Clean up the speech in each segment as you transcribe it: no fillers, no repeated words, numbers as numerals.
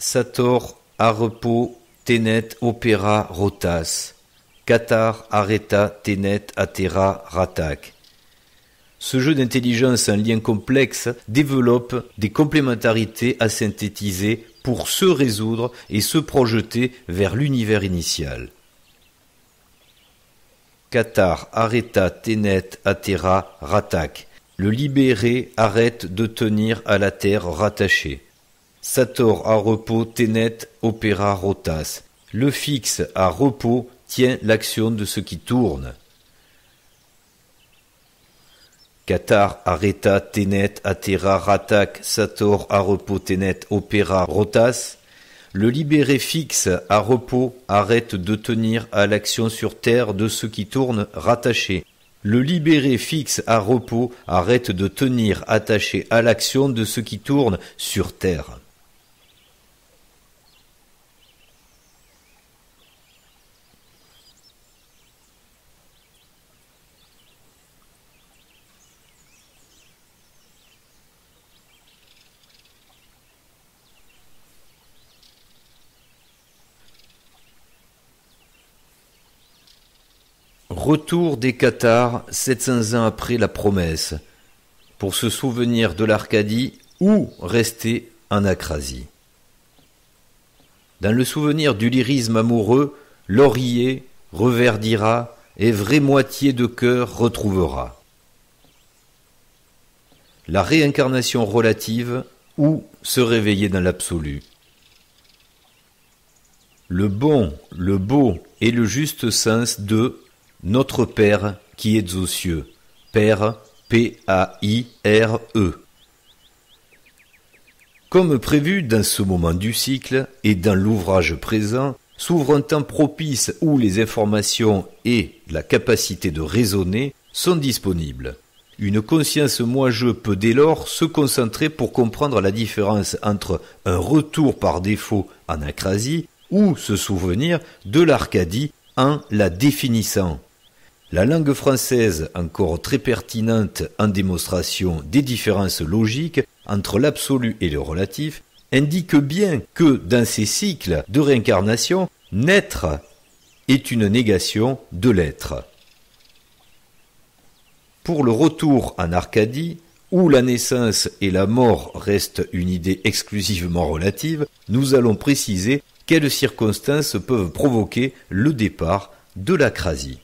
sator, arrepo, tenet, opera, rotas. Catar, arreta, tenet, atera, ratak. Ce jeu d'intelligence en lien complexe développe des complémentarités à synthétiser pour se résoudre et se projeter vers l'univers initial. Catar, arreta, tenet, atera, ratak. Le libéré arrête de tenir à la terre rattachée. Sator à repos, tenet, opera, rotas. Le fixe à repos tient l'action de ce qui tourne. Catar, arreta, tenet, atera, ratak, sator, à repos, tenet, opera, rotas. Le libéré fixe à repos arrête de tenir à l'action sur terre de ce qui tourne rattaché. Le libéré fixe à repos arrête de tenir attaché à l'action de ce qui tourne sur terre. Retour des Cathares 700 ans après la promesse, pour se souvenir de l'Arcadie ou rester en Acrasie. Dans le souvenir du lyrisme amoureux, laurier reverdira et vraie moitié de cœur retrouvera. La réincarnation relative ou se réveiller dans l'absolu. Le bon, le beau et le juste sens de Notre Père qui êtes aux cieux, Père, P-A-I-R-E. Comme prévu dans ce moment du cycle et dans l'ouvrage présent, s'ouvre un temps propice où les informations et la capacité de raisonner sont disponibles. Une conscience moi-je peut dès lors se concentrer pour comprendre la différence entre un retour par défaut en acrasie ou se souvenir de l'Arcadie en la définissant. La langue française, encore très pertinente en démonstration des différences logiques entre l'absolu et le relatif, indique bien que dans ces cycles de réincarnation, naître est une négation de l'être. Pour le retour en Arcadie, où la naissance et la mort restent une idée exclusivement relative, nous allons préciser quelles circonstances peuvent provoquer le départ de l'acrasie.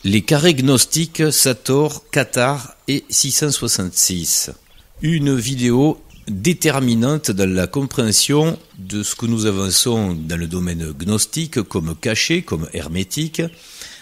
Les carrés gnostiques Sator, Cathare et 666. Une vidéo déterminante dans la compréhension de ce que nous avançons dans le domaine gnostique comme caché, comme hermétique,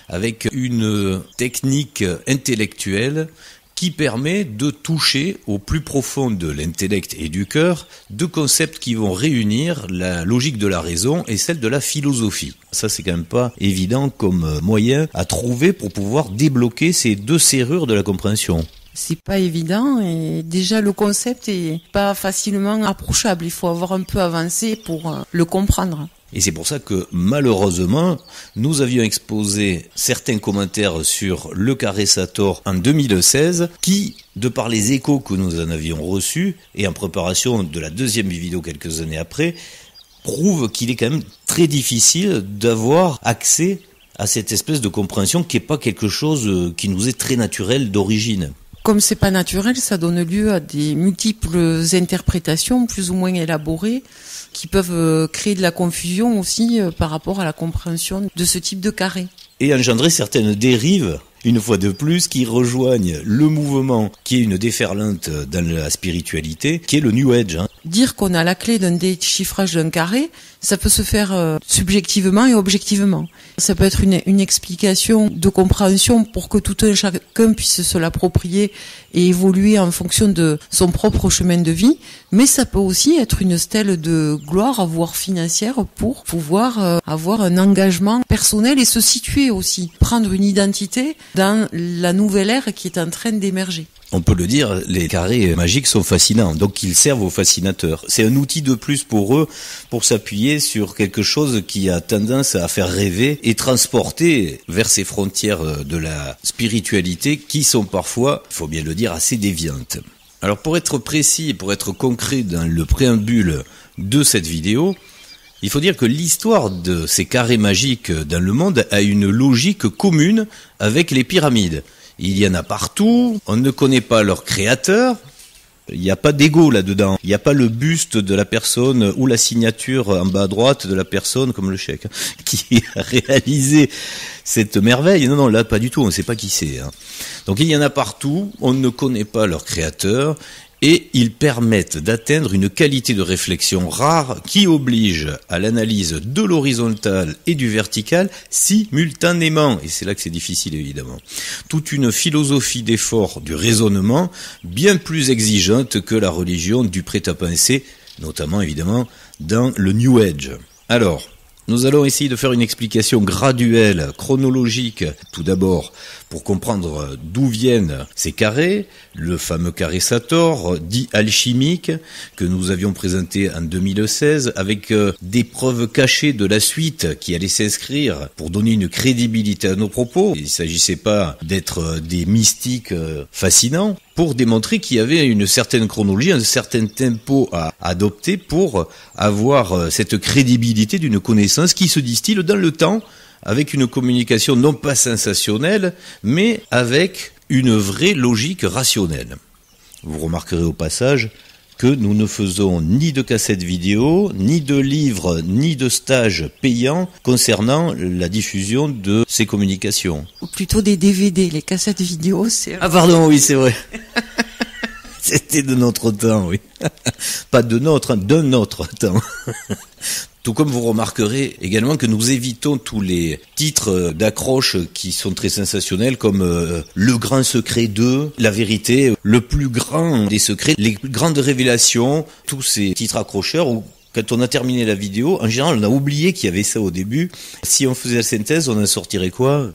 avec une technique intellectuelle qui permet de toucher au plus profond de l'intellect et du cœur deux concepts qui vont réunir la logique de la raison et celle de la philosophie. Ça, c'est quand même pas évident comme moyen à trouver pour pouvoir débloquer ces deux serrures de la compréhension. C'est pas évident et déjà le concept est pas facilement approchable. Il faut avoir un peu avancé pour le comprendre. Et c'est pour ça que malheureusement, nous avions exposé certains commentaires sur le carré Sator en 2016 qui, de par les échos que nous en avions reçus et en préparation de la deuxième vidéo quelques années après, prouvent qu'il est quand même très difficile d'avoir accès à cette espèce de compréhension qui n'est pas quelque chose qui nous est très naturel d'origine. Comme c'est pas naturel, ça donne lieu à des multiples interprétations plus ou moins élaborées qui peuvent créer de la confusion aussi par rapport à la compréhension de ce type de carré. Et engendrer certaines dérives, une fois de plus, qui rejoignent le mouvement qui est une déferlante dans la spiritualité, qui est le New Age. Dire qu'on a la clé d'un déchiffrage d'un carré, ça peut se faire subjectivement et objectivement. Ça peut être une explication de compréhension pour que tout un chacun puisse se l'approprier et évoluer en fonction de son propre chemin de vie, mais ça peut aussi être une stèle de gloire, voire financière, pour pouvoir avoir un engagement personnel et se situer aussi, prendre une identité dans la nouvelle ère qui est en train d'émerger. On peut le dire, les carrés magiques sont fascinants, donc ils servent aux fascinateurs. C'est un outil de plus pour eux, pour s'appuyer sur quelque chose qui a tendance à faire rêver et transporter vers ces frontières de la spiritualité qui sont parfois, il faut bien le dire, assez déviantes. Alors pour être précis, pour être concret dans le préambule de cette vidéo, il faut dire que l'histoire de ces carrés magiques dans le monde a une logique commune avec les pyramides. Il y en a partout, on ne connaît pas leur créateur, il n'y a pas d'ego là-dedans, il n'y a pas le buste de la personne ou la signature en bas à droite de la personne, comme le chèque, qui a réalisé cette merveille. Non, là pas du tout, on ne sait pas qui c'est. Donc il y en a partout, on ne connaît pas leur créateur, et ils permettent d'atteindre une qualité de réflexion rare qui oblige à l'analyse de l'horizontal et du vertical simultanément. Et c'est là que c'est difficile évidemment. Toute une philosophie d'effort du raisonnement bien plus exigeante que la religion du prêt-à-penser, notamment évidemment dans le New Age. Alors, nous allons essayer de faire une explication graduelle, chronologique, tout d'abord, pour comprendre d'où viennent ces carrés, le fameux carré Sator, dit alchimique, que nous avions présenté en 2016, avec des preuves cachées de la suite qui allaient s'inscrire pour donner une crédibilité à nos propos. Il ne s'agissait pas d'être des mystiques fascinants, pour démontrer qu'il y avait une certaine chronologie, un certain tempo à adopter pour avoir cette crédibilité d'une connaissance qui se distille dans le temps, avec une communication non pas sensationnelle, mais avec une vraie logique rationnelle. Vous remarquerez au passage que nous ne faisons ni de cassettes vidéo, ni de livres, ni de stages payants concernant la diffusion de ces communications. Ou plutôt des DVD, les cassettes vidéo, c'est... Ah pardon, oui, c'est vrai. C'était de notre temps, oui. Pas de notre, d'un autre temps. Tout comme vous remarquerez également que nous évitons tous les titres d'accroche qui sont très sensationnels comme le grand secret de, la vérité, le plus grand des secrets, les grandes révélations, tous ces titres accrocheurs où quand on a terminé la vidéo, en général on a oublié qu'il y avait ça au début. Si on faisait la synthèse, on en sortirait quoi ?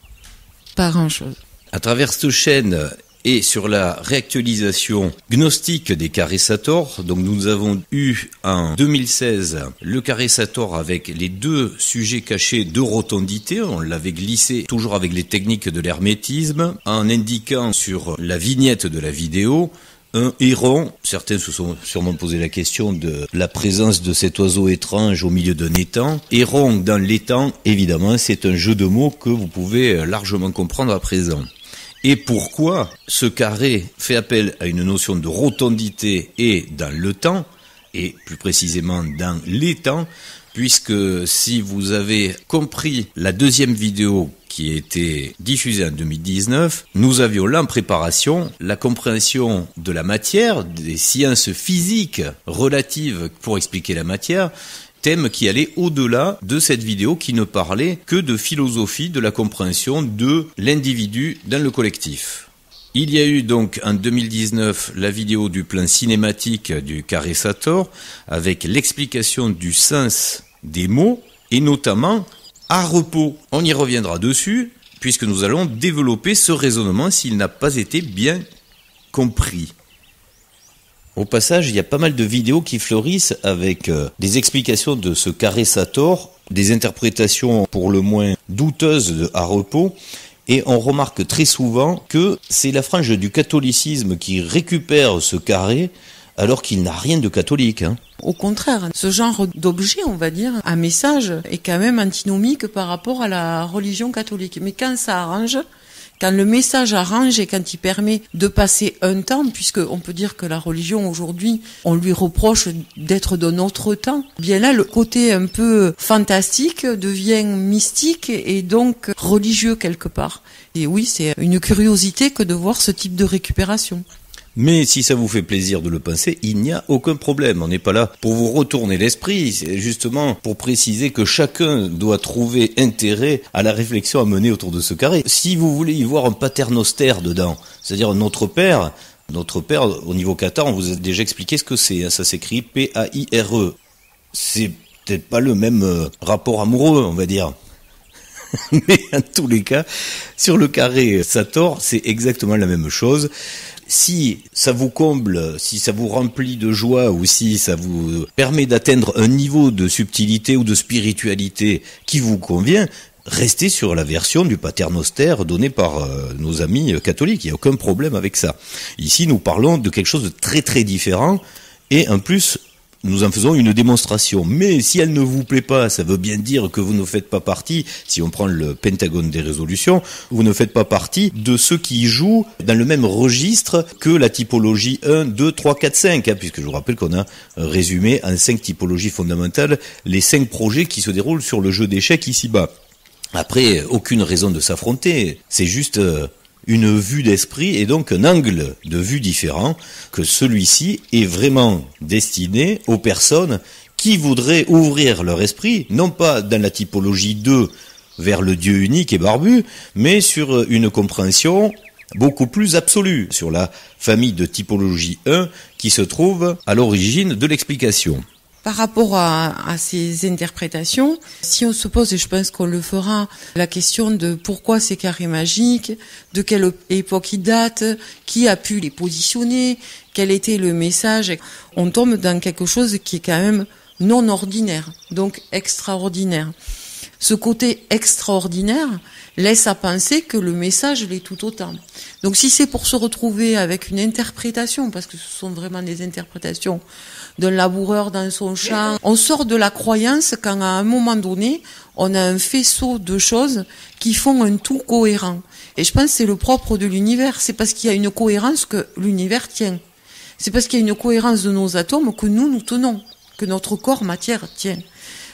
Pas grand-chose. À travers cette chaîne et sur la réactualisation gnostique des carrés Sator, donc nous avons eu en 2016 le carré Sator avec les deux sujets cachés de rotondité, on l'avait glissé toujours avec les techniques de l'hermétisme, en indiquant sur la vignette de la vidéo un héron. Certains se sont sûrement posé la question de la présence de cet oiseau étrange au milieu d'un étang. Héron dans l'étang, évidemment, c'est un jeu de mots que vous pouvez largement comprendre à présent. Et pourquoi ce carré fait appel à une notion de rotondité et dans le temps, et plus précisément dans les temps, puisque si vous avez compris la deuxième vidéo qui a été diffusée en 2019, nous avions là en préparation la compréhension de la matière, des sciences physiques relatives pour expliquer la matière, thème qui allait au-delà de cette vidéo qui ne parlait que de philosophie, de la compréhension de l'individu dans le collectif. Il y a eu donc en 2019 la vidéo du plan cinématique du carré Sator avec l'explication du sens des mots et notamment à repos. On y reviendra dessus puisque nous allons développer ce raisonnement s'il n'a pas été bien compris. Au passage, il y a pas mal de vidéos qui fleurissent avec des explications de ce carré Sator, des interprétations pour le moins douteuses de à repos, et on remarque très souvent que c'est la frange du catholicisme qui récupère ce carré alors qu'il n'a rien de catholique. Au contraire, ce genre d'objet, on va dire, un message, est quand même antinomique par rapport à la religion catholique. Mais quand ça arrange, quand le message arrange et quand il permet de passer un temps, puisque on peut dire que la religion aujourd'hui, on lui reproche d'être d'un autre temps, bien là, le côté un peu fantastique devient mystique et donc religieux quelque part. Et oui, c'est une curiosité que de voir ce type de récupération. Mais si ça vous fait plaisir de le penser, il n'y a aucun problème. On n'est pas là pour vous retourner l'esprit, c'est justement pour préciser que chacun doit trouver intérêt à la réflexion à mener autour de ce carré. Si vous voulez y voir un paternostère dedans, c'est-à-dire notre père, au niveau qatar, on vous a déjà expliqué ce que c'est. Ça s'écrit P-A-I-R-E. C'est peut-être pas le même rapport amoureux, on va dire. Mais en tous les cas, sur le carré Sator, c'est exactement la même chose. si ça vous comble, si ça vous remplit de joie ou si ça vous permet d'atteindre un niveau de subtilité ou de spiritualité qui vous convient, restez sur la version du Paternoster donnée par nos amis catholiques. Il n'y a aucun problème avec ça. Ici, nous parlons de quelque chose de très très différent et en plus, nous en faisons une démonstration. Mais si elle ne vous plaît pas, ça veut bien dire que vous ne faites pas partie, si on prend le pentagone des résolutions, vous ne faites pas partie de ceux qui jouent dans le même registre que la typologie 1, 2, 3, 4, 5, puisque je vous rappelle qu'on a résumé en 5 typologies fondamentales les 5 projets qui se déroulent sur le jeu d'échecs ici-bas. Après, aucune raison de s'affronter, c'est juste une vue d'esprit et donc un angle de vue différent, que celui-ci est vraiment destiné aux personnes qui voudraient ouvrir leur esprit, non pas dans la typologie 2 vers le Dieu unique et barbu, mais sur une compréhension beaucoup plus absolue, sur la famille de typologie 1 qui se trouve à l'origine de l'explication. Par rapport à ces interprétations, si on se pose, et je pense qu'on le fera, la question de pourquoi ces carrés magiques, de quelle époque ils datent, qui a pu les positionner, quel était le message, on tombe dans quelque chose qui est quand même non ordinaire, donc extraordinaire. Ce côté extraordinaire laisse à penser que le message l'est tout autant. Donc si c'est pour se retrouver avec une interprétation, parce que ce sont vraiment des interprétations d'un laboureur dans son champ, on sort de la croyance quand à un moment donné, on a un faisceau de choses qui font un tout cohérent. Et je pense que c'est le propre de l'univers, c'est parce qu'il y a une cohérence que l'univers tient. C'est parce qu'il y a une cohérence de nos atomes que nous tenons, que notre corps matière tient.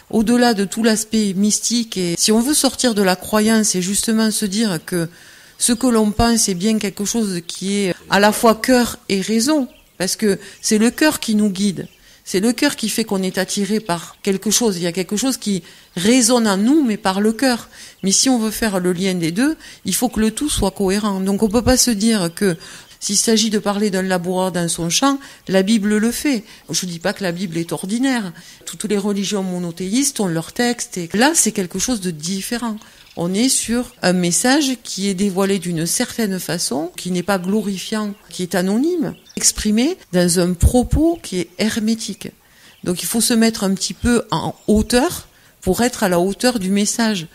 Au-delà de tout l'aspect mystique, et si on veut sortir de la croyance et justement se dire que ce que l'on pense est bien quelque chose qui est à la fois cœur et raison, parce que c'est le cœur qui nous guide, c'est le cœur qui fait qu'on est attiré par quelque chose, il y a quelque chose qui résonne en nous, mais par le cœur. Mais si on veut faire le lien des deux, il faut que le tout soit cohérent. Donc on peut pas se dire que s'il s'agit de parler d'un laboureur dans son champ, la Bible le fait. Je dis pas que la Bible est ordinaire. Toutes les religions monothéistes ont leurs textes. Et là, c'est quelque chose de différent. On est sur un message qui est dévoilé d'une certaine façon, qui n'est pas glorifiant, qui est anonyme, exprimé dans un propos qui est hermétique. Donc il faut se mettre un petit peu en hauteur pour être à la hauteur du message.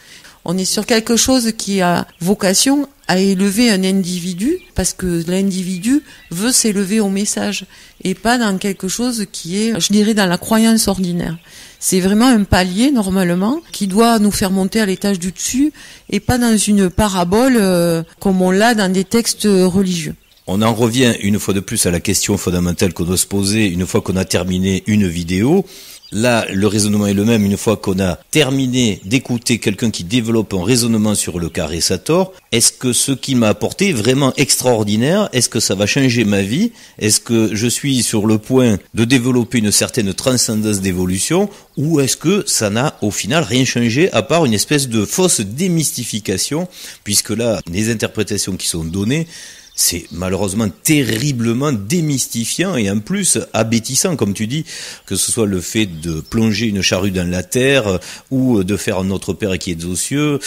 On est sur quelque chose qui a vocation à élever un individu, parce que l'individu veut s'élever au message, et pas dans quelque chose qui est, je dirais, dans la croyance ordinaire. C'est vraiment un palier, normalement, qui doit nous faire monter à l'étage du dessus, et pas dans une parabole comme on l'a dans des textes religieux. On en revient une fois de plus à la question fondamentale qu'on doit se poser une fois qu'on a terminé une vidéo. Là, le raisonnement est le même une fois qu'on a terminé d'écouter quelqu'un qui développe un raisonnement sur le carré Sator. Est-ce que ce qui m'a apporté est vraiment extraordinaire? Est-ce que ça va changer ma vie? Est-ce que je suis sur le point de développer une certaine transcendance d'évolution? Ou est-ce que ça n'a au final rien changé à part une espèce de fausse démystification? Puisque là, les interprétations qui sont données, c'est malheureusement terriblement démystifiant et en plus abêtissant, comme tu dis, que ce soit le fait de plonger une charrue dans la terre ou de faire un Notre Père qui est aux cieux,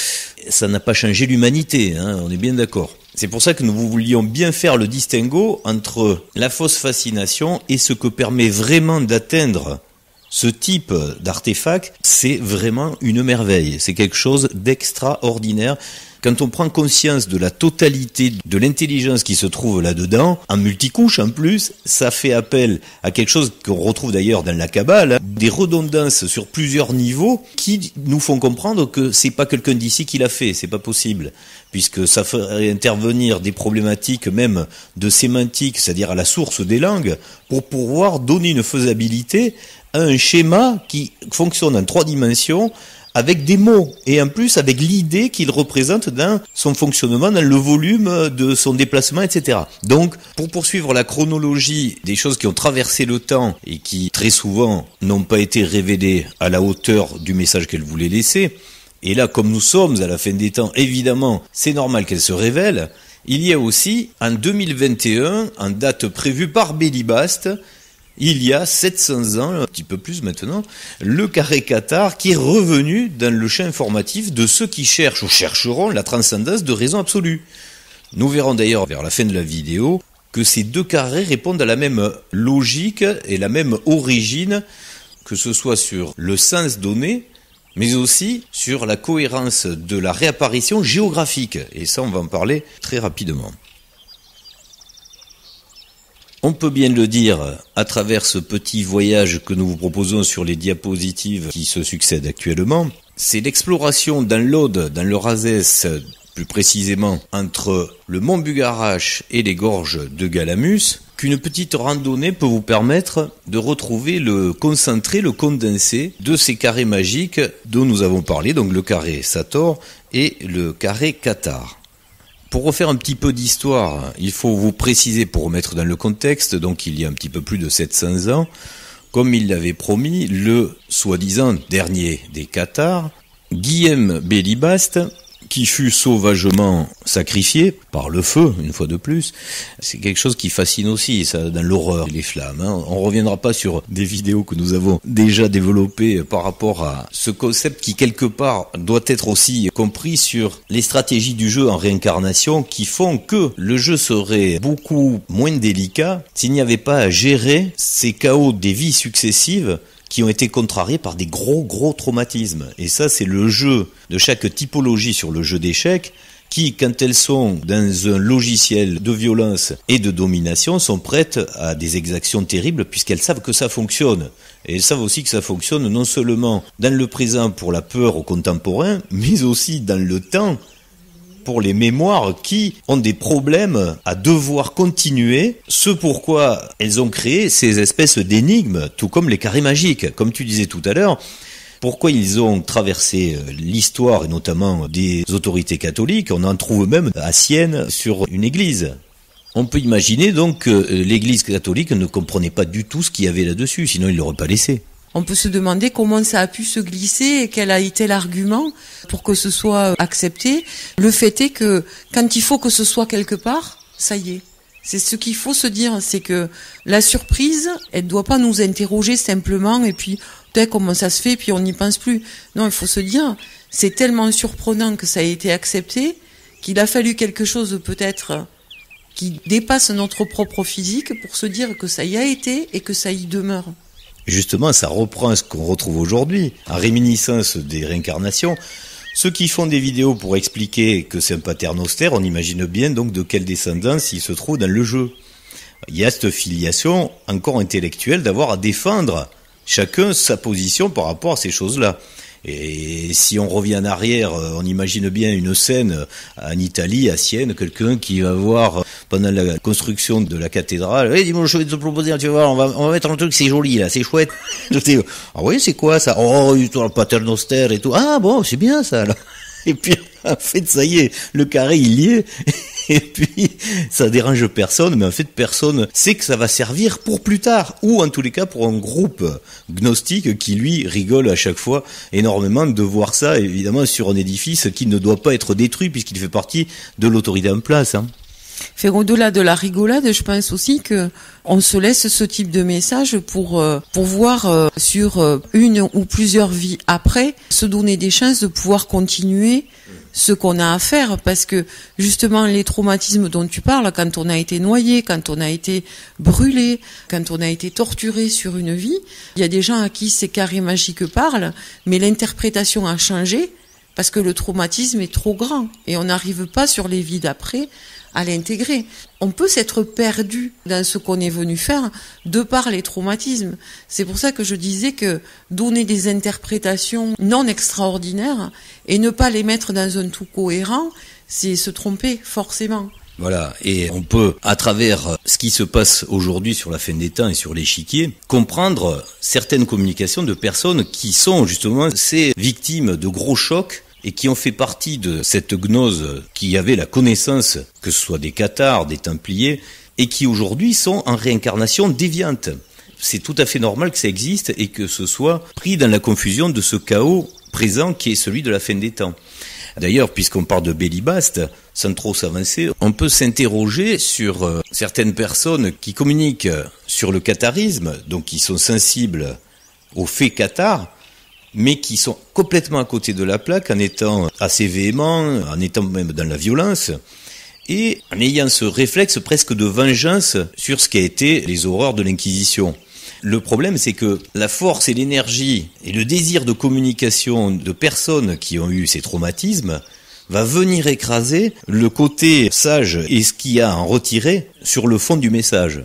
ça n'a pas changé l'humanité, hein, on est bien d'accord. C'est pour ça que nous voulions bien faire le distinguo entre la fausse fascination et ce que permet vraiment d'atteindre ce type d'artefact. C'est vraiment une merveille, c'est quelque chose d'extraordinaire. Quand on prend conscience de la totalité de l'intelligence qui se trouve là-dedans, en multicouche en plus, ça fait appel à quelque chose qu'on retrouve d'ailleurs dans la Kabbale, des redondances sur plusieurs niveaux qui nous font comprendre que c'est pas quelqu'un d'ici qui l'a fait, c'est pas possible, puisque ça ferait intervenir des problématiques même de sémantique, c'est-à-dire à la source des langues, pour pouvoir donner une faisabilité à un schéma qui fonctionne en 3 dimensions, avec des mots, et en plus avec l'idée qu'il représente dans son fonctionnement, dans le volume de son déplacement, etc. Donc, pour poursuivre la chronologie des choses qui ont traversé le temps et qui, très souvent, n'ont pas été révélées à la hauteur du message qu'elle voulait laisser, et là, comme nous sommes à la fin des temps, évidemment, c'est normal qu'elle se révèle, il y a aussi, en 2021, en date prévue par Bélibast, il y a 700 ans, un petit peu plus maintenant, le carré Cathare qui est revenu dans le champ informatif de ceux qui cherchent ou chercheront la transcendance de raison absolue. Nous verrons d'ailleurs vers la fin de la vidéo que ces deux carrés répondent à la même logique et la même origine, que ce soit sur le sens donné, mais aussi sur la cohérence de la réapparition géographique. Et ça, on va en parler très rapidement. On peut bien le dire à travers ce petit voyage que nous vous proposons sur les diapositives qui se succèdent actuellement. C'est l'exploration dans l'Aude, dans le Razès, plus précisément entre le mont Bugarache et les gorges de Galamus, qu'une petite randonnée peut vous permettre de retrouver le concentré, le condensé de ces carrés magiques dont nous avons parlé, donc le carré Sator et le carré Cathare. Pour refaire un petit peu d'histoire, il faut vous préciser, pour remettre dans le contexte, donc il y a un petit peu plus de 700 ans, comme il l'avait promis, le soi-disant dernier des Cathares, Guillaume Bélibaste, qui fut sauvagement sacrifié par le feu, une fois de plus. C'est quelque chose qui fascine aussi, ça, dans l'horreur, les flammes. On reviendra pas sur des vidéos que nous avons déjà développées par rapport à ce concept qui, quelque part, doit être aussi compris sur les stratégies du jeu en réincarnation qui font que le jeu serait beaucoup moins délicat s'il n'y avait pas à gérer ces chaos des vies successives qui ont été contrariés par des gros traumatismes. Et ça, c'est le jeu de chaque typologie sur le jeu d'échecs qui, quand elles sont dans un logiciel de violence et de domination, sont prêtes à des exactions terribles puisqu'elles savent que ça fonctionne. Et elles savent aussi que ça fonctionne non seulement dans le présent pour la peur aux contemporains, mais aussi dans le temps pour les mémoires qui ont des problèmes à devoir continuer, ce pourquoi elles ont créé ces espèces d'énigmes, tout comme les carrés magiques. Comme tu disais tout à l'heure, pourquoi ils ont traversé l'histoire, et notamment des autorités catholiques, on en trouve même à Sienne sur une église. On peut imaginer donc que l'église catholique ne comprenait pas du tout ce qu'il y avait là-dessus, sinon ils ne l'auraient pas laissé. On peut se demander comment ça a pu se glisser et quel a été l'argument pour que ce soit accepté. Le fait est que quand il faut que ce soit quelque part, ça y est. C'est ce qu'il faut se dire, c'est que la surprise, elle ne doit pas nous interroger simplement et puis peut-être comment ça se fait puis on n'y pense plus. Non, il faut se dire, c'est tellement surprenant que ça a été accepté qu'il a fallu quelque chose peut-être qui dépasse notre propre physique pour se dire que ça y a été et que ça y demeure. Justement, ça reprend ce qu'on retrouve aujourd'hui, en réminiscence des réincarnations. Ceux qui font des vidéos pour expliquer que c'est un paternostère, on imagine bien donc de quelle descendance il se trouve dans le jeu. Il y a cette filiation encore intellectuelle d'avoir à défendre chacun sa position par rapport à ces choses-là. Et si on revient en arrière, on imagine bien une scène en Italie, à Sienne, quelqu'un qui va voir pendant la construction de la cathédrale, hey, dis-moi, je vais te proposer, tu vas voir, on va mettre un truc, c'est joli là, c'est chouette. Ah oui, c'est quoi ça? Oh, le paternostère et tout. Ah bon, c'est bien ça là. Et puis, en fait, ça y est, le carré, il y est. Et puis, ça dérange personne, mais en fait, personne sait que ça va servir pour plus tard. Ou, en tous les cas, pour un groupe gnostique qui, lui, rigole à chaque fois énormément de voir ça, évidemment, sur un édifice qui ne doit pas être détruit puisqu'il fait partie de l'autorité en place, hein. Fait au-delà de la rigolade, je pense aussi que on se laisse ce type de message pour voir sur une ou plusieurs vies après se donner des chances de pouvoir continuer ce qu'on a à faire, parce que justement les traumatismes dont tu parles, quand on a été noyé, quand on a été brûlé, quand on a été torturé sur une vie, il y a des gens à qui ces carrés magiques parlent, mais l'interprétation a changé parce que le traumatisme est trop grand et on n'arrive pas sur les vies d'après à l'intégrer. On peut s'être perdu dans ce qu'on est venu faire de par les traumatismes. C'est pour ça que je disais que donner des interprétations non extraordinaires et ne pas les mettre dans un tout cohérent, c'est se tromper forcément. Voilà, et on peut, à travers ce qui se passe aujourd'hui sur la fin des temps et sur l'échiquier, comprendre certaines communications de personnes qui sont justement ces victimes de gros chocs et qui ont fait partie de cette gnose qui avait la connaissance, que ce soit des cathares, des templiers, et qui aujourd'hui sont en réincarnation déviante. C'est tout à fait normal que ça existe et que ce soit pris dans la confusion de ce chaos présent qui est celui de la fin des temps. D'ailleurs, puisqu'on parle de Bélibaste, sans trop s'avancer, on peut s'interroger sur certaines personnes qui communiquent sur le catharisme, donc qui sont sensibles aux faits cathares, mais qui sont complètement à côté de la plaque en étant assez véhéments, en étant même dans la violence. et en ayant ce réflexe presque de vengeance sur ce qui a été les horreurs de l'Inquisition. Le problème, c'est que la force et l'énergie et le désir de communication de personnes qui ont eu ces traumatismes va venir écraser le côté sage et ce qu'il y a à en retirer sur le fond du message.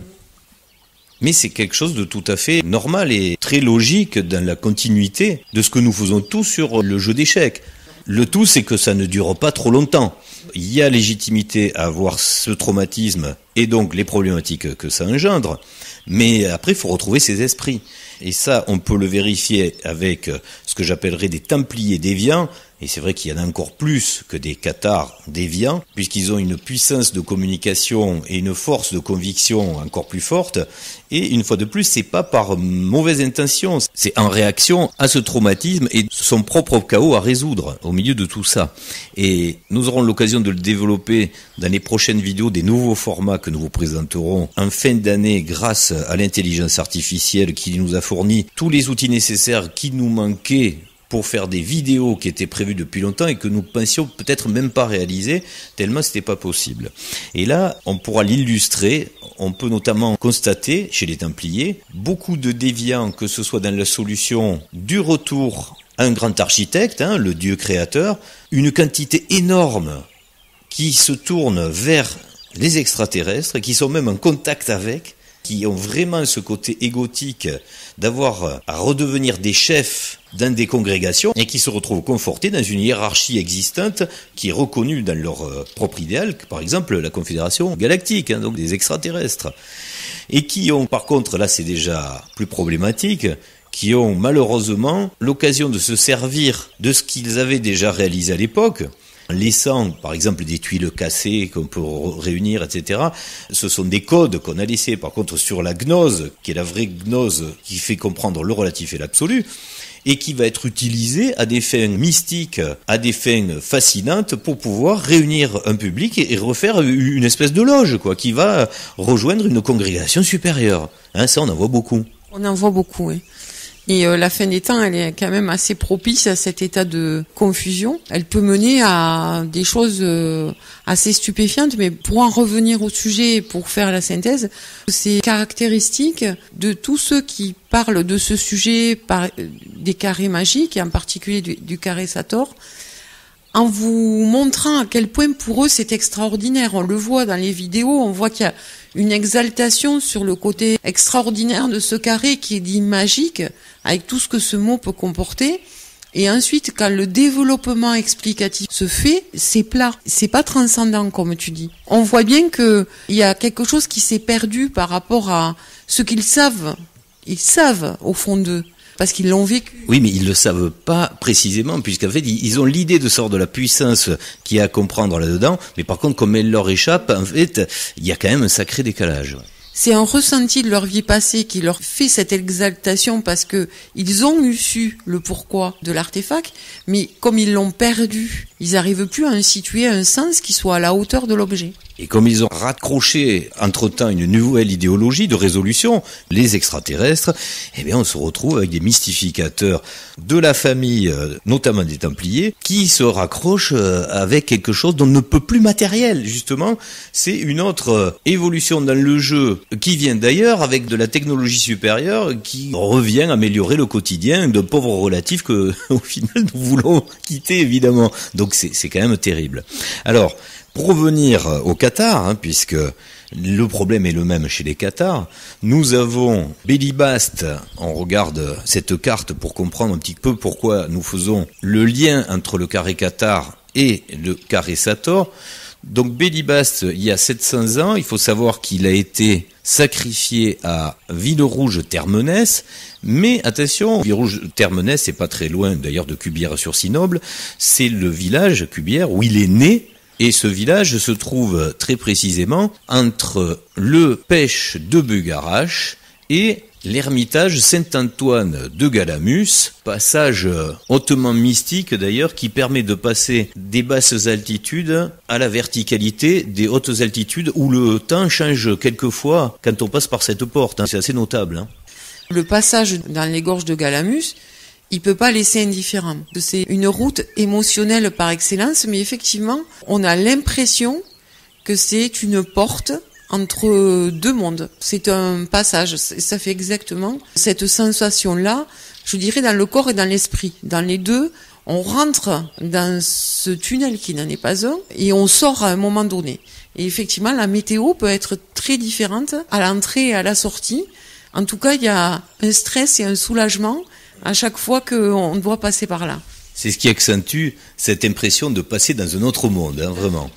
Mais c'est quelque chose de tout à fait normal et très logique dans la continuité de ce que nous faisons tous sur le jeu d'échecs. Le tout, c'est que ça ne dure pas trop longtemps. Il y a légitimité à avoir ce traumatisme et donc les problématiques que ça engendre, mais après, il faut retrouver ses esprits. Et ça, on peut le vérifier avec ce que j'appellerais des templiers déviants, et c'est vrai qu'il y en a encore plus que des cathares déviants, puisqu'ils ont une puissance de communication et une force de conviction encore plus forte, et une fois de plus, c'est pas par mauvaise intention, c'est en réaction à ce traumatisme et son propre chaos à résoudre au milieu de tout ça. Et nous aurons l'occasion de le développer dans les prochaines vidéos, des nouveaux formats que nous vous présenterons en fin d'année grâce à l'intelligence artificielle qui nous a fourni tous les outils nécessaires qui nous manquaient pour faire des vidéos qui étaient prévues depuis longtemps et que nous pensions peut-être même pas réaliser, tellement c'était pas possible. Et là, on pourra l'illustrer. On peut notamment constater, chez les Templiers, beaucoup de déviants, que ce soit dans la solution du retour à un grand architecte, le Dieu créateur, une quantité énorme qui se tourne vers les extraterrestres, qui sont même en contact avec, qui ont vraiment ce côté égotique d'avoir à redevenir des chefs dans des congrégations et qui se retrouvent confortés dans une hiérarchie existante qui est reconnue dans leur propre idéal, par exemple la Confédération Galactique, donc des extraterrestres, et qui ont, par contre, là c'est déjà plus problématique, qui ont malheureusement l'occasion de se servir de ce qu'ils avaient déjà réalisé à l'époque, en laissant par exemple des tuiles cassées qu'on peut réunir, etc. Ce sont des codes qu'on a laissés. Par contre, sur la gnose, qui est la vraie gnose qui fait comprendre le relatif et l'absolu, et qui va être utilisée à des fins mystiques, à des fins fascinantes pour pouvoir réunir un public et refaire une espèce de loge, qui va rejoindre une congrégation supérieure. Ça, on en voit beaucoup. On en voit beaucoup, oui. Et la fin des temps, elle est quand même assez propice à cet état de confusion. Elle peut mener à des choses assez stupéfiantes, mais pour en revenir au sujet, pour faire la synthèse, c'est caractéristique de tous ceux qui parlent de ce sujet par des carrés magiques, et en particulier du carré Sator, en vous montrant à quel point pour eux c'est extraordinaire. On le voit dans les vidéos, on voit qu'il y a une exaltation sur le côté extraordinaire de ce carré qui est dit magique, avec tout ce que ce mot peut comporter. Et ensuite, quand le développement explicatif se fait, c'est plat. C'est pas transcendant, comme tu dis. On voit bien que il y a quelque chose qui s'est perdu par rapport à ce qu'ils savent. Ils savent, au fond d'eux. Parce qu'ils l'ont vécu. Oui, mais ils le savent pas précisément, puisqu'en fait, ils ont l'idée de sorte de la puissance qu'il y a à comprendre là-dedans, mais par contre, comme elle leur échappe, en fait, il y a quand même un sacré décalage. C'est un ressenti de leur vie passée qui leur fait cette exaltation parce que ils ont eu su le pourquoi de l'artefact, mais comme ils l'ont perdu, ils n'arrivent plus à instituer un sens qui soit à la hauteur de l'objet. Et comme ils ont raccroché entre-temps une nouvelle idéologie de résolution, les extraterrestres, eh bien on se retrouve avec des mystificateurs de la famille, notamment des Templiers, qui se raccrochent avec quelque chose dont ne peut plus matériel, justement. C'est une autre évolution dans le jeu qui vient d'ailleurs avec de la technologie supérieure qui revient améliorer le quotidien d'un pauvre relatif que, au final, nous voulons quitter, évidemment. Donc c'est quand même terrible. Alors, pour revenir aux cathares, puisque le problème est le même chez les cathares, nous avons Bélibast. On regarde cette carte pour comprendre un petit peu pourquoi nous faisons le lien entre le carré cathare et le carré Sator. Donc Bélibast, il y a 700 ans, il faut savoir qu'il a été sacrifié à Villerouge-Termenès, mais attention, Villerouge-Termenès, c'est pas très loin d'ailleurs de Cubières-sur-Sinoble, c'est le village Cubières où il est né. Et ce village se trouve très précisément entre le Pêche de Bugarache et l'ermitage Saint-Antoine de Galamus, passage hautement mystique d'ailleurs qui permet de passer des basses altitudes à la verticalité des hautes altitudes où le temps change quelquefois quand on passe par cette porte. C'est assez notable. Le passage dans les gorges de Galamus, il peut pas laisser indifférent. C'est une route émotionnelle par excellence, mais effectivement, on a l'impression que c'est une porte entre deux mondes. C'est un passage. Ça fait exactement cette sensation-là, je dirais, dans le corps et dans l'esprit. Dans les deux, on rentre dans ce tunnel qui n'en est pas un et on sort à un moment donné. Et effectivement, la météo peut être très différente à l'entrée et à la sortie. En tout cas, il y a un stress et un soulagement à chaque fois qu'on doit passer par là. C'est ce qui accentue cette impression de passer dans un autre monde, vraiment.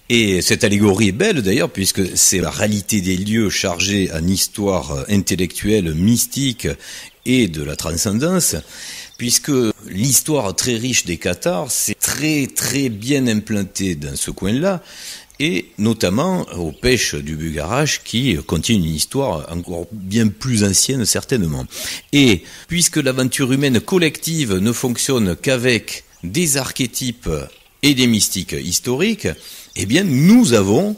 Et cette allégorie est belle d'ailleurs, puisque c'est la réalité des lieux chargés en histoire intellectuelle, mystique et de la transcendance, puisque l'histoire très riche des Cathares, c'est très très bien implanté dans ce coin-là, et notamment aux pêches du Bugarach qui contiennent une histoire encore bien plus ancienne certainement. Et puisque l'aventure humaine collective ne fonctionne qu'avec des archétypes et des mystiques historiques, eh bien nous avons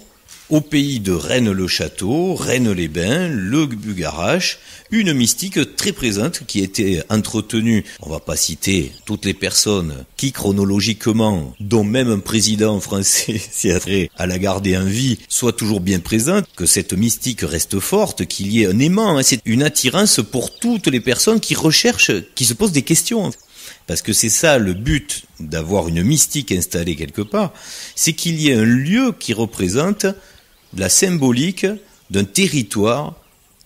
au pays de Rennes-le-Château, Rennes-les-Bains, le Bugarach, une mystique très présente qui a été entretenue. On va pas citer toutes les personnes qui chronologiquement, dont même un président français s'y attrait à la garder en vie, soit toujours bien présente, que cette mystique reste forte, qu'il y ait un aimant, c'est une attirance pour toutes les personnes qui recherchent, qui se posent des questions. Parce que c'est ça le but d'avoir une mystique installée quelque part, c'est qu'il y ait un lieu qui représente la symbolique d'un territoire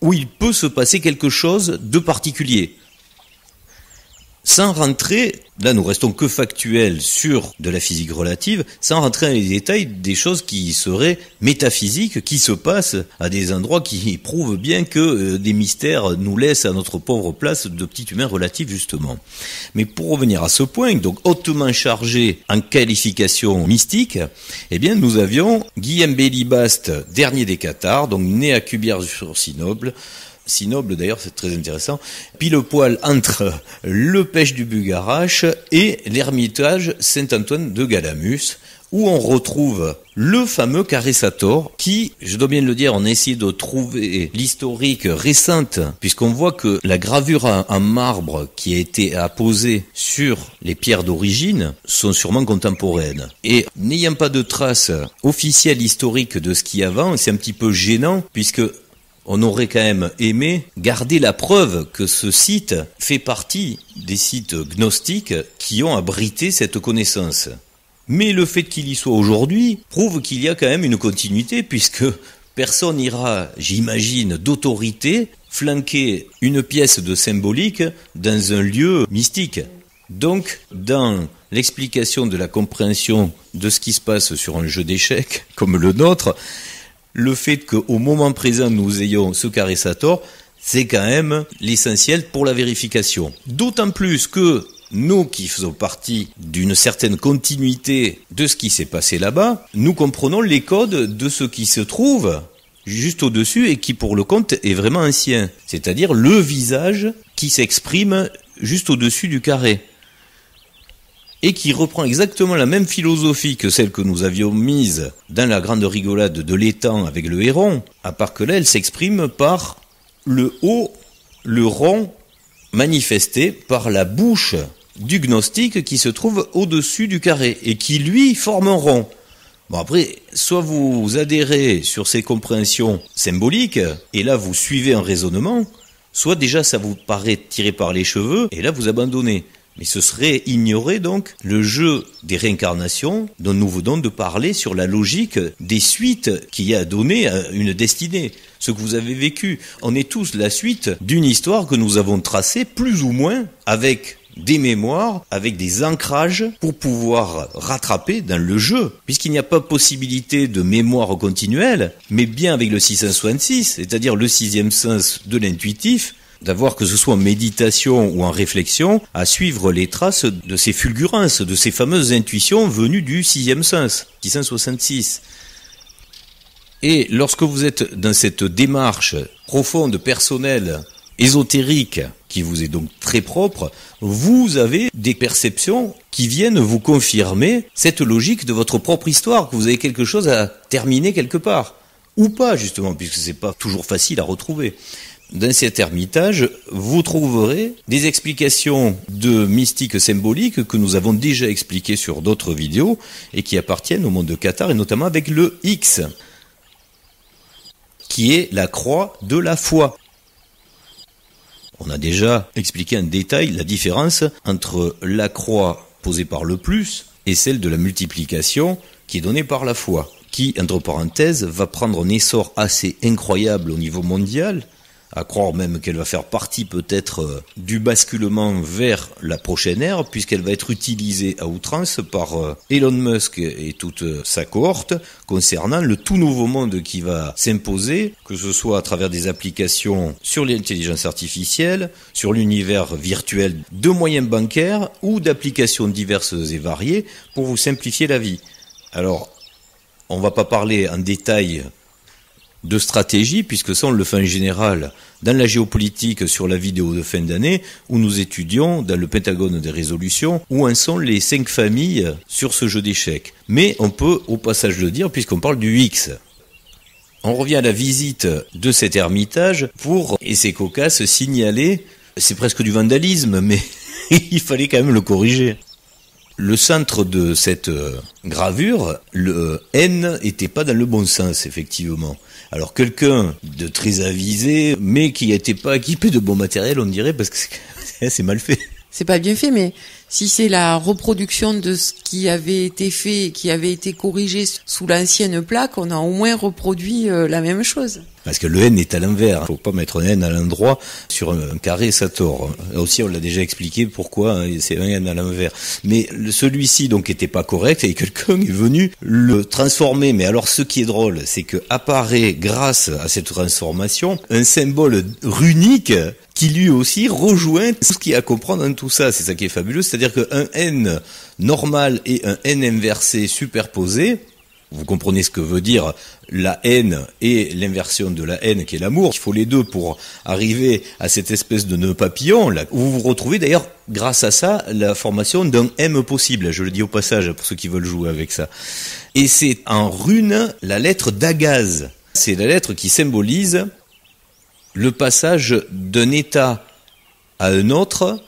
où il peut se passer quelque chose de particulier. Sans rentrer, là nous restons que factuels sur de la physique relative, sans rentrer dans les détails des choses qui seraient métaphysiques, qui se passent à des endroits qui prouvent bien que des mystères nous laissent à notre pauvre place de petits humains relatifs justement. Mais pour revenir à ce point, donc hautement chargé en qualification mystique, eh bien nous avions Guillaume Bélibaste, dernier des Cathares, donc né à Cubières-sur-Sinople, Sinople d'ailleurs, c'est très intéressant, pile poil entre le pêche du Bugarach et l'ermitage Saint-Antoine de Galamus, où on retrouve le fameux Carré-Sator, qui, je dois bien le dire, on a essayé de trouver l'historique récente, puisqu'on voit que la gravure en marbre qui a été apposée sur les pierres d'origine sont sûrement contemporaines. Et n'ayant pas de traces officielles historiques de ce qu'il y a avant, c'est un petit peu gênant, puisque on aurait quand même aimé garder la preuve que ce site fait partie des sites gnostiques qui ont abrité cette connaissance. Mais le fait qu'il y soit aujourd'hui prouve qu'il y a quand même une continuité, puisque personne n'ira, j'imagine, d'autorité flanquer une pièce de symbolique dans un lieu mystique. Donc, dans l'explication de la compréhension de ce qui se passe sur un jeu d'échecs comme le nôtre, le fait qu'au moment présent nous ayons ce Carré-Sator, c'est quand même l'essentiel pour la vérification. D'autant plus que nous qui faisons partie d'une certaine continuité de ce qui s'est passé là-bas, nous comprenons les codes de ce qui se trouve juste au-dessus et qui pour le compte est vraiment ancien. C'est-à-dire le visage qui s'exprime juste au-dessus du carré. Et qui reprend exactement la même philosophie que celle que nous avions mise dans la grande rigolade de l'étang avec le héron, à part que là, elle s'exprime par le haut, le rond, manifesté par la bouche du gnostique qui se trouve au-dessus du carré, et qui, lui, forme un rond. Bon après, soit vous adhérez sur ces compréhensions symboliques, et là vous suivez un raisonnement, soit déjà ça vous paraît tiré par les cheveux, et là vous abandonnez. Mais ce serait ignorer donc le jeu des réincarnations dont nous venons de parler sur la logique des suites qui a donné une destinée. Ce que vous avez vécu, on est tous la suite d'une histoire que nous avons tracée plus ou moins avec des mémoires, avec des ancrages pour pouvoir rattraper dans le jeu. Puisqu'il n'y a pas possibilité de mémoire continuelle, mais bien avec le 666, c'est-à-dire le sixième sens de l'intuitif, d'avoir que ce soit en méditation ou en réflexion, à suivre les traces de ces fulgurances, de ces fameuses intuitions venues du sixième sens, 666. Et lorsque vous êtes dans cette démarche profonde, personnelle, ésotérique, qui vous est donc très propre, vous avez des perceptions qui viennent vous confirmer cette logique de votre propre histoire, que vous avez quelque chose à terminer quelque part. Ou pas, justement, puisque c'est pas toujours facile à retrouver. dans cet ermitage, vous trouverez des explications de mystique symbolique que nous avons déjà expliquées sur d'autres vidéos et qui appartiennent au monde de Qatar et notamment avec le X, qui est la croix de la foi. On a déjà expliqué en détail la différence entre la croix posée par le plus et celle de la multiplication qui est donnée par la foi, qui, entre parenthèses, va prendre un essor assez incroyable au niveau mondial, à croire même qu'elle va faire partie peut-être du basculement vers la prochaine ère, puisqu'elle va être utilisée à outrance par Elon Musk et toute sa cohorte concernant le tout nouveau monde qui va s'imposer, que ce soit à travers des applications sur l'intelligence artificielle, sur l'univers virtuel de moyens bancaires ou d'applications diverses et variées pour vous simplifier la vie. Alors, on ne va pas parler en détail de stratégie, puisque ça on le fait en général dans la géopolitique sur la vidéo de fin d'année, où nous étudions dans le Pentagone des résolutions où en sont les 5 familles sur ce jeu d'échecs. Mais on peut au passage le dire, puisqu'on parle du X. On revient à la visite de cet ermitage pour, et c'est cocasse, signaler, c'est presque du vandalisme, mais il fallait quand même le corriger. Le centre de cette gravure, le N, était pas dans le bon sens, effectivement. Alors quelqu'un de très avisé, mais qui n'était pas équipé de bon matériel, on dirait, parce que c'est mal fait. C'est pas bien fait, mais si c'est la reproduction de ce qui avait été fait et qui avait été corrigé sous l'ancienne plaque, on a au moins reproduit la même chose. Parce que le N est à l'envers. Faut pas mettre un N à l'endroit sur un carré Sator. Là aussi, on l'a déjà expliqué pourquoi c'est un N à l'envers. Mais celui-ci, donc, était pas correct et quelqu'un est venu le transformer. Mais alors, ce qui est drôle, c'est que apparaît, grâce à cette transformation, un symbole runique qui lui aussi rejoint tout ce qu'il y a à comprendre dans tout ça. C'est ça qui est fabuleux. C'est-à-dire qu'un N normal et un N inversé superposé, vous comprenez ce que veut dire la haine et l'inversion de la haine qui est l'amour. Il faut les deux pour arriver à cette espèce de nœud papillon là, où vous vous retrouvez d'ailleurs grâce à ça la formation d'un M possible. Je le dis au passage pour ceux qui veulent jouer avec ça. Et c'est en rune la lettre d'Agaz. C'est la lettre qui symbolise le passage d'un état à un autre.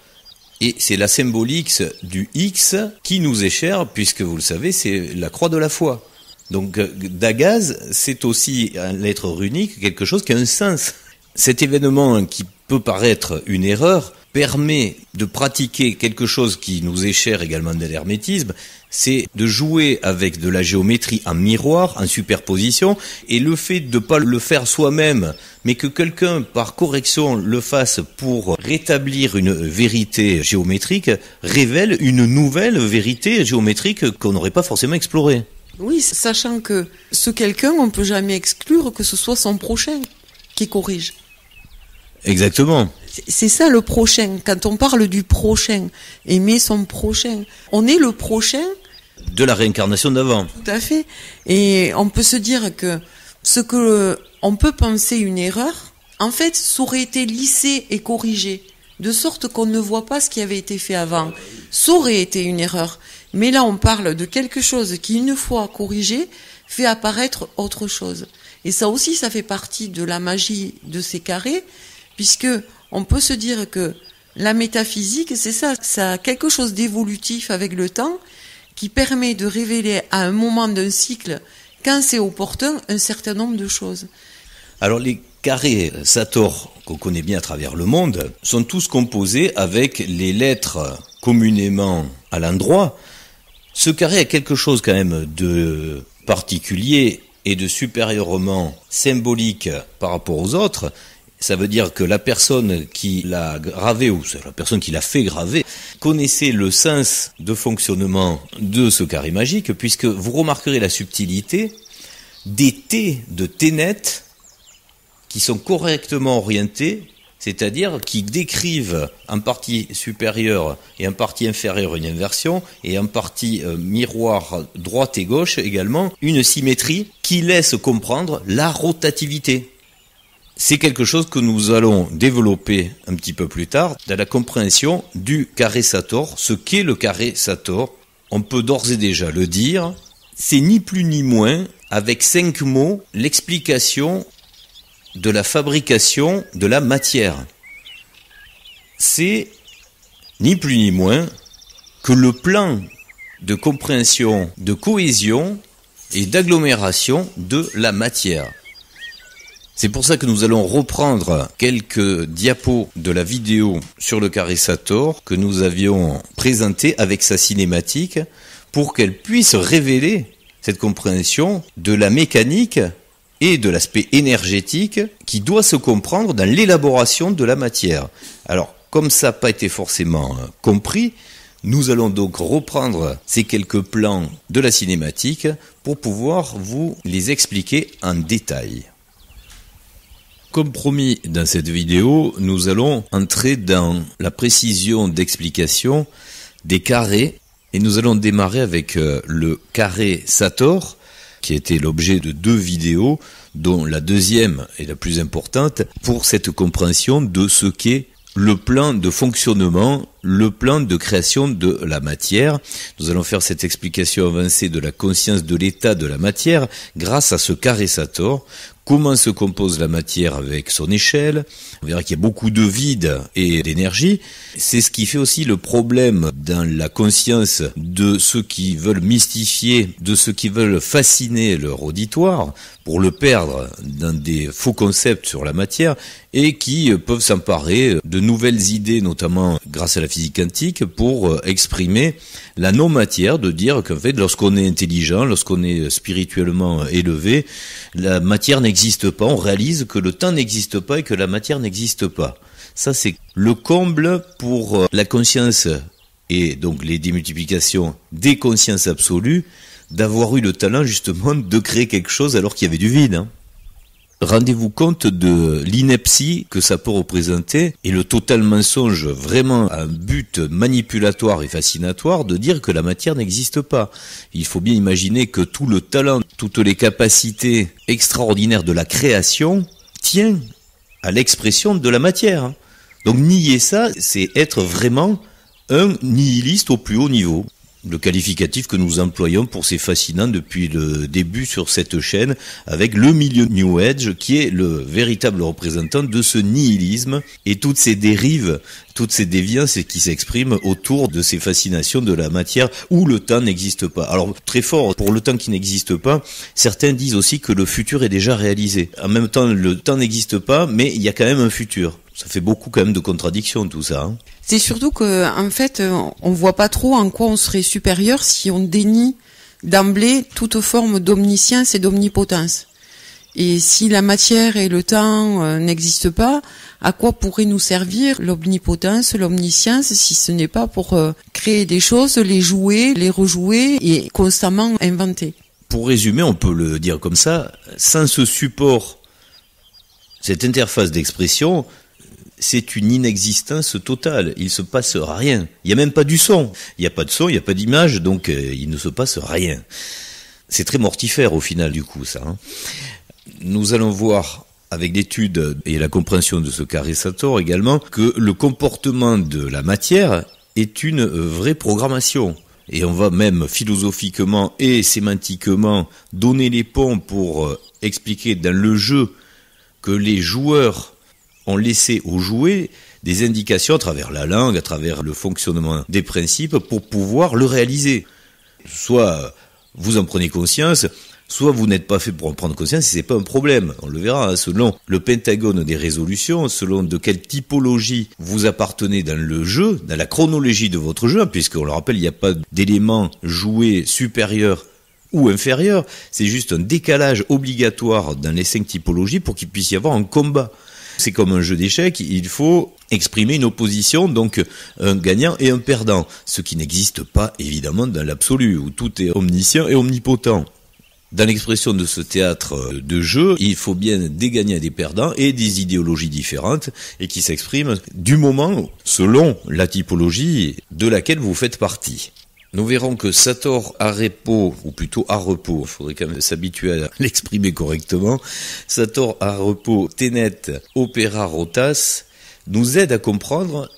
Et c'est la symbolique du X qui nous est chère puisque vous le savez c'est la croix de la foi. Donc Dagaz, c'est aussi en lettre runique quelque chose qui a un sens. Cet événement qui peut paraître une erreur permet de pratiquer quelque chose qui nous est cher également dans l'hermétisme, c'est de jouer avec de la géométrie en miroir, en superposition, et le fait de ne pas le faire soi-même, mais que quelqu'un par correction le fasse pour rétablir une vérité géométrique, révèle une nouvelle vérité géométrique qu'on n'aurait pas forcément explorée. Oui, sachant que ce quelqu'un, on ne peut jamais exclure que ce soit son prochain qui corrige. Exactement. C'est ça le prochain. Quand on parle du prochain, aimer son prochain, on est le prochain de la réincarnation d'avant. Tout à fait. Et on peut se dire que ce que on peut penser une erreur, en fait, ça aurait été lissé et corrigé, de sorte qu'on ne voit pas ce qui avait été fait avant. Ça aurait été une erreur. Mais là, on parle de quelque chose qui, une fois corrigé, fait apparaître autre chose. Et ça aussi, ça fait partie de la magie de ces carrés, puisque on peut se dire que la métaphysique, c'est ça, ça a quelque chose d'évolutif avec le temps, qui permet de révéler à un moment d'un cycle, quand c'est opportun, un certain nombre de choses. Alors les carrés Sator, qu'on connaît bien à travers le monde, sont tous composés avec les lettres communément à l'endroit. Ce carré a quelque chose quand même de particulier et de supérieurement symbolique par rapport aux autres. Ça veut dire que la personne qui l'a gravé, ou la personne qui l'a fait graver, connaissait le sens de fonctionnement de ce carré magique, puisque vous remarquerez la subtilité des T de Ténet qui sont correctement orientés, c'est-à-dire qui décrivent en partie supérieure et en partie inférieure une inversion, et en partie miroir droite et gauche également, une symétrie qui laisse comprendre la rotativité. C'est quelque chose que nous allons développer un petit peu plus tard dans la compréhension du carré Sator. Ce qu'est le carré Sator, on peut d'ores et déjà le dire, c'est ni plus ni moins, avec 5 mots, l'explication de la fabrication de la matière. C'est ni plus ni moins que le plan de compréhension, de cohésion et d'agglomération de la matière. C'est pour ça que nous allons reprendre quelques diapos de la vidéo sur le carré Sator que nous avions présenté avec sa cinématique pour qu'elle puisse révéler cette compréhension de la mécanique et de l'aspect énergétique qui doit se comprendre dans l'élaboration de la matière. Alors, comme ça n'a pas été forcément compris, nous allons donc reprendre ces quelques plans de la cinématique pour pouvoir vous les expliquer en détail. Comme promis dans cette vidéo, nous allons entrer dans la précision d'explication des carrés et nous allons démarrer avec le carré Sator qui a été l'objet de 2 vidéos dont la deuxième est la plus importante pour cette compréhension de ce qu'est le plan de fonctionnement, le plan de création de la matière. Nous allons faire cette explication avancée de la conscience de l'état de la matière grâce à ce carré Sator. Comment se compose la matière avec son échelle? On verra qu'il y a beaucoup de vide et d'énergie. C'est ce qui fait aussi le problème dans la conscience de ceux qui veulent mystifier, de ceux qui veulent fasciner leur auditoire pour le perdre dans des faux concepts sur la matière et qui peuvent s'emparer de nouvelles idées, notamment grâce à la physique quantique, pour exprimer la non-matière, de dire qu'en fait, lorsqu'on est intelligent, lorsqu'on est spirituellement élevé, la matière n'existe pas, on réalise que le temps n'existe pas et que la matière n'existe pas. Ça, c'est le comble pour la conscience et donc les démultiplications des consciences absolues, d'avoir eu le talent justement de créer quelque chose alors qu'il y avait du vide. Rendez-vous compte de l'ineptie que ça peut représenter et le total mensonge, vraiment à un but manipulatoire et fascinatoire, de dire que la matière n'existe pas. Il faut bien imaginer que tout le talent, toutes les capacités extraordinaires de la création tient à l'expression de la matière. Donc nier ça, c'est être vraiment un nihiliste au plus haut niveau. Le qualificatif que nous employons pour ces fascinants depuis le début sur cette chaîne, avec le milieu New Age qui est le véritable représentant de ce nihilisme et toutes ces dérives, toutes ces déviances qui s'expriment autour de ces fascinations de la matière où le temps n'existe pas. Alors très fort, pour le temps qui n'existe pas, certains disent aussi que le futur est déjà réalisé. En même temps, le temps n'existe pas, mais il y a quand même un futur. Ça fait beaucoup quand même de contradictions tout ça. C'est surtout que, en fait, on voit pas trop en quoi on serait supérieur si on dénie d'emblée toute forme d'omniscience et d'omnipotence. Et si la matière et le temps n'existent pas, à quoi pourrait nous servir l'omnipotence, l'omniscience, si ce n'est pas pour créer des choses, les jouer, les rejouer et constamment inventer? Pour résumer, on peut le dire comme ça, sans ce support, cette interface d'expression, c'est une inexistence totale. Il se passe rien. Il n'y a même pas du son. Il n'y a pas de son, il n'y a pas d'image, donc il ne se passe rien. C'est très mortifère au final du coup ça. Nous allons voir avec l'étude et la compréhension de ce carré Sator également que le comportement de la matière est une vraie programmation. Et on va même philosophiquement et sémantiquement donner les ponts pour expliquer dans le jeu que les joueurs ont laissé aux jouets des indications à travers la langue, à travers le fonctionnement des principes pour pouvoir le réaliser. Soit vous en prenez conscience, soit vous n'êtes pas fait pour en prendre conscience et c'est pas un problème. On le verra, selon le pentagone des résolutions, selon de quelle typologie vous appartenez dans le jeu, dans la chronologie de votre jeu, puisqu'on le rappelle, il n'y a pas d'élément joué supérieur ou inférieur, c'est juste un décalage obligatoire dans les 5 typologies pour qu'il puisse y avoir un combat. C'est comme un jeu d'échecs, il faut exprimer une opposition, donc un gagnant et un perdant, ce qui n'existe pas évidemment dans l'absolu, où tout est omniscient et omnipotent. Dans l'expression de ce théâtre de jeu, il faut bien des gagnants et des perdants et des idéologies différentes et qui s'expriment du moment selon la typologie de laquelle vous faites partie. Nous verrons que Sator à repos, ou plutôt à repos, il faudrait quand même s'habituer à l'exprimer correctement, Sator à repos, Tenet, Opera, Rotas, nous aide à comprendre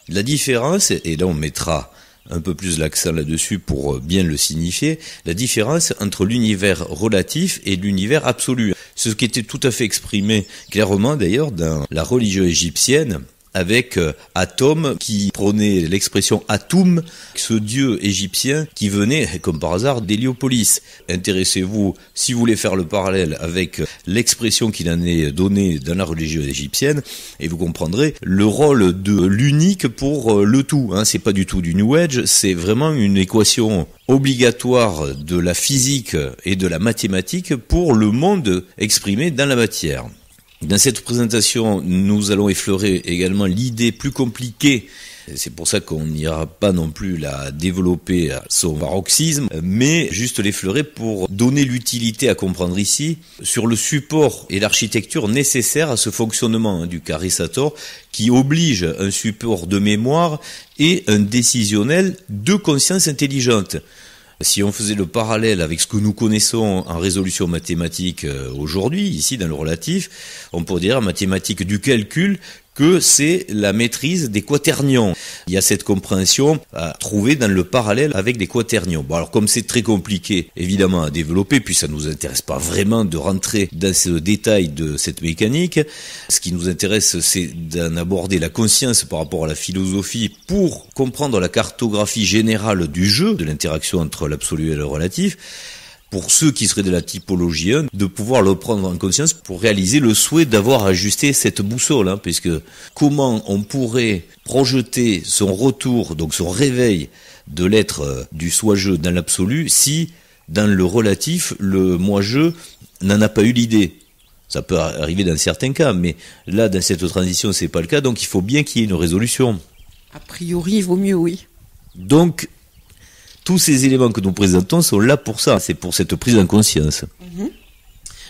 la différence, et là on mettra un peu plus l'accent là-dessus pour bien le signifier, la différence entre l'univers relatif et l'univers absolu. Ce qui était tout à fait exprimé clairement d'ailleurs dans la religion égyptienne, avec Atum qui prenait l'expression Atum, ce dieu égyptien qui venait, comme par hasard, d'Héliopolis. Intéressez-vous, si vous voulez faire le parallèle avec l'expression qu'il en est donnée dans la religion égyptienne, et vous comprendrez le rôle de l'unique pour le tout. C'est pas du tout du New Age, c'est vraiment une équation obligatoire de la physique et de la mathématique pour le monde exprimé dans la matière. Dans cette présentation, nous allons effleurer également l'idée plus compliquée. C'est pour ça qu'on n'ira pas non plus la développer à son paroxysme, mais juste l'effleurer pour donner l'utilité à comprendre ici sur le support et l'architecture nécessaires à ce fonctionnement du carré Sator qui oblige un support de mémoire et un décisionnel de conscience intelligente. Si on faisait le parallèle avec ce que nous connaissons en résolution mathématique aujourd'hui, ici dans le relatif, on pourrait dire en mathématiques du calcul que c'est la maîtrise des quaternions. Il y a cette compréhension à trouver dans le parallèle avec les quaternions. Bon, alors comme c'est très compliqué évidemment à développer, puis ça nous intéresse pas vraiment de rentrer dans ce détail de cette mécanique, ce qui nous intéresse c'est d'en aborder la conscience par rapport à la philosophie pour comprendre la cartographie générale du jeu, de l'interaction entre l'absolu et le relatif, pour ceux qui seraient de la typologie 1, de pouvoir le prendre en conscience pour réaliser le souhait d'avoir ajusté cette boussole, puisque comment on pourrait projeter son retour, donc son réveil de l'être du soi-je dans l'absolu, si dans le relatif, le moi-je n'en a pas eu l'idée. Ça peut arriver dans certains cas, mais là, dans cette transition, c'est pas le cas, donc il faut bien qu'il y ait une résolution. A priori, il vaut mieux, oui. Donc, tous ces éléments que nous présentons sont là pour ça, c'est pour cette prise en conscience.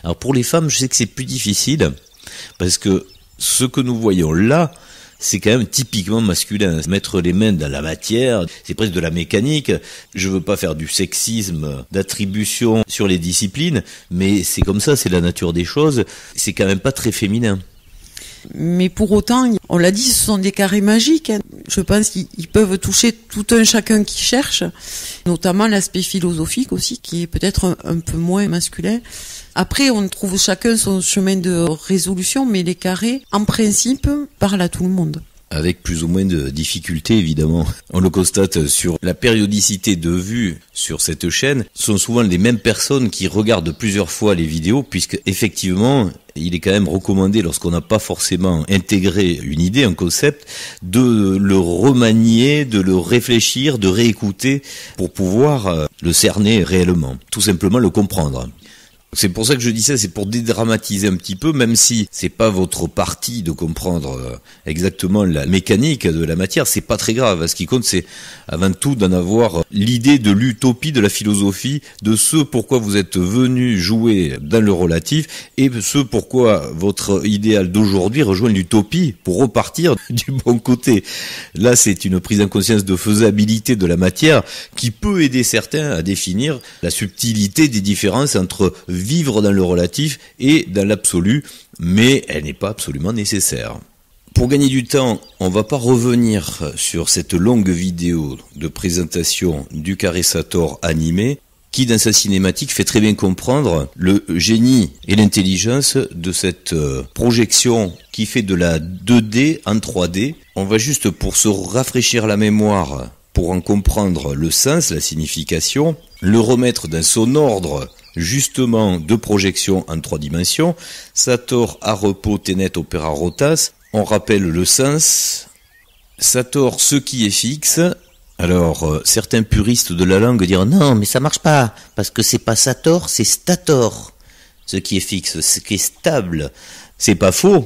Alors pour les femmes, je sais que c'est plus difficile, parce que ce que nous voyons là, c'est quand même typiquement masculin. Mettre les mains dans la matière, c'est presque de la mécanique. Je veux pas faire du sexisme d'attribution sur les disciplines, mais c'est comme ça, c'est la nature des choses. C'est quand même pas très féminin. Mais pour autant, on l'a dit, ce sont des carrés magiques. Je pense qu'ils peuvent toucher tout un chacun qui cherche, notamment l'aspect philosophique aussi, qui est peut-être un peu moins masculin. Après, on trouve chacun son chemin de résolution, mais les carrés, en principe, parlent à tout le monde. Avec plus ou moins de difficultés, évidemment. On le constate sur la périodicité de vues sur cette chaîne. Ce sont souvent les mêmes personnes qui regardent plusieurs fois les vidéos, puisque effectivement, il est quand même recommandé, lorsqu'on n'a pas forcément intégré une idée, un concept, de le remanier, de le réfléchir, de réécouter, pour pouvoir le cerner réellement. Tout simplement le comprendre. C'est pour ça que je dis ça, c'est pour dédramatiser un petit peu, même si c'est pas votre partie de comprendre exactement la mécanique de la matière, c'est pas très grave. Ce qui compte, c'est avant tout d'en avoir l'idée de l'utopie de la philosophie, de ce pourquoi vous êtes venu jouer dans le relatif, et ce pourquoi votre idéal d'aujourd'hui rejoint l'utopie pour repartir du bon côté. Là, c'est une prise en conscience de faisabilité de la matière qui peut aider certains à définir la subtilité des différences entre vivre dans le relatif et dans l'absolu, mais elle n'est pas absolument nécessaire. Pour gagner du temps, on va pas revenir sur cette longue vidéo de présentation du carré Sator animé, qui dans sa cinématique fait très bien comprendre le génie et l'intelligence de cette projection qui fait de la 2D en 3D. On va juste, pour se rafraîchir la mémoire, pour en comprendre le sens, la signification, le remettre dans son ordre justement de projection en 3 dimensions. Sator, Arepo, Tenet, Opera, Rotas. On rappelle le sens. Sator, ce qui est fixe. Alors, certains puristes de la langue diront non, mais ça marche pas, parce que c'est pas Sator, c'est Stator. Ce qui est fixe, ce qui est stable. C'est pas faux.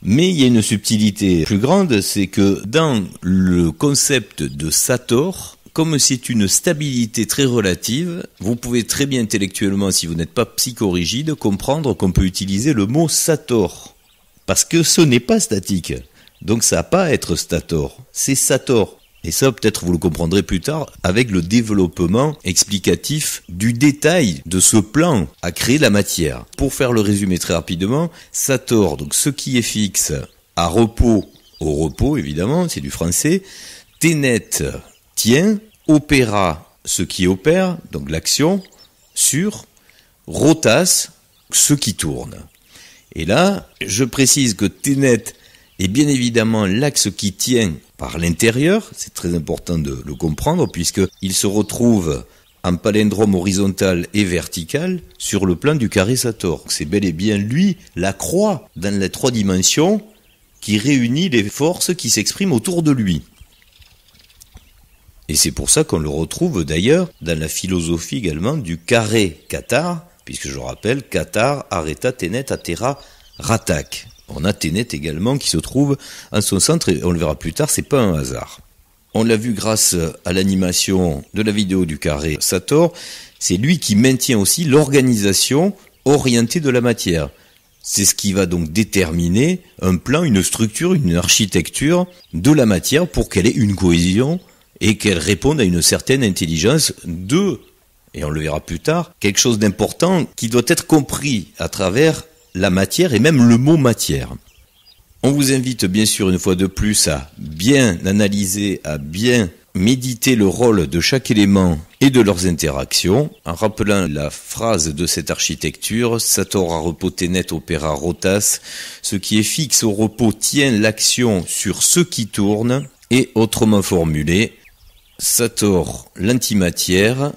Mais il y a une subtilité plus grande, c'est que dans le concept de Sator, comme c'est une stabilité très relative, vous pouvez très bien intellectuellement, si vous n'êtes pas psychorigide, comprendre qu'on peut utiliser le mot Sator. Parce que ce n'est pas statique. Donc ça n'a pas à être Stator, c'est Sator. Et ça, peut-être vous le comprendrez plus tard, avec le développement explicatif du détail de ce plan à créer la matière. Pour faire le résumé très rapidement, Sator, donc ce qui est fixe, à repos, au repos évidemment, c'est du français, Tenet, tient, opéra, ce qui opère, donc l'action, sur rotas, ce qui tourne. Et là, je précise que Ténet est bien évidemment l'axe qui tient par l'intérieur, c'est très important de le comprendre, puisqu'il se retrouve en palindrome horizontal et vertical sur le plan du carré Sator. C'est bel et bien lui, la croix, dans les 3 dimensions, qui réunit les forces qui s'expriment autour de lui. Et c'est pour ça qu'on le retrouve d'ailleurs dans la philosophie également du carré Qatar, puisque je rappelle, Qatar, Areta, Ténet, Atera, Ratak. On a Ténet également qui se trouve en son centre, et on le verra plus tard, c'est pas un hasard. On l'a vu grâce à l'animation de la vidéo du carré Sator, c'est lui qui maintient aussi l'organisation orientée de la matière. C'est ce qui va donc déterminer un plan, une structure, une architecture de la matière pour qu'elle ait une cohésion et qu'elle réponde à une certaine intelligence de, et on le verra plus tard, quelque chose d'important qui doit être compris à travers la matière et même le mot matière. On vous invite bien sûr une fois de plus à bien analyser, à bien méditer le rôle de chaque élément et de leurs interactions, en rappelant la phrase de cette architecture, Sator à repos Ténet opéra rotas, ce qui est fixe au repos tient l'action sur ce qui tourne, et autrement formulé, Sator l'antimatière,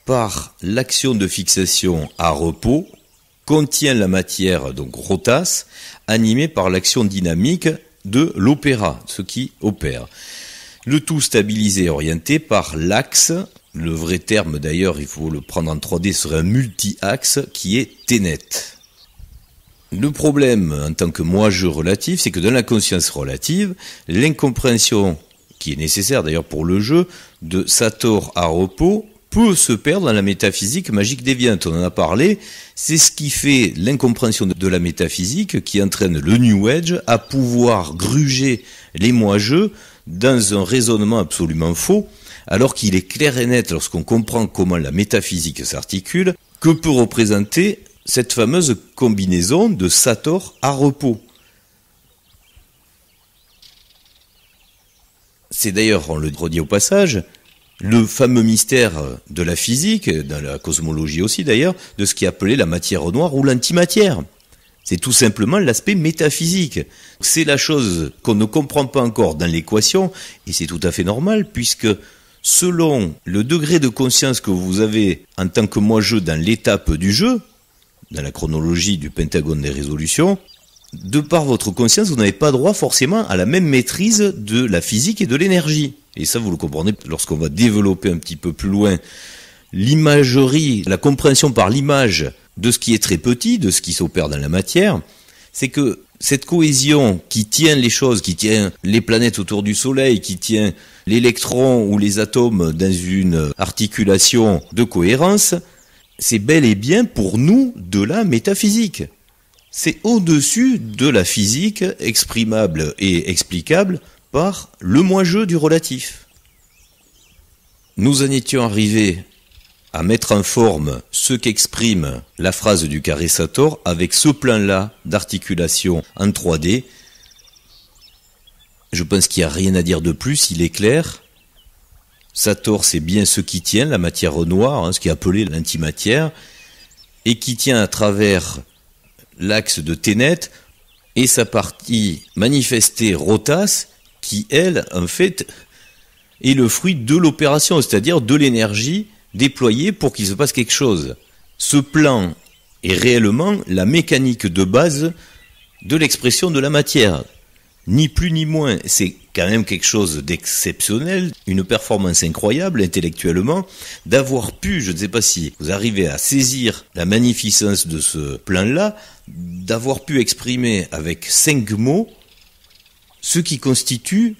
par l'action de fixation à repos, contient la matière, donc rotas, animée par l'action dynamique de l'opéra, ce qui opère. Le tout stabilisé et orienté par l'axe, le vrai terme d'ailleurs, il faut le prendre en 3D, serait un multi-axe qui est Ténet. Le problème en tant que moi-je relatif, c'est que dans la conscience relative, l'incompréhension qui est nécessaire d'ailleurs pour le jeu, de Sator à repos, peut se perdre dans la métaphysique magique déviante. On en a parlé, c'est ce qui fait l'incompréhension de la métaphysique qui entraîne le New Age à pouvoir gruger les moi-je dans un raisonnement absolument faux, alors qu'il est clair et net lorsqu'on comprend comment la métaphysique s'articule, que peut représenter cette fameuse combinaison de Sator à repos. C'est d'ailleurs, on le redit au passage, le fameux mystère de la physique, dans la cosmologie aussi d'ailleurs, de ce qui est appelé la matière noire ou l'antimatière. C'est tout simplement l'aspect métaphysique. C'est la chose qu'on ne comprend pas encore dans l'équation, et c'est tout à fait normal, puisque selon le degré de conscience que vous avez en tant que moi-je dans l'étape du jeu, dans la chronologie du pentagone des résolutions, de par votre conscience, vous n'avez pas droit forcément à la même maîtrise de la physique et de l'énergie. Et ça, vous le comprenez lorsqu'on va développer un petit peu plus loin l'imagerie, la compréhension par l'image de ce qui est très petit, de ce qui s'opère dans la matière, c'est que cette cohésion qui tient les choses, qui tient les planètes autour du Soleil, qui tient l'électron ou les atomes dans une articulation de cohérence, c'est bel et bien pour nous de la métaphysique. C'est au-dessus de la physique exprimable et explicable par le moi-je du relatif. Nous en étions arrivés à mettre en forme ce qu'exprime la phrase du carré Sator avec ce plan-là d'articulation en 3D. Je pense qu'il n'y a rien à dire de plus, il est clair. Sator, c'est bien ce qui tient, la matière noire, ce qui est appelé l'antimatière, et qui tient à travers l'axe de Ténet et sa partie manifestée rotas, qui, elle, en fait, est le fruit de l'opération, c'est-à-dire de l'énergie déployée pour qu'il se passe quelque chose. Ce plan est réellement la mécanique de base de l'expression de la matière. Ni plus ni moins, c'est quand même quelque chose d'exceptionnel, une performance incroyable intellectuellement, d'avoir pu, je ne sais pas si vous arrivez à saisir la magnificence de ce plan-là, d'avoir pu exprimer avec 5 mots ce qui constitue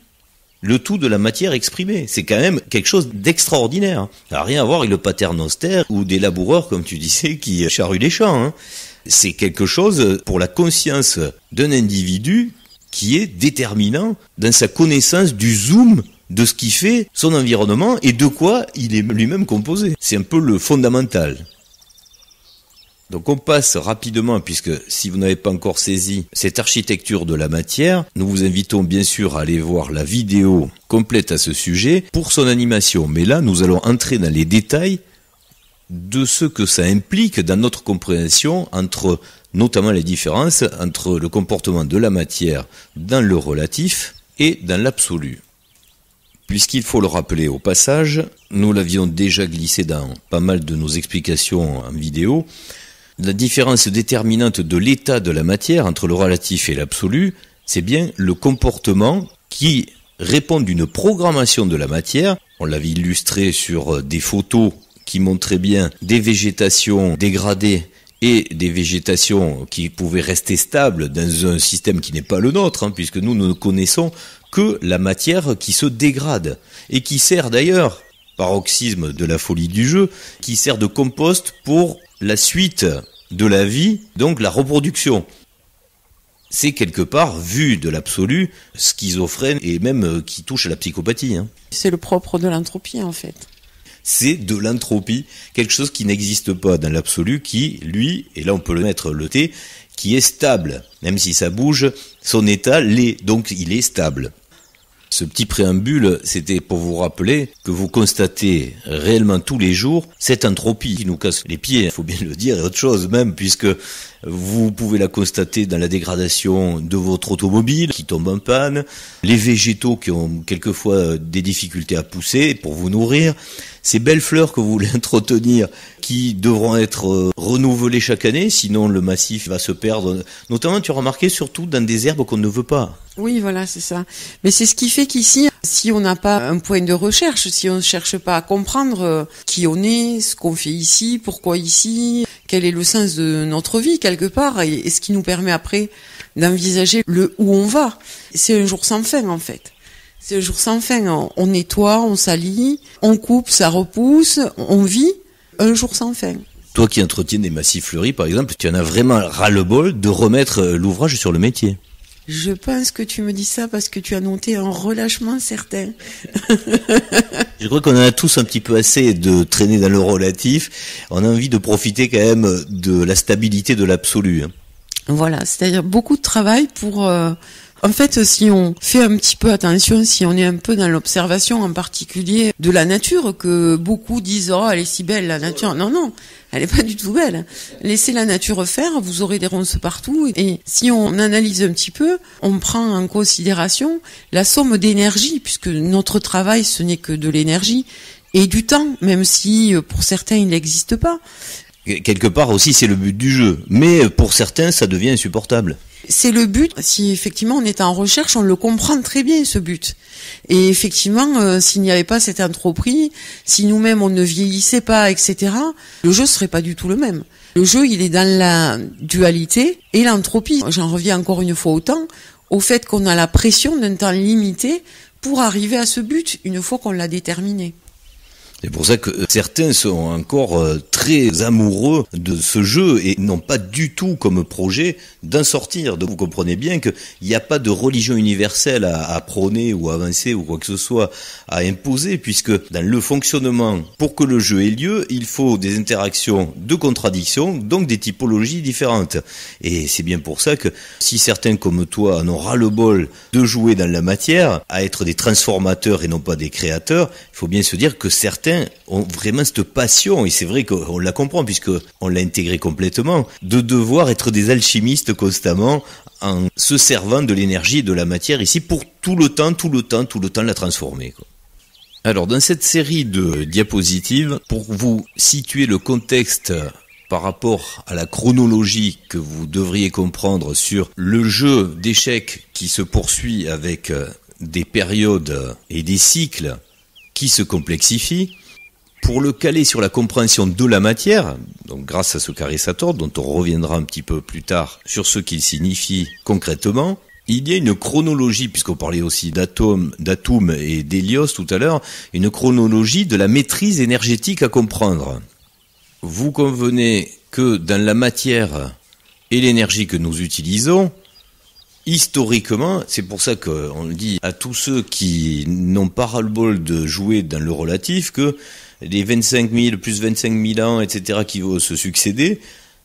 le tout de la matière exprimée. C'est quand même quelque chose d'extraordinaire. Ça n'a rien à voir avec le paternoster ou des laboureurs, comme tu disais, qui charruent les champs. C'est quelque chose pour la conscience d'un individu qui est déterminant dans sa connaissance du zoom de ce qui fait son environnement et de quoi il est lui-même composé. C'est un peu le fondamental. Donc on passe rapidement, puisque si vous n'avez pas encore saisi cette architecture de la matière, nous vous invitons bien sûr à aller voir la vidéo complète à ce sujet pour son animation. Mais là, nous allons entrer dans les détails de ce que ça implique dans notre compréhension entre notamment les différences entre le comportement de la matière dans le relatif et dans l'absolu. Puisqu'il faut le rappeler au passage, nous l'avions déjà glissé dans pas mal de nos explications en vidéo, la différence déterminante de l'état de la matière entre le relatif et l'absolu, c'est bien le comportement qui répond d'une programmation de la matière. On l'avait illustré sur des photos qui montraient bien des végétations dégradées et des végétations qui pouvaient rester stables dans un système qui n'est pas le nôtre, puisque nous ne connaissons que la matière qui se dégrade et qui sert d'ailleurs, paroxysme de la folie du jeu, qui sert de compost pour la suite de la vie, donc la reproduction. C'est quelque part, vu de l'absolu, schizophrène et même qui touche à la psychopathie. C'est le propre de l'entropie en fait. C'est de l'entropie, quelque chose qui n'existe pas dans l'absolu, qui, lui, et là on peut le mettre le T, qui est stable. Même si ça bouge, son état l'est, donc il est stable. Ce petit préambule, c'était pour vous rappeler que vous constatez réellement tous les jours cette entropie qui nous casse les pieds, il faut bien le dire, et autre chose même, puisque vous pouvez la constater dans la dégradation de votre automobile qui tombe en panne, les végétaux qui ont quelquefois des difficultés à pousser pour vous nourrir, ces belles fleurs que vous voulez entretenir qui devront être renouvelées chaque année, sinon le massif va se perdre. Notamment, tu as remarqué, surtout dans des herbes qu'on ne veut pas. Oui, voilà, c'est ça. Mais c'est ce qui fait qu'ici, si on n'a pas un point de recherche, si on ne cherche pas à comprendre qui on est, ce qu'on fait ici, pourquoi ici, quel est le sens de notre vie quelque part, et ce qui nous permet après d'envisager le où on va. C'est un jour sans fin en fait. C'est un jour sans fin. On nettoie, on salit, on coupe, ça repousse, on vit un jour sans fin. Toi qui entretiens des massifs fleuris, par exemple, tu en as vraiment ras-le-bol de remettre l'ouvrage sur le métier. Je pense que tu me dis ça parce que tu as noté un relâchement certain. Je crois qu'on en a tous un petit peu assez de traîner dans le relatif. On a envie de profiter quand même de la stabilité de l'absolu. Voilà, c'est-à-dire beaucoup de travail pour... En fait, si on fait un petit peu attention, si on est un peu dans l'observation en particulier de la nature, que beaucoup disent « Oh, elle est si belle, la nature ». Non, non, elle est pas du tout belle. Laissez la nature faire, vous aurez des ronces partout. Et si on analyse un petit peu, on prend en considération la somme d'énergie, puisque notre travail, ce n'est que de l'énergie, et du temps, même si pour certains, il n'existe pas. Quelque part aussi, c'est le but du jeu. Mais pour certains, ça devient insupportable. C'est le but. Si effectivement on est en recherche, on le comprend très bien, ce but. Et effectivement, s'il n'y avait pas cette entropie, si nous-mêmes on ne vieillissait pas, etc., le jeu serait pas du tout le même. Le jeu, il est dans la dualité et l'entropie. J'en reviens encore une fois au fait qu'on a la pression d'un temps limité pour arriver à ce but, une fois qu'on l'a déterminé. C'est pour ça que certains sont encore très amoureux de ce jeu et n'ont pas du tout comme projet d'en sortir. Donc vous comprenez bien qu'il n'y a pas de religion universelle à prôner ou à avancer ou quoi que ce soit à imposer, puisque dans le fonctionnement, pour que le jeu ait lieu, il faut des interactions de contradictions, donc des typologies différentes. Et c'est bien pour ça que si certains comme toi en ont ras-le-bol de jouer dans la matière, à être des transformateurs et non pas des créateurs, il faut bien se dire que certains ont vraiment cette passion, et c'est vrai qu'on la comprend puisque on l'a intégré complètement, de devoir être des alchimistes constamment en se servant de l'énergie et de la matière ici pour tout le temps la transformer, quoi. Alors dans cette série de diapositives, pour vous situer le contexte par rapport à la chronologie que vous devriez comprendre sur le jeu d'échecs qui se poursuit avec des périodes et des cycles qui se complexifient, pour le caler sur la compréhension de la matière, donc grâce à ce carré Satorne, dont on reviendra un petit peu plus tard sur ce qu'il signifie concrètement, il y a une chronologie, puisqu'on parlait aussi d'atomes et d'hélios tout à l'heure, une chronologie de la maîtrise énergétique à comprendre. Vous convenez que dans la matière et l'énergie que nous utilisons, historiquement, c'est pour ça qu'on dit à tous ceux qui n'ont pas ras-le-bol de jouer dans le relatif que les 25 000, plus 25 000 ans, etc., qui vont se succéder,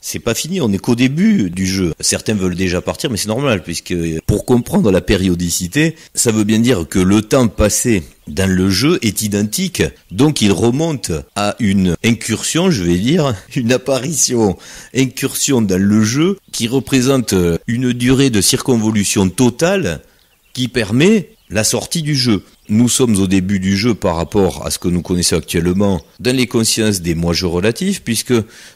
c'est pas fini, on n'est qu'au début du jeu. Certains veulent déjà partir, mais c'est normal, puisque pour comprendre la périodicité, ça veut bien dire que le temps passé dans le jeu est identique, donc il remonte à une incursion, je vais dire, une incursion dans le jeu qui représente une durée de circonvolution totale qui permet la sortie du jeu. Nous sommes au début du jeu par rapport à ce que nous connaissons actuellement dans les consciences des mois-jeux relatifs, puisque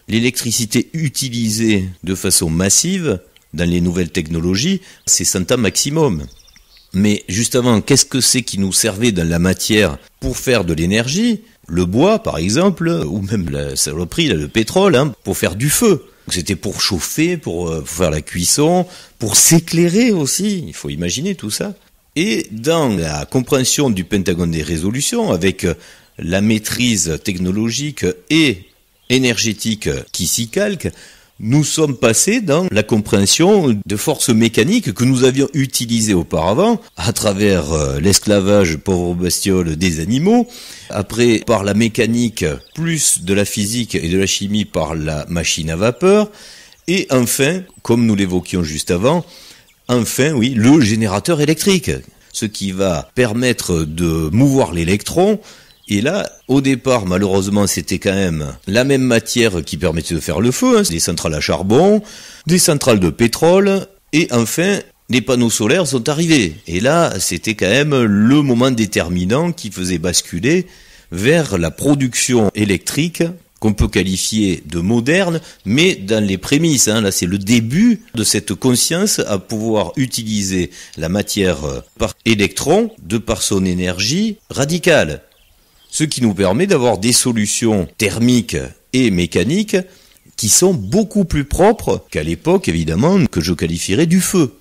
l'électricité utilisée de façon massive dans les nouvelles technologies, c'est 100 ans maximum. Mais juste avant, qu'est-ce que c'est qui nous servait dans la matière pour faire de l'énergie ? Le bois, par exemple, ou même la saloperie, le pétrole, pour faire du feu. C'était pour chauffer, pour faire la cuisson, pour s'éclairer aussi, il faut imaginer tout ça. Et dans la compréhension du pentagone des résolutions, avec la maîtrise technologique et énergétique qui s'y calque, nous sommes passés dans la compréhension de forces mécaniques que nous avions utilisées auparavant à travers l'esclavage pauvre bestiole des animaux, après par la mécanique plus de la physique et de la chimie par la machine à vapeur, et enfin, comme nous l'évoquions juste avant, oui, le générateur électrique, ce qui va permettre de mouvoir l'électron. Et là, au départ, malheureusement, c'était quand même la même matière qui permettait de faire le feu, des centrales à charbon, des centrales de pétrole, et enfin, les panneaux solaires sont arrivés. Et là, c'était quand même le moment déterminant qui faisait basculer vers la production électrique, qu'on peut qualifier de moderne, mais dans les prémices. Là, c'est le début de cette conscience à pouvoir utiliser la matière par électron, de par son énergie radicale. Ce qui nous permet d'avoir des solutions thermiques et mécaniques qui sont beaucoup plus propres qu'à l'époque, évidemment, que je qualifierais du feu.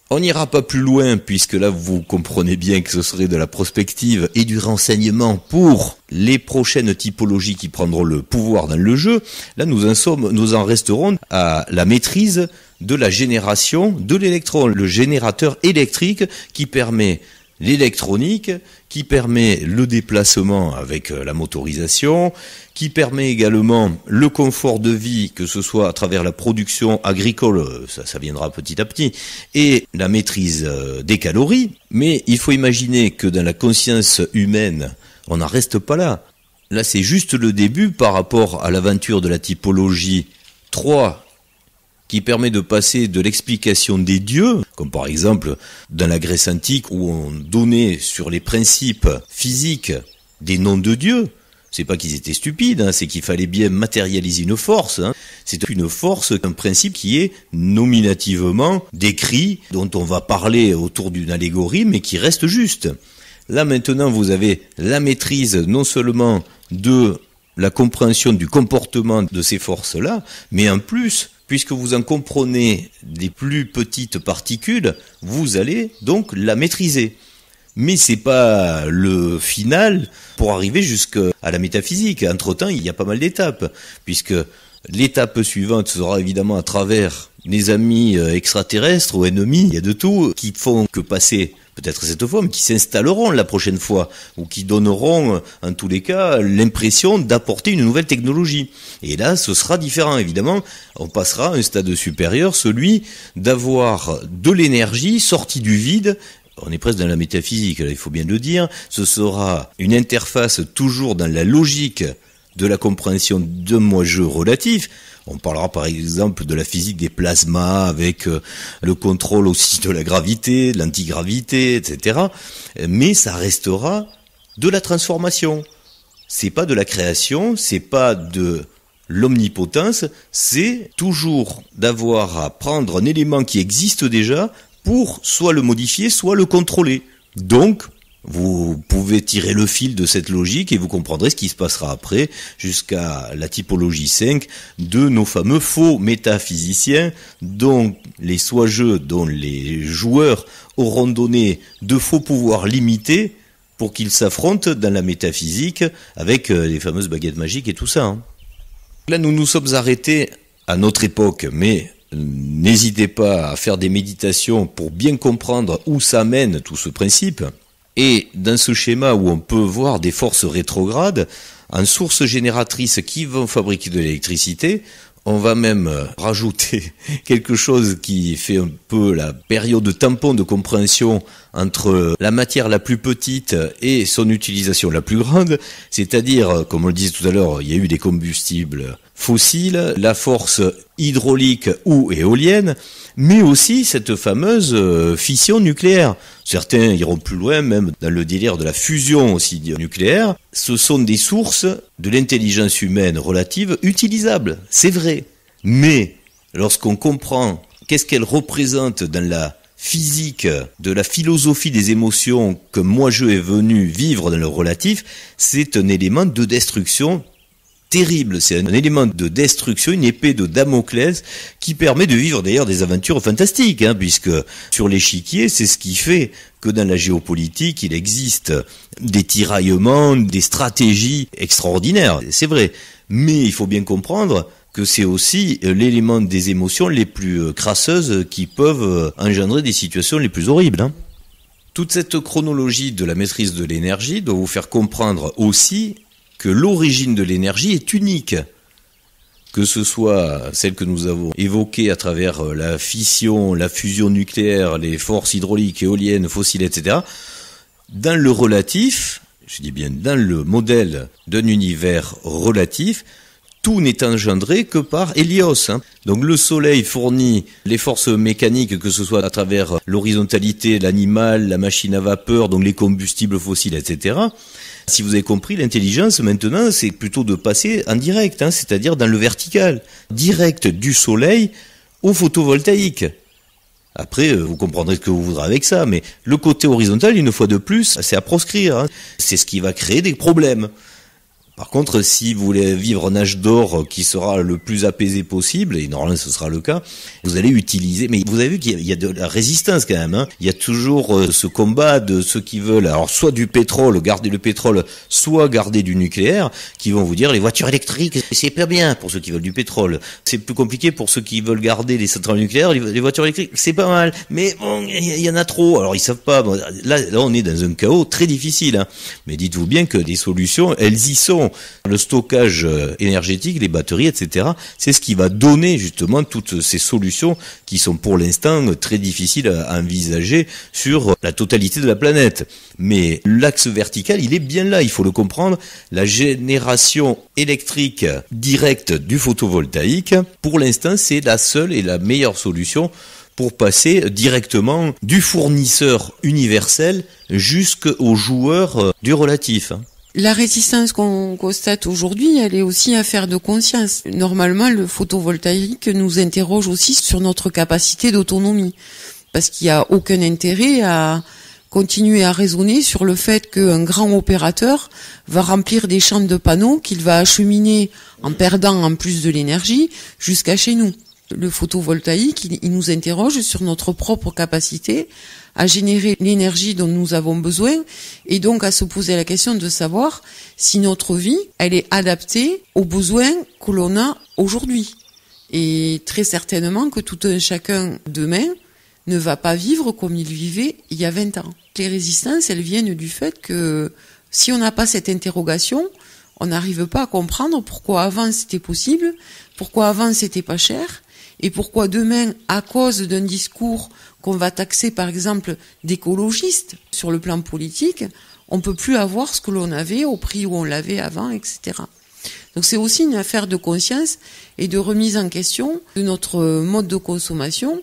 On n'ira pas plus loin, puisque là, vous comprenez bien que ce serait de la prospective et du renseignement pour les prochaines typologies qui prendront le pouvoir dans le jeu. Là, nous en resterons à la maîtrise de la génération de l'électron, le générateur électrique qui permet l'électronique, qui permet le déplacement avec la motorisation, qui permet également le confort de vie, que ce soit à travers la production agricole, ça viendra petit à petit, et la maîtrise des calories. Mais il faut imaginer que dans la conscience humaine, on n'en reste pas là. Là, c'est juste le début par rapport à l'aventure de la typologie 3, qui permet de passer de l'explication des dieux, comme par exemple dans la Grèce antique où on donnait sur les principes physiques des noms de dieux. C'est pas qu'ils étaient stupides, c'est qu'il fallait bien matérialiser une force. C'est une force, un principe qui est nominativement décrit, dont on va parler autour d'une allégorie, mais qui reste juste. Là maintenant, vous avez la maîtrise non seulement de la compréhension du comportement de ces forces-là, mais en plus, puisque vous en comprenez des plus petites particules, vous allez donc la maîtriser. Mais c'est pas le final pour arriver jusqu'à la métaphysique. Entre-temps, il y a pas mal d'étapes, puisque l'étape suivante sera évidemment à travers les amis extraterrestres ou ennemis, il y a de tout, qui font que passer peut-être cette fois, mais qui s'installeront la prochaine fois, ou qui donneront, en tous les cas, l'impression d'apporter une nouvelle technologie. Et là, ce sera différent, évidemment. On passera à un stade supérieur, celui d'avoir de l'énergie sortie du vide. On est presque dans la métaphysique, là, il faut bien le dire. Ce sera une interface toujours dans la logique de la compréhension d'un moi-jeu relatif. On parlera par exemple de la physique des plasmas avec le contrôle aussi de la gravité, de l'antigravité, etc. Mais ça restera de la transformation. C'est pas de la création, c'est pas de l'omnipotence, c'est toujours d'avoir à prendre un élément qui existe déjà pour soit le modifier, soit le contrôler. Donc, vous pouvez tirer le fil de cette logique et vous comprendrez ce qui se passera après jusqu'à la typologie 5 de nos fameux faux métaphysiciens dont les sois-jeux, dont les joueurs auront donné de faux pouvoirs limités pour qu'ils s'affrontent dans la métaphysique avec les fameuses baguettes magiques et tout ça. Là, nous nous sommes arrêtés à notre époque, mais n'hésitez pas à faire des méditations pour bien comprendre où ça mène tout ce principe. Et dans ce schéma où on peut voir des forces rétrogrades, en sources génératrices qui vont fabriquer de l'électricité, On va même rajouter quelque chose qui fait un peu la période tampon de compréhension entre la matière la plus petite et son utilisation la plus grande, c'est-à-dire, comme on le disait tout à l'heure, il y a eu des combustibles fossiles, la force hydraulique ou éolienne, mais aussi cette fameuse fission nucléaire. Certains iront plus loin, même dans le délire de la fusion aussi nucléaire. Ce sont des sources de l'intelligence humaine relative utilisables, c'est vrai. Mais lorsqu'on comprend qu'est-ce qu'elle représente dans la physique, de la philosophie des émotions que moi-je est venu vivre dans le relatif, c'est un élément de destruction terrible. C'est un élément de destruction, une épée de Damoclès qui permet de vivre d'ailleurs des aventures fantastiques, puisque sur l'échiquier, c'est ce qui fait que dans la géopolitique, il existe des tiraillements, des stratégies extraordinaires. C'est vrai. Mais il faut bien comprendre que c'est aussi l'élément des émotions les plus crasseuses qui peuvent engendrer des situations les plus horribles. Toute cette chronologie de la maîtrise de l'énergie doit vous faire comprendre aussi que l'origine de l'énergie est unique. Que ce soit celle que nous avons évoquée à travers la fission, la fusion nucléaire, les forces hydrauliques, éoliennes, fossiles, etc. Dans le relatif, je dis bien dans le modèle d'un univers relatif, tout n'est engendré que par Hélios. Donc le soleil fournit les forces mécaniques, que ce soit à travers l'horizontalité, l'animal, la machine à vapeur, donc les combustibles fossiles, etc. Si vous avez compris, l'intelligence maintenant, c'est plutôt de passer en direct, c'est-à-dire dans le vertical, direct du soleil au photovoltaïque. Après, vous comprendrez ce que vous voudrez avec ça, mais le côté horizontal, une fois de plus, c'est à proscrire. C'est ce qui va créer des problèmes. Par contre, si vous voulez vivre un âge d'or qui sera le plus apaisé possible, et normalement ce sera le cas, vous allez utiliser, mais vous avez vu qu'il y a de la résistance quand même, Il y a toujours ce combat de ceux qui veulent, alors soit du pétrole, garder le pétrole, soit garder du nucléaire, qui vont vous dire les voitures électriques, c'est pas bien pour ceux qui veulent du pétrole. C'est plus compliqué pour ceux qui veulent garder les centrales nucléaires, les voitures électriques, c'est pas mal, mais bon, il y en a trop, alors ils savent pas. Bon, là on est dans un chaos très difficile, Mais dites-vous bien que des solutions, elles y sont. Le stockage énergétique, les batteries, etc. C'est ce qui va donner justement toutes ces solutions qui sont pour l'instant très difficiles à envisager sur la totalité de la planète. Mais l'axe vertical, il est bien là, il faut le comprendre. La génération électrique directe du photovoltaïque, pour l'instant, c'est la seule et la meilleure solution pour passer directement du fournisseur universel jusqu'au joueur du relatif. La résistance qu'on constate aujourd'hui, elle est aussi affaire de conscience. Normalement, le photovoltaïque nous interroge aussi sur notre capacité d'autonomie. Parce qu'il n'y a aucun intérêt à continuer à raisonner sur le fait qu'un grand opérateur va remplir des champs de panneaux qu'il va acheminer en perdant en plus de l'énergie jusqu'à chez nous. Le photovoltaïque, il nous interroge sur notre propre capacité à générer l'énergie dont nous avons besoin et donc à se poser la question de savoir si notre vie, elle est adaptée aux besoins que l'on a aujourd'hui. Et très certainement que tout un chacun demain ne va pas vivre comme il vivait il y a 20 ans. Les résistances, elles viennent du fait que si on n'a pas cette interrogation, on n'arrive pas à comprendre pourquoi avant c'était possible, pourquoi avant c'était pas cher, et pourquoi demain, à cause d'un discours qu'on va taxer par exemple d'écologiste sur le plan politique, on peut plus avoir ce que l'on avait au prix où on l'avait avant, etc. Donc c'est aussi une affaire de conscience et de remise en question de notre mode de consommation,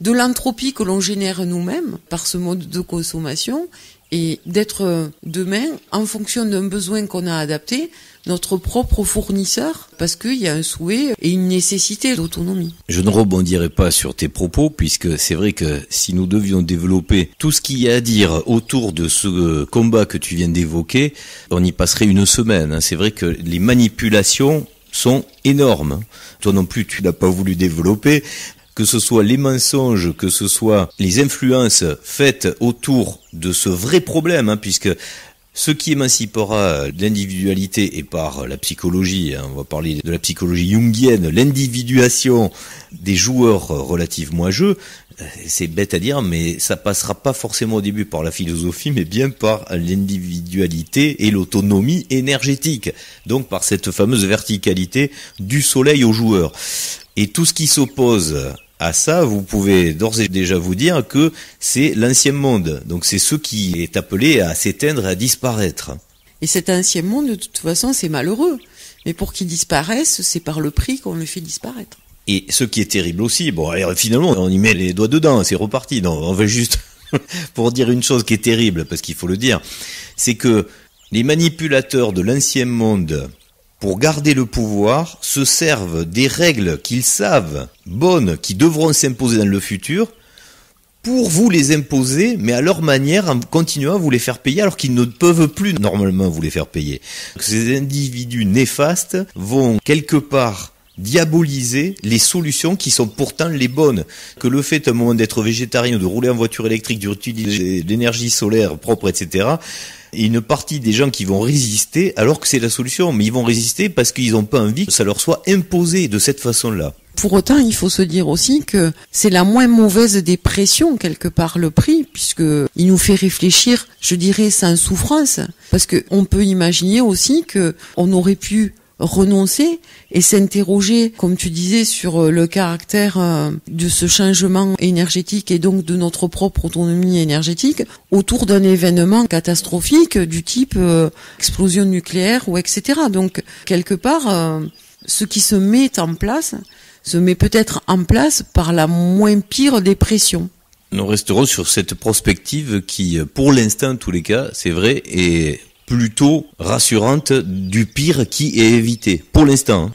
de l'entropie que l'on génère nous-mêmes par ce mode de consommation et d'être demain, en fonction d'un besoin qu'on a adapté, notre propre fournisseur, parce qu'il y a un souhait et une nécessité d'autonomie. Je ne rebondirai pas sur tes propos, puisque c'est vrai que si nous devions développer tout ce qu'il y a à dire autour de ce combat que tu viens d'évoquer, on y passerait une semaine. C'est vrai que les manipulations sont énormes. Toi non plus, tu n'as pas voulu développer. Que ce soit les mensonges, que ce soit les influences faites autour de ce vrai problème, puisque ce qui émancipera l'individualité et par la psychologie, on va parler de la psychologie jungienne, l'individuation des joueurs relativement à jeu, C'est bête à dire, mais ça passera pas forcément au début par la philosophie, mais bien par l'individualité et l'autonomie énergétique. Donc par cette fameuse verticalité du soleil au joueur. Et tout ce qui s'oppose à ça, vous pouvez d'ores et déjà vous dire que c'est l'ancien monde. Donc c'est ce qui est appelé à s'éteindre et à disparaître. Et cet ancien monde, de toute façon, c'est malheureux. Mais pour qu'il disparaisse, c'est par le prix qu'on le fait disparaître. Et ce qui est terrible aussi, bon, alors, finalement, on y met les doigts dedans, c'est reparti. Non, on va juste pour dire une chose qui est terrible, parce qu'il faut le dire, c'est que les manipulateurs de l'ancien monde, pour garder le pouvoir, se servent des règles qu'ils savent bonnes, qui devront s'imposer dans le futur, pour vous les imposer, mais à leur manière, en continuant à vous les faire payer, alors qu'ils ne peuvent plus normalement vous les faire payer. Ces individus néfastes vont quelque part diaboliser les solutions qui sont pourtant les bonnes. Que le fait à un moment d'être végétarien, de rouler en voiture électrique, d'utiliser l'énergie solaire propre, etc., et une partie des gens qui vont résister, alors que c'est la solution, mais ils vont résister parce qu'ils n'ont pas envie que ça leur soit imposé de cette façon-là. Pour autant, il faut se dire aussi que c'est la moins mauvaise des pressions, quelque part, le prix, puisque il nous fait réfléchir, je dirais, sans souffrance. Parce que on peut imaginer aussi que on aurait pu renoncer et s'interroger, comme tu disais, sur le caractère de ce changement énergétique et donc de notre propre autonomie énergétique autour d'un événement catastrophique du type explosion nucléaire ou etc. Donc, quelque part, ce qui se met en place se met peut-être en place par la moins pire des pressions. Nous resterons sur cette prospective qui, pour l'instant, en tous les cas, c'est vrai, est plutôt rassurante du pire qui est évité, pour l'instant.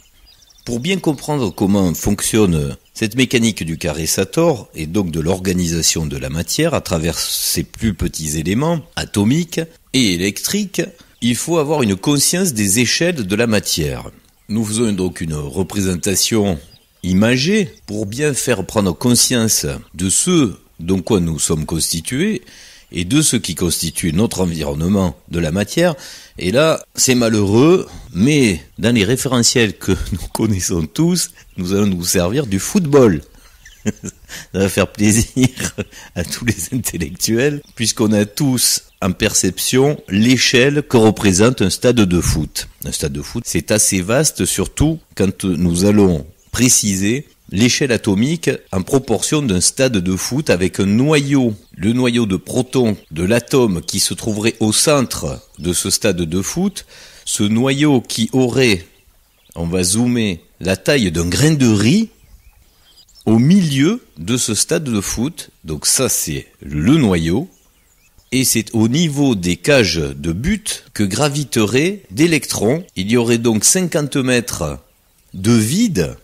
Pour bien comprendre comment fonctionne cette mécanique du carré Sator, et donc de l'organisation de la matière à travers ses plus petits éléments, atomiques et électriques, il faut avoir une conscience des échelles de la matière. Nous faisons donc une représentation imagée pour bien faire prendre conscience de ce dont quoi nous sommes constitués, et de ce qui constitue notre environnement de la matière. Et là, c'est malheureux, mais dans les référentiels que nous connaissons tous, nous allons nous servir du football. Ça va faire plaisir à tous les intellectuels, puisqu'on a tous en perception l'échelle que représente un stade de foot. Un stade de foot, c'est assez vaste, surtout quand nous allons préciser l'échelle atomique en proportion d'un stade de foot avec un noyau, le noyau de protons de l'atome qui se trouverait au centre de ce stade de foot, ce noyau qui aurait, on va zoomer, la taille d'un grain de riz au milieu de ce stade de foot. Donc ça c'est le noyau, et c'est au niveau des cages de but que graviteraient d'électrons. Il y aurait donc 50 mètres de vide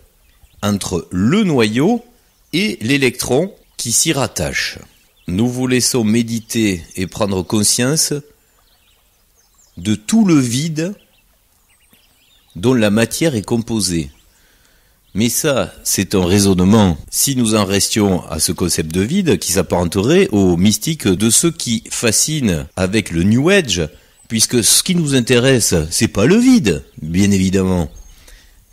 entre le noyau et l'électron qui s'y rattache. Nous vous laissons méditer et prendre conscience de tout le vide dont la matière est composée. Mais ça, c'est un raisonnement, si nous en restions à ce concept de vide, qui s'apparenterait aux mystiques de ceux qui fascinent avec le New Age, puisque ce qui nous intéresse, c'est pas le vide, bien évidemment,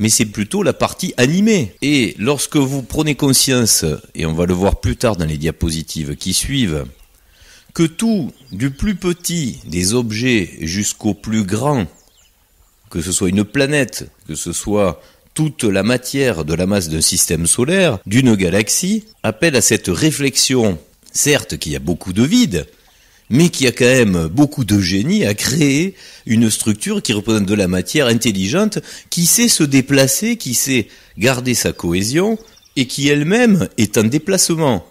mais c'est plutôt la partie animée. Et lorsque vous prenez conscience, et on va le voir plus tard dans les diapositives qui suivent, que tout, du plus petit des objets jusqu'au plus grand, que ce soit une planète, que ce soit toute la matière de la masse d'un système solaire, d'une galaxie, appelle à cette réflexion, certes qu'il y a beaucoup de vide, mais qui a quand même beaucoup de génie à créer une structure qui représente de la matière intelligente, qui sait se déplacer, qui sait garder sa cohésion, et qui elle-même est en déplacement.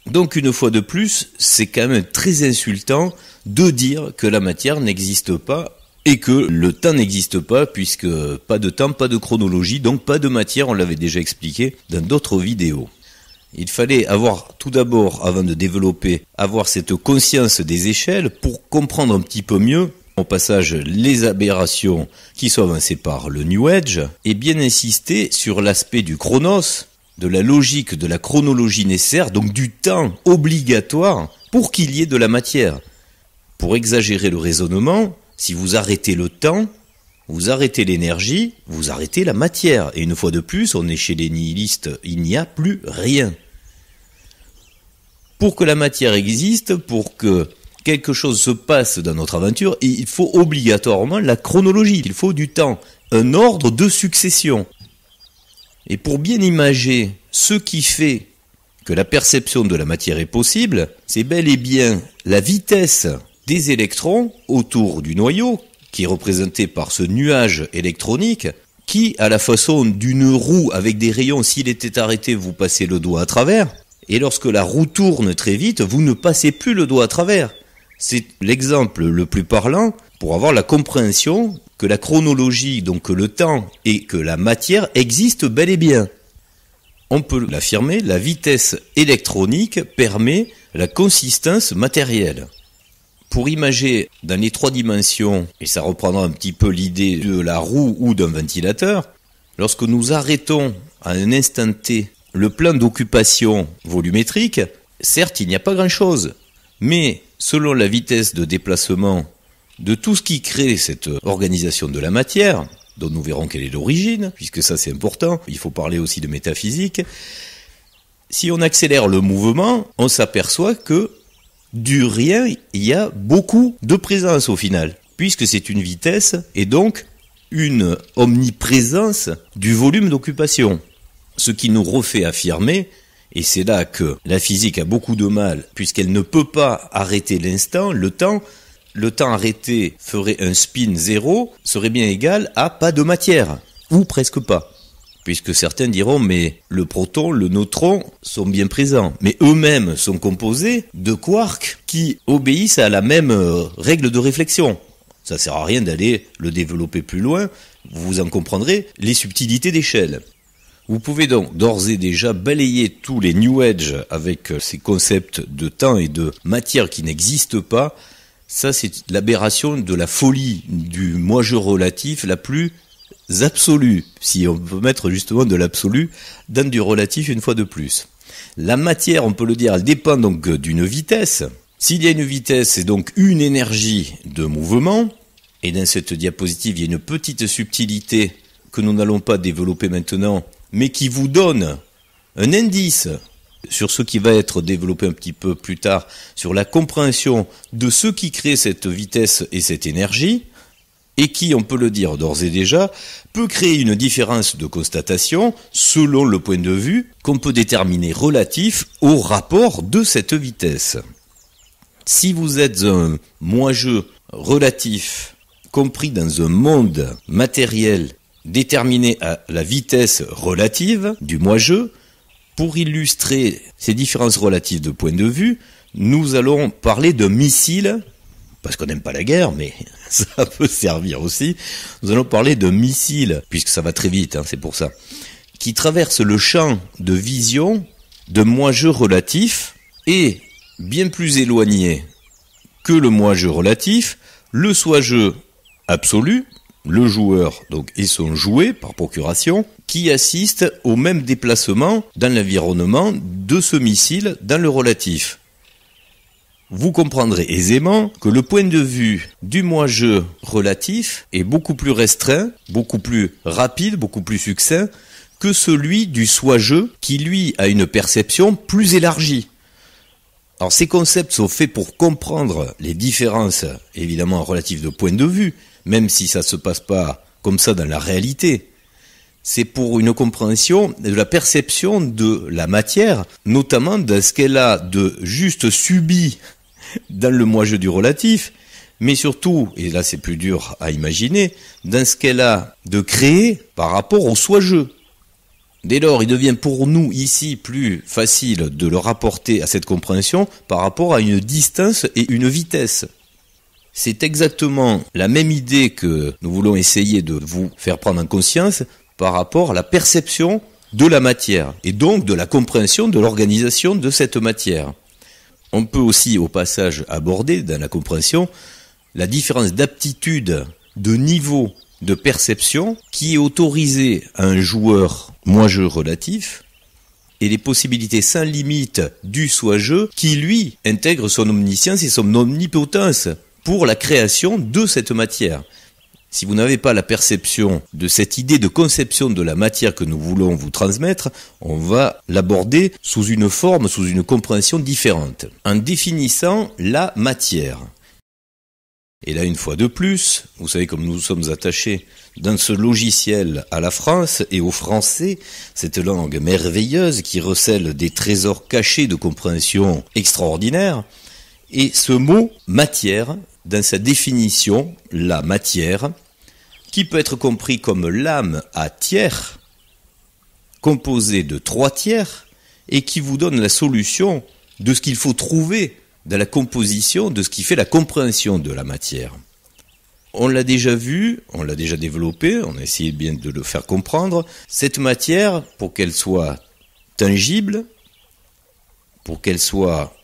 Donc une fois de plus, c'est quand même très insultant de dire que la matière n'existe pas, et que le temps n'existe pas, puisque pas de temps, pas de chronologie, donc pas de matière, on l'avait déjà expliqué dans d'autres vidéos. Il fallait avoir, tout d'abord, avant de développer, avoir cette conscience des échelles pour comprendre un petit peu mieux, au passage, les aberrations qui sont avancées par le New Age, et bien insister sur l'aspect du chronos, de la logique, de la chronologie nécessaire, donc du temps obligatoire pour qu'il y ait de la matière. Pour exagérer le raisonnement, si vous arrêtez le temps, vous arrêtez l'énergie, vous arrêtez la matière. Et une fois de plus, on est chez les nihilistes, il n'y a plus rien. Pour que la matière existe, pour que quelque chose se passe dans notre aventure, il faut obligatoirement la chronologie, il faut du temps, un ordre de succession. Et pour bien imager ce qui fait que la perception de la matière est possible, c'est bel et bien la vitesse des électrons autour du noyau, qui est représenté par ce nuage électronique, qui, à la façon d'une roue avec des rayons, s'il était arrêté, vous passez le doigt à travers, et lorsque la roue tourne très vite, vous ne passez plus le doigt à travers. C'est l'exemple le plus parlant pour avoir la compréhension que la chronologie, donc que le temps et que la matière existent bel et bien. On peut l'affirmer, la vitesse électronique permet la consistance matérielle. Pour imager dans les 3 dimensions, et ça reprendra un petit peu l'idée de la roue ou d'un ventilateur, lorsque nous arrêtons à un instant T le plan d'occupation volumétrique, certes il n'y a pas grand-chose, mais selon la vitesse de déplacement de tout ce qui crée cette organisation de la matière, dont nous verrons quelle est l'origine, puisque ça c'est important, il faut parler aussi de métaphysique, si on accélère le mouvement, on s'aperçoit que du rien, il y a beaucoup de présence au final, puisque c'est une vitesse et donc une omniprésence du volume d'occupation. Ce qui nous refait affirmer, et c'est là que la physique a beaucoup de mal, puisqu'elle ne peut pas arrêter l'instant, le temps arrêté ferait un spin 0, serait bien égal à pas de matière, ou presque pas. Puisque certains diront, mais le proton, le neutron sont bien présents. Mais eux-mêmes sont composés de quarks qui obéissent à la même règle de réflexion. Ça sert à rien d'aller le développer plus loin, vous en comprendrez les subtilités d'échelle. Vous pouvez donc d'ores et déjà balayer tous les New Age avec ces concepts de temps et de matière qui n'existent pas. Ça, c'est l'aberration de la folie du moi-je relatif la plus absolue, si on peut mettre justement de l'absolu dans du relatif une fois de plus. La matière, on peut le dire, elle dépend donc d'une vitesse. S'il y a une vitesse, c'est donc une énergie de mouvement. Et dans cette diapositive, il y a une petite subtilité que nous n'allons pas développer maintenant, mais qui vous donne un indice sur ce qui va être développé un petit peu plus tard, sur la compréhension de ce qui crée cette vitesse et cette énergie, et qui, on peut le dire d'ores et déjà, peut créer une différence de constatation selon le point de vue qu'on peut déterminer relatif au rapport de cette vitesse. Si vous êtes un moi-je relatif compris dans un monde matériel déterminé à la vitesse relative du moi-je, pour illustrer ces différences relatives de point de vue, nous allons parler de missiles, parce qu'on n'aime pas la guerre, mais ça peut servir aussi. Nous allons parler de missiles, puisque ça va très vite, c'est pour ça, qui traversent le champ de vision de moi-je relatif et bien plus éloigné que le moi-je relatif, le soi-je absolu, le joueur donc et son jouet par procuration, qui assiste au même déplacement dans l'environnement de ce missile dans le relatif. Vous comprendrez aisément que le point de vue du moi-je relatif est beaucoup plus restreint, beaucoup plus rapide, beaucoup plus succinct que celui du soi-je qui lui a une perception plus élargie. Alors ces concepts sont faits pour comprendre les différences évidemment relatives de point de vue, même si ça ne se passe pas comme ça dans la réalité. C'est pour une compréhension de la perception de la matière, notamment de ce qu'elle a de juste subi dans le moi-je du relatif, mais surtout, et là c'est plus dur à imaginer, dans ce qu'elle a de créé par rapport au soi-je. Dès lors, il devient pour nous ici plus facile de le rapporter à cette compréhension par rapport à une distance et une vitesse. C'est exactement la même idée que nous voulons essayer de vous faire prendre en conscience par rapport à la perception de la matière et donc de la compréhension de l'organisation de cette matière. On peut aussi au passage aborder dans la compréhension la différence d'aptitude, de niveau de perception qui est autorisée à un joueur moi-je relatif et les possibilités sans limite du soi-je qui lui intègre son omniscience et son omnipotence pour la création de cette matière. Si vous n'avez pas la perception de cette idée de conception de la matière que nous voulons vous transmettre, on va l'aborder sous une forme, sous une compréhension différente, en définissant la matière. Et là, une fois de plus, vous savez comme nous sommes attachés dans ce logiciel à la France et au français, cette langue merveilleuse qui recèle des trésors cachés de compréhension extraordinaires, et ce mot matière, dans sa définition, la matière, qui peut être compris comme l'âme à tiers, composée de 3 tiers, et qui vous donne la solution de ce qu'il faut trouver dans la composition de ce qui fait la compréhension de la matière. On l'a déjà vu, on l'a déjà développé, on a essayé bien de le faire comprendre. Cette matière, pour qu'elle soit tangible, pour qu'elle soit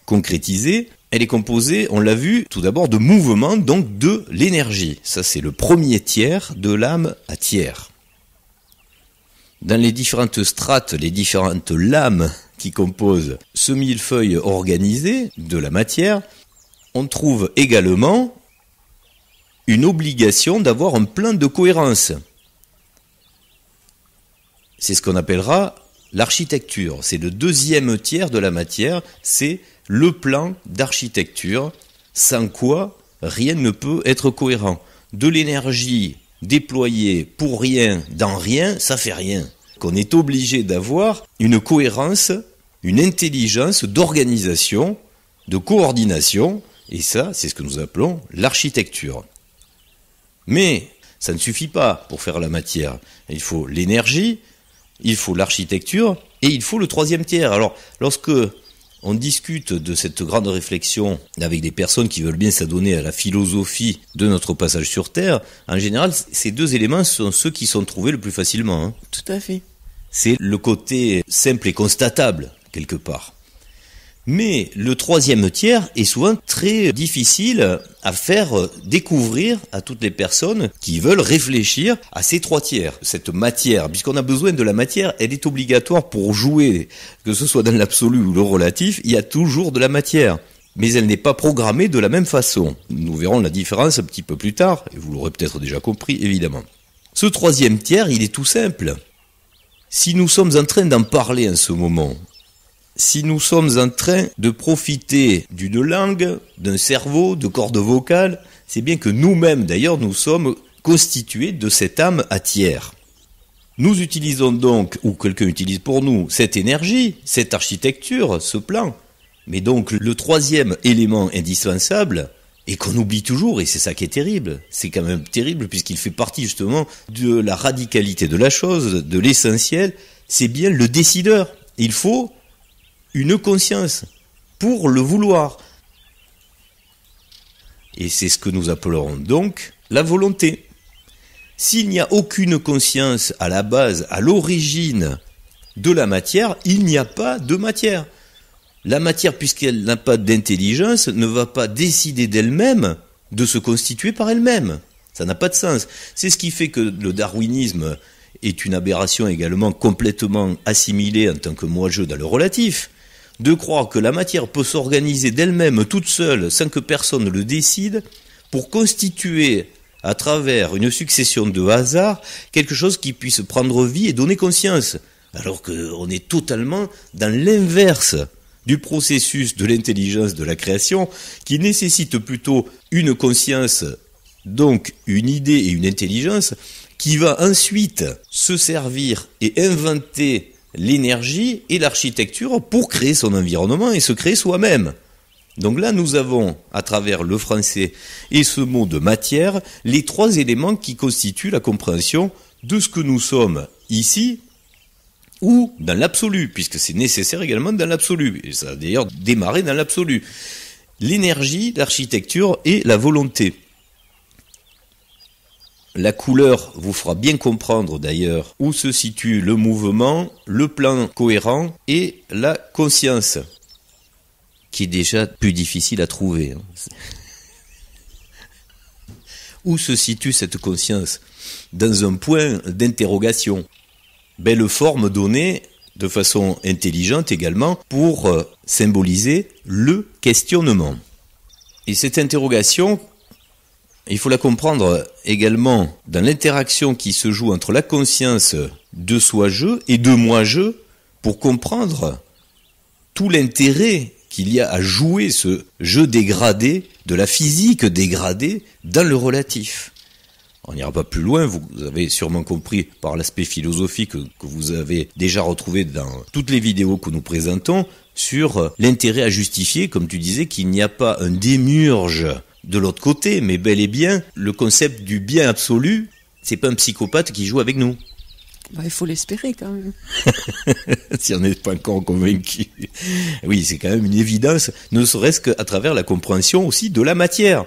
concrétisée, elle est composée, on l'a vu, tout d'abord de mouvements, donc de l'énergie. Ça, c'est le premier tiers de l'âme à tiers. Dans les différentes strates, les différentes lames qui composent ce millefeuille organisé de la matière, on trouve également une obligation d'avoir un plan de cohérence. C'est ce qu'on appellera l'architecture. C'est le deuxième tiers de la matière, c'est le plan d'architecture, sans quoi rien ne peut être cohérent. De l'énergie déployée pour rien, dans rien, ça fait rien. Qu'on est obligé d'avoir une cohérence, une intelligence d'organisation, de coordination, et ça, c'est ce que nous appelons l'architecture. Mais ça ne suffit pas pour faire la matière. Il faut l'énergie, il faut l'architecture, et il faut le troisième tiers. Alors, lorsque on discute de cette grande réflexion avec des personnes qui veulent bien s'adonner à la philosophie de notre passage sur Terre, en général, ces 2 éléments sont ceux qui sont trouvés le plus facilement. Tout à fait. C'est le côté simple et constatable, quelque part. Mais le troisième tiers est souvent très difficile à faire découvrir à toutes les personnes qui veulent réfléchir à ces 3 tiers. Cette matière, puisqu'on a besoin de la matière, elle est obligatoire pour jouer, que ce soit dans l'absolu ou le relatif, il y a toujours de la matière. Mais elle n'est pas programmée de la même façon. Nous verrons la différence un petit peu plus tard, et vous l'aurez peut-être déjà compris, évidemment. Ce troisième tiers, il est tout simple. Si nous sommes en train d'en parler en ce moment, si nous sommes en train de profiter d'une langue, d'un cerveau, de cordes vocales, c'est bien que nous-mêmes, d'ailleurs, nous sommes constitués de cette âme à tiers. Nous utilisons donc, ou quelqu'un utilise pour nous, cette énergie, cette architecture, ce plan. Mais donc, le troisième élément indispensable, et qu'on oublie toujours, et c'est ça qui est terrible, c'est quand même terrible puisqu'il fait partie justement de la radicalité de la chose, de l'essentiel, c'est bien le décideur. Il faut une conscience pour le vouloir. Et c'est ce que nous appellerons donc la volonté. S'il n'y a aucune conscience à la base, à l'origine de la matière, il n'y a pas de matière. La matière, puisqu'elle n'a pas d'intelligence, ne va pas décider d'elle-même de se constituer par elle-même. Ça n'a pas de sens. C'est ce qui fait que le darwinisme est une aberration également complètement assimilée en tant que moi-je dans le relatif. De croire que la matière peut s'organiser d'elle-même toute seule sans que personne ne le décide pour constituer à travers une succession de hasards quelque chose qui puisse prendre vie et donner conscience. Alors qu'on est totalement dans l'inverse du processus de l'intelligence de la création qui nécessite plutôt une conscience, donc une idée et une intelligence qui va ensuite se servir et inventer l'énergie et l'architecture pour créer son environnement et se créer soi-même. Donc là, nous avons, à travers le français et ce mot de matière, les 3 éléments qui constituent la compréhension de ce que nous sommes ici ou dans l'absolu, puisque c'est nécessaire également dans l'absolu. Et ça a d'ailleurs démarré dans l'absolu. L'énergie, l'architecture et la volonté. La couleur vous fera bien comprendre d'ailleurs où se situe le mouvement, le plan cohérent et la conscience, qui est déjà plus difficile à trouver. Où se situe cette conscience? Dans un point d'interrogation. Belle forme donnée de façon intelligente également pour symboliser le questionnement. Et cette interrogation, Il faut la comprendre également dans l'interaction qui se joue entre la conscience de soi-je et de moi-je pour comprendre tout l'intérêt qu'il y a à jouer ce jeu dégradé, de la physique dégradée, dans le relatif. On n'ira pas plus loin, vous avez sûrement compris par l'aspect philosophique que vous avez déjà retrouvé dans toutes les vidéos que nous présentons, sur l'intérêt à justifier, comme tu disais, qu'il n'y a pas un démiurge de l'autre côté, mais bel et bien le concept du bien absolu, c'est pas un psychopathe qui joue avec nous. Il faut l'espérer quand même. Si on n'est pas encore convaincu. Oui, c'est quand même une évidence, ne serait-ce qu'à travers la compréhension aussi de la matière.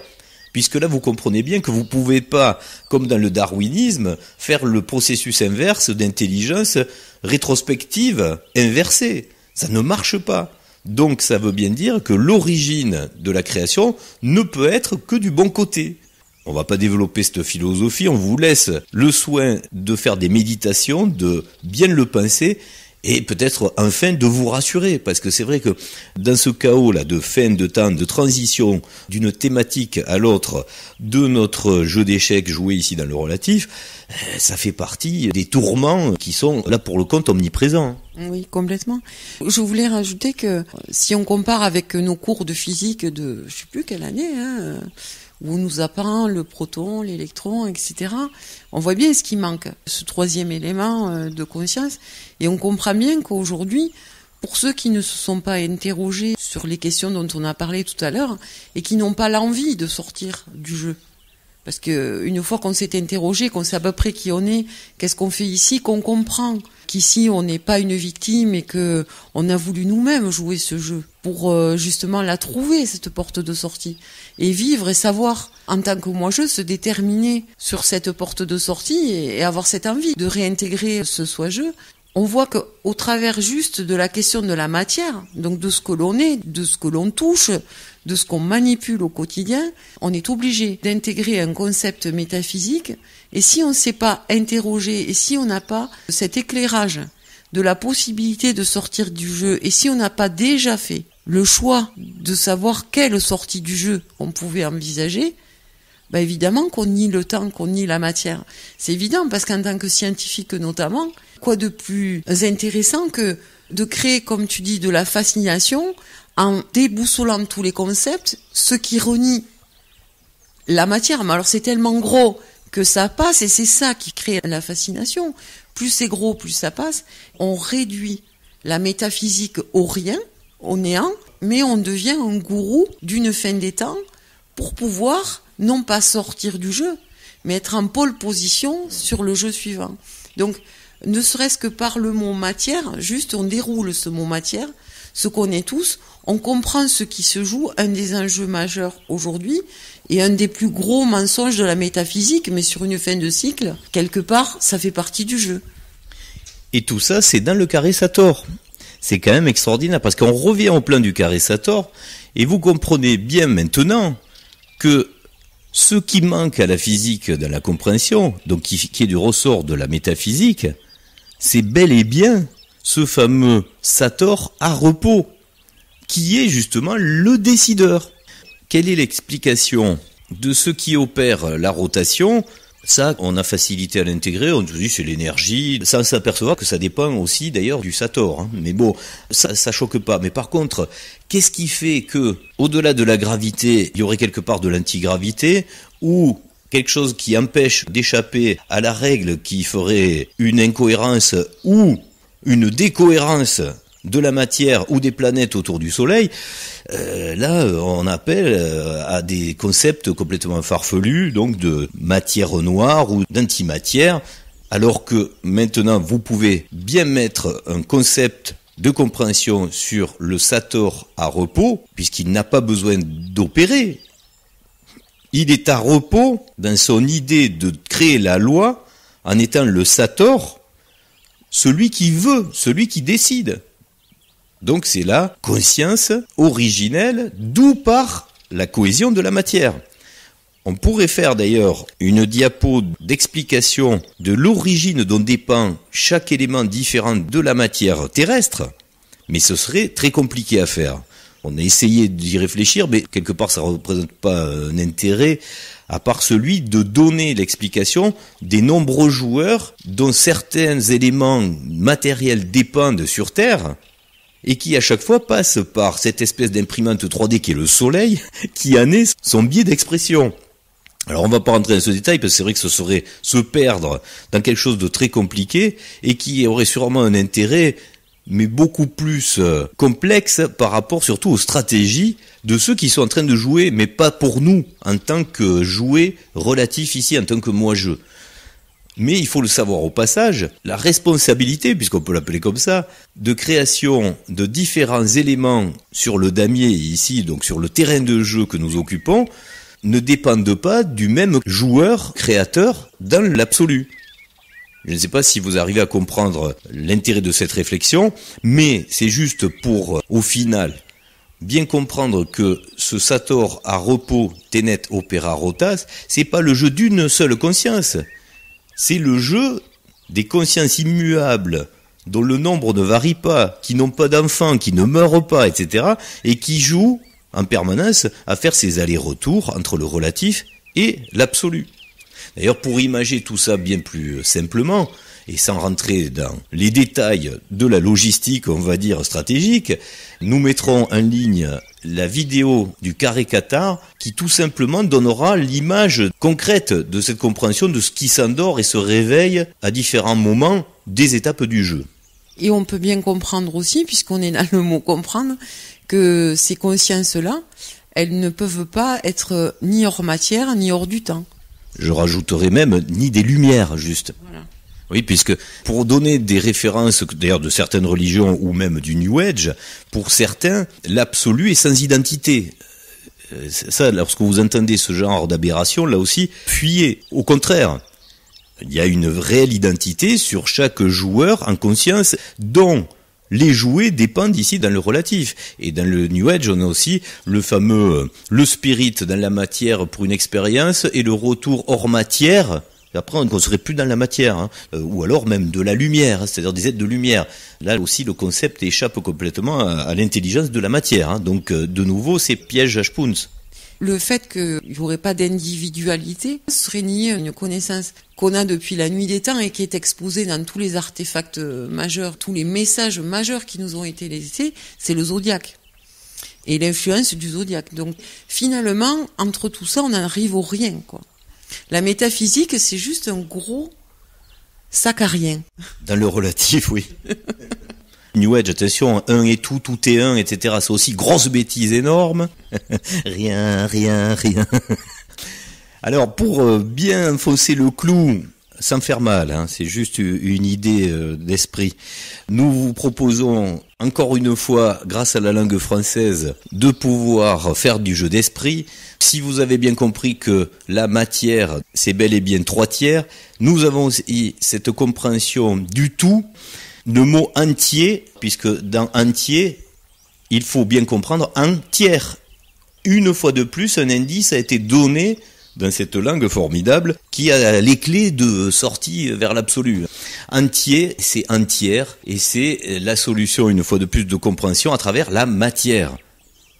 Puisque là, vous comprenez bien que vous pouvez pas, comme dans le darwinisme, faire le processus inverse d'intelligence rétrospective inversée. Ça ne marche pas. Donc ça veut bien dire que l'origine de la création ne peut être que du bon côté. On va pas développer cette philosophie, on vous laisse le soin de faire des méditations, de bien le penser et peut-être enfin de vous rassurer. Parce que c'est vrai que dans ce chaos-là de fin de temps, de transition d'une thématique à l'autre de notre jeu d'échecs joué ici dans le relatif, ça fait partie des tourments qui sont là pour le compte omniprésents. Oui, complètement. Je voulais rajouter que si on compare avec nos cours de physique de, je sais plus quelle année, où on nous apprend le proton, l'électron, etc., on voit bien ce qui manque, ce troisième élément de conscience, et on comprend bien qu'aujourd'hui, pour ceux qui ne se sont pas interrogés sur les questions dont on a parlé tout à l'heure, et qui n'ont pas l'envie de sortir du jeu, parce que une fois qu'on s'est interrogé, qu'on sait à peu près qui on est, qu'est-ce qu'on fait ici, qu'on comprend qu'ici on n'est pas une victime et que on a voulu nous-mêmes jouer ce jeu pour justement la trouver, cette porte de sortie, et vivre et savoir en tant que moi-je se déterminer sur cette porte de sortie et avoir cette envie de réintégrer ce soi-je. On voit que au travers juste de la question de la matière, donc de ce que l'on est, de ce que l'on touche, de ce qu'on manipule au quotidien, on est obligé d'intégrer un concept métaphysique. Et si on ne s'est pas interrogé, et si on n'a pas cet éclairage de la possibilité de sortir du jeu, et si on n'a pas déjà fait le choix de savoir quelle sortie du jeu on pouvait envisager, évidemment qu'on nie le temps, qu'on nie la matière. C'est évident, parce qu'en tant que scientifique notamment, quoi de plus intéressant que de créer, comme tu dis, de la fascination en déboussolant tous les concepts, ce qui renie la matière. Mais alors c'est tellement gros que ça passe, et c'est ça qui crée la fascination. Plus c'est gros, plus ça passe. On réduit la métaphysique au rien, au néant, mais on devient un gourou d'une fin des temps pour pouvoir non pas sortir du jeu, mais être en pole position sur le jeu suivant. Donc, ne serait-ce que par le mot matière, juste on déroule ce mot matière, ce qu'on est tous, on comprend ce qui se joue, un des enjeux majeurs aujourd'hui, et un des plus gros mensonges de la métaphysique, mais sur une fin de cycle, quelque part, ça fait partie du jeu. Et tout ça, c'est dans le carré Sator. C'est quand même extraordinaire, parce qu'on revient au plan du carré Sator, et vous comprenez bien maintenant que ce qui manque à la physique dans la compréhension, donc qui est du ressort de la métaphysique, c'est bel et bien ce fameux Sator à repos, qui est justement le décideur. Quelle est l'explication de ce qui opère la rotation? Ça, on a facilité à l'intégrer, on dit c'est l'énergie, sans s'apercevoir que ça dépend aussi d'ailleurs du Sator. Mais bon, ça choque pas. Mais par contre, qu'est-ce qui fait que, au-delà de la gravité, il y aurait quelque part de l'antigravité, ou quelque chose qui empêche d'échapper à la règle qui ferait une incohérence ou une décohérence de la matière ou des planètes autour du Soleil, là on appelle à des concepts complètement farfelus, donc de matière noire ou d'antimatière, alors que maintenant vous pouvez bien mettre un concept de compréhension sur le Sator à repos, puisqu'il n'a pas besoin d'opérer. Il est à repos dans son idée de créer la loi en étant le Sator, celui qui veut, celui qui décide. Donc c'est la conscience originelle, d'où part la cohésion de la matière. On pourrait faire d'ailleurs une diapo d'explication de l'origine dont dépend chaque élément différent de la matière terrestre, mais ce serait très compliqué à faire. On a essayé d'y réfléchir, mais quelque part ça ne représente pas un intérêt, à part celui de donner l'explication des nombreux joueurs dont certains éléments matériels dépendent sur Terre, et qui à chaque fois passent par cette espèce d'imprimante 3D qui est le soleil, qui en est son biais d'expression. Alors on va pas rentrer dans ce détail parce que c'est vrai que ce serait se perdre dans quelque chose de très compliqué et qui aurait sûrement un intérêt mais beaucoup plus complexe par rapport surtout aux stratégies de ceux qui sont en train de jouer, mais pas pour nous en tant que jouet relatif ici, en tant que moi-je. Mais il faut le savoir au passage, la responsabilité, puisqu'on peut l'appeler comme ça, de création de différents éléments sur le damier ici, donc sur le terrain de jeu que nous occupons, ne dépendent pas du même joueur créateur dans l'absolu. Je ne sais pas si vous arrivez à comprendre l'intérêt de cette réflexion, mais c'est juste pour, au final, bien comprendre que ce Sator à repos Tenet Opera Rotas, c'est pas le jeu d'une seule conscience. C'est le jeu des consciences immuables, dont le nombre ne varie pas, qui n'ont pas d'enfants, qui ne meurent pas, etc., et qui jouent en permanence à faire ces allers-retours entre le relatif et l'absolu. D'ailleurs, pour imager tout ça bien plus simplement, et sans rentrer dans les détails de la logistique, on va dire, stratégique, nous mettrons en ligne la vidéo du carré Qatar qui tout simplement donnera l'image concrète de cette compréhension de ce qui s'endort et se réveille à différents moments des étapes du jeu. Et on peut bien comprendre aussi, puisqu'on est dans le mot comprendre, que ces consciences-là, elles ne peuvent pas être ni hors matière, ni hors du temps. Je rajouterai même ni des lumières, juste. Voilà. Oui, puisque pour donner des références, d'ailleurs de certaines religions ou même du New Age, pour certains, l'absolu est sans identité. Ça, lorsque vous entendez ce genre d'aberration, là aussi, fuyez. Au contraire, il y a une réelle identité sur chaque joueur en conscience dont les jouets dépendent ici dans le relatif. Et dans le New Age, on a aussi le fameux, le spirit dans la matière pour une expérience et le retour hors matière. Après, on ne serait plus dans la matière, hein, ou alors même de la lumière, hein, c'est-à-dire des êtres de lumière. Là aussi, le concept échappe complètement à l'intelligence de la matière. Hein. Donc, de nouveau, c'est piège à Spunz. Le fait qu'il n'y aurait pas d'individualité serait nier une connaissance qu'on a depuis la nuit des temps et qui est exposée dans tous les artefacts majeurs, tous les messages majeurs qui nous ont été laissés, c'est le zodiaque et l'influence du zodiaque. Donc finalement, entre tout ça, on n'en arrive au rien, quoi. La métaphysique, c'est juste un gros sac à rien. Dans le relatif, oui. New Age, attention, un est tout, tout est un, etc. C'est aussi grosse bêtise énorme. Rien. Alors, pour bien enfoncer le clou, sans faire mal, hein, c'est juste une idée d'esprit, nous vous proposons, encore une fois, grâce à la langue française, de pouvoir faire du jeu d'esprit. Si vous avez bien compris que la matière, c'est bel et bien 3/3, nous avons aussi cette compréhension du tout, le mot entier, puisque dans entier, il faut bien comprendre un tiers. Une fois de plus, un indice a été donné dans cette langue formidable qui a les clés de sortie vers l'absolu. Entier, c'est entière, et c'est la solution, une fois de plus, de compréhension à travers la matière.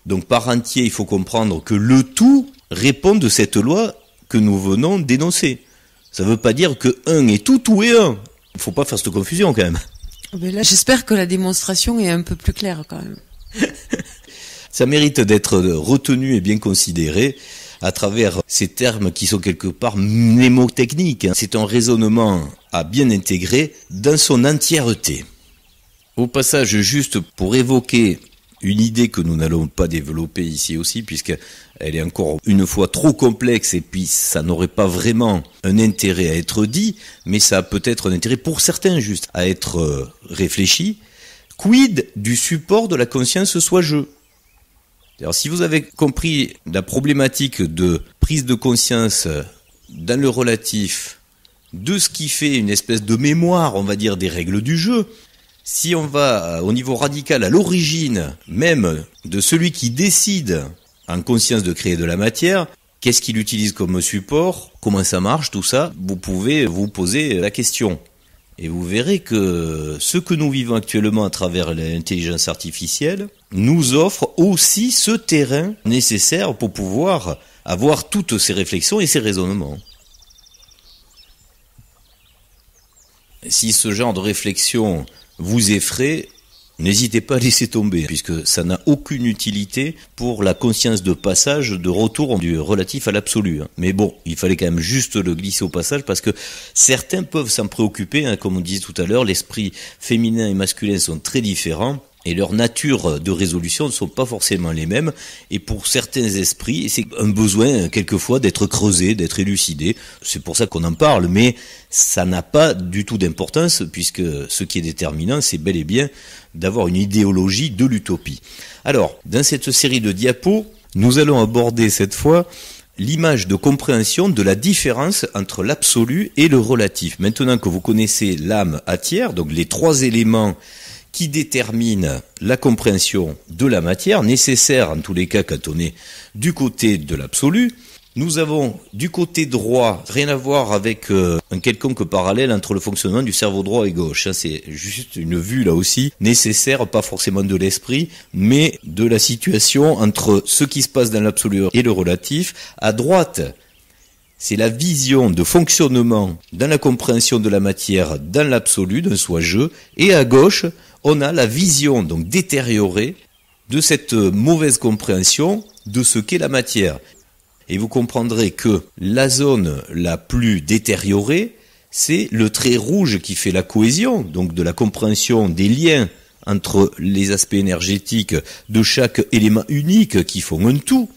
Donc par entier, il faut comprendre que le tout répond de cette loi que nous venons d'énoncer. Ça ne veut pas dire que un est tout, tout est un. Il ne faut pas faire cette confusion quand même. Mais là, j'espère que la démonstration est un peu plus claire quand même. Ça mérite d'être retenu et bien considéré à travers ces termes qui sont quelque part mnémotechniques. C'est un raisonnement à bien intégrer dans son entièreté. Au passage, juste pour évoquer une idée que nous n'allons pas développer ici aussi, puisqu'elle est encore une fois trop complexe et puis ça n'aurait pas vraiment un intérêt à être dit, mais ça a peut-être un intérêt pour certains juste à être réfléchi. Quid du support de la conscience soi-je ? Alors, si vous avez compris la problématique de prise de conscience dans le relatif de ce qui fait une espèce de mémoire, on va dire, des règles du jeu, si on va au niveau radical, à l'origine même de celui qui décide en conscience de créer de la matière, qu'est-ce qu'il utilise comme support, comment ça marche, tout ça, vous pouvez vous poser la question. Et vous verrez que ce que nous vivons actuellement à travers l'intelligence artificielle, nous offre aussi ce terrain nécessaire pour pouvoir avoir toutes ces réflexions et ces raisonnements. Si ce genre de réflexion vous effraie, n'hésitez pas à laisser tomber, puisque ça n'a aucune utilité pour la conscience de passage, de retour du relatif à l'absolu. Mais bon, il fallait quand même juste le glisser au passage, parce que certains peuvent s'en préoccuper, comme on disait tout à l'heure, l'esprit féminin et masculin sont très différents, et leur nature de résolution ne sont pas forcément les mêmes, et pour certains esprits, c'est un besoin quelquefois d'être creusé, d'être élucidé, c'est pour ça qu'on en parle, mais ça n'a pas du tout d'importance, puisque ce qui est déterminant, c'est bel et bien d'avoir une idéologie de l'utopie. Alors, dans cette série de diapos, nous allons aborder cette fois l'image de compréhension de la différence entre l'absolu et le relatif. Maintenant que vous connaissez l'âme atière, donc les trois éléments qui détermine la compréhension de la matière, nécessaire en tous les cas quand on est du côté de l'absolu. Nous avons du côté droit, rien à voir avec un quelconque parallèle entre le fonctionnement du cerveau droit et gauche. C'est juste une vue là aussi nécessaire, pas forcément de l'esprit, mais de la situation entre ce qui se passe dans l'absolu et le relatif. À droite, c'est la vision de fonctionnement dans la compréhension de la matière dans l'absolu, d'un soi-je, et à gauche, on a la vision donc détériorée de cette mauvaise compréhension de ce qu'est la matière. Et vous comprendrez que la zone la plus détériorée, c'est le trait rouge qui fait la cohésion, donc de la compréhension des liens entre les aspects énergétiques de chaque élément unique qui font un tout,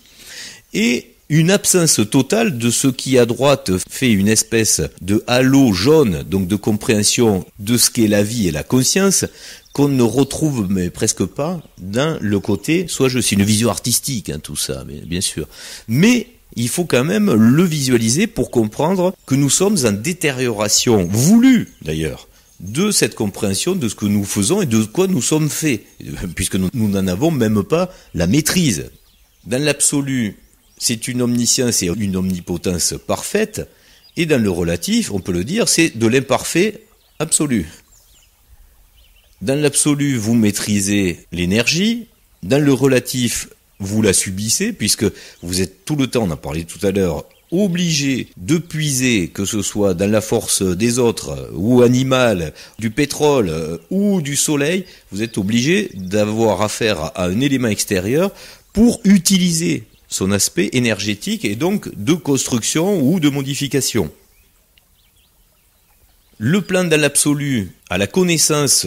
et une absence totale de ce qui à droite fait une espèce de halo jaune, donc de compréhension de ce qu'est la vie et la conscience, qu'on ne retrouve mais presque pas dans le côté, c'est une vision artistique, tout ça, mais bien sûr. Mais il faut quand même le visualiser pour comprendre que nous sommes en détérioration, voulue d'ailleurs, de cette compréhension de ce que nous faisons et de quoi nous sommes faits, puisque nous n'en avons même pas la maîtrise. Dans l'absolu, c'est une omniscience et une omnipotence parfaite, et dans le relatif, on peut le dire, c'est de l'imparfait absolu. Dans l'absolu, vous maîtrisez l'énergie, dans le relatif, vous la subissez, puisque vous êtes tout le temps, on en parlait tout à l'heure, obligé de puiser, que ce soit dans la force des autres, ou animale, du pétrole, ou du soleil, vous êtes obligé d'avoir affaire à un élément extérieur pour utiliser son aspect énergétique et donc de construction ou de modification. Le plan dans l'absolu à la connaissance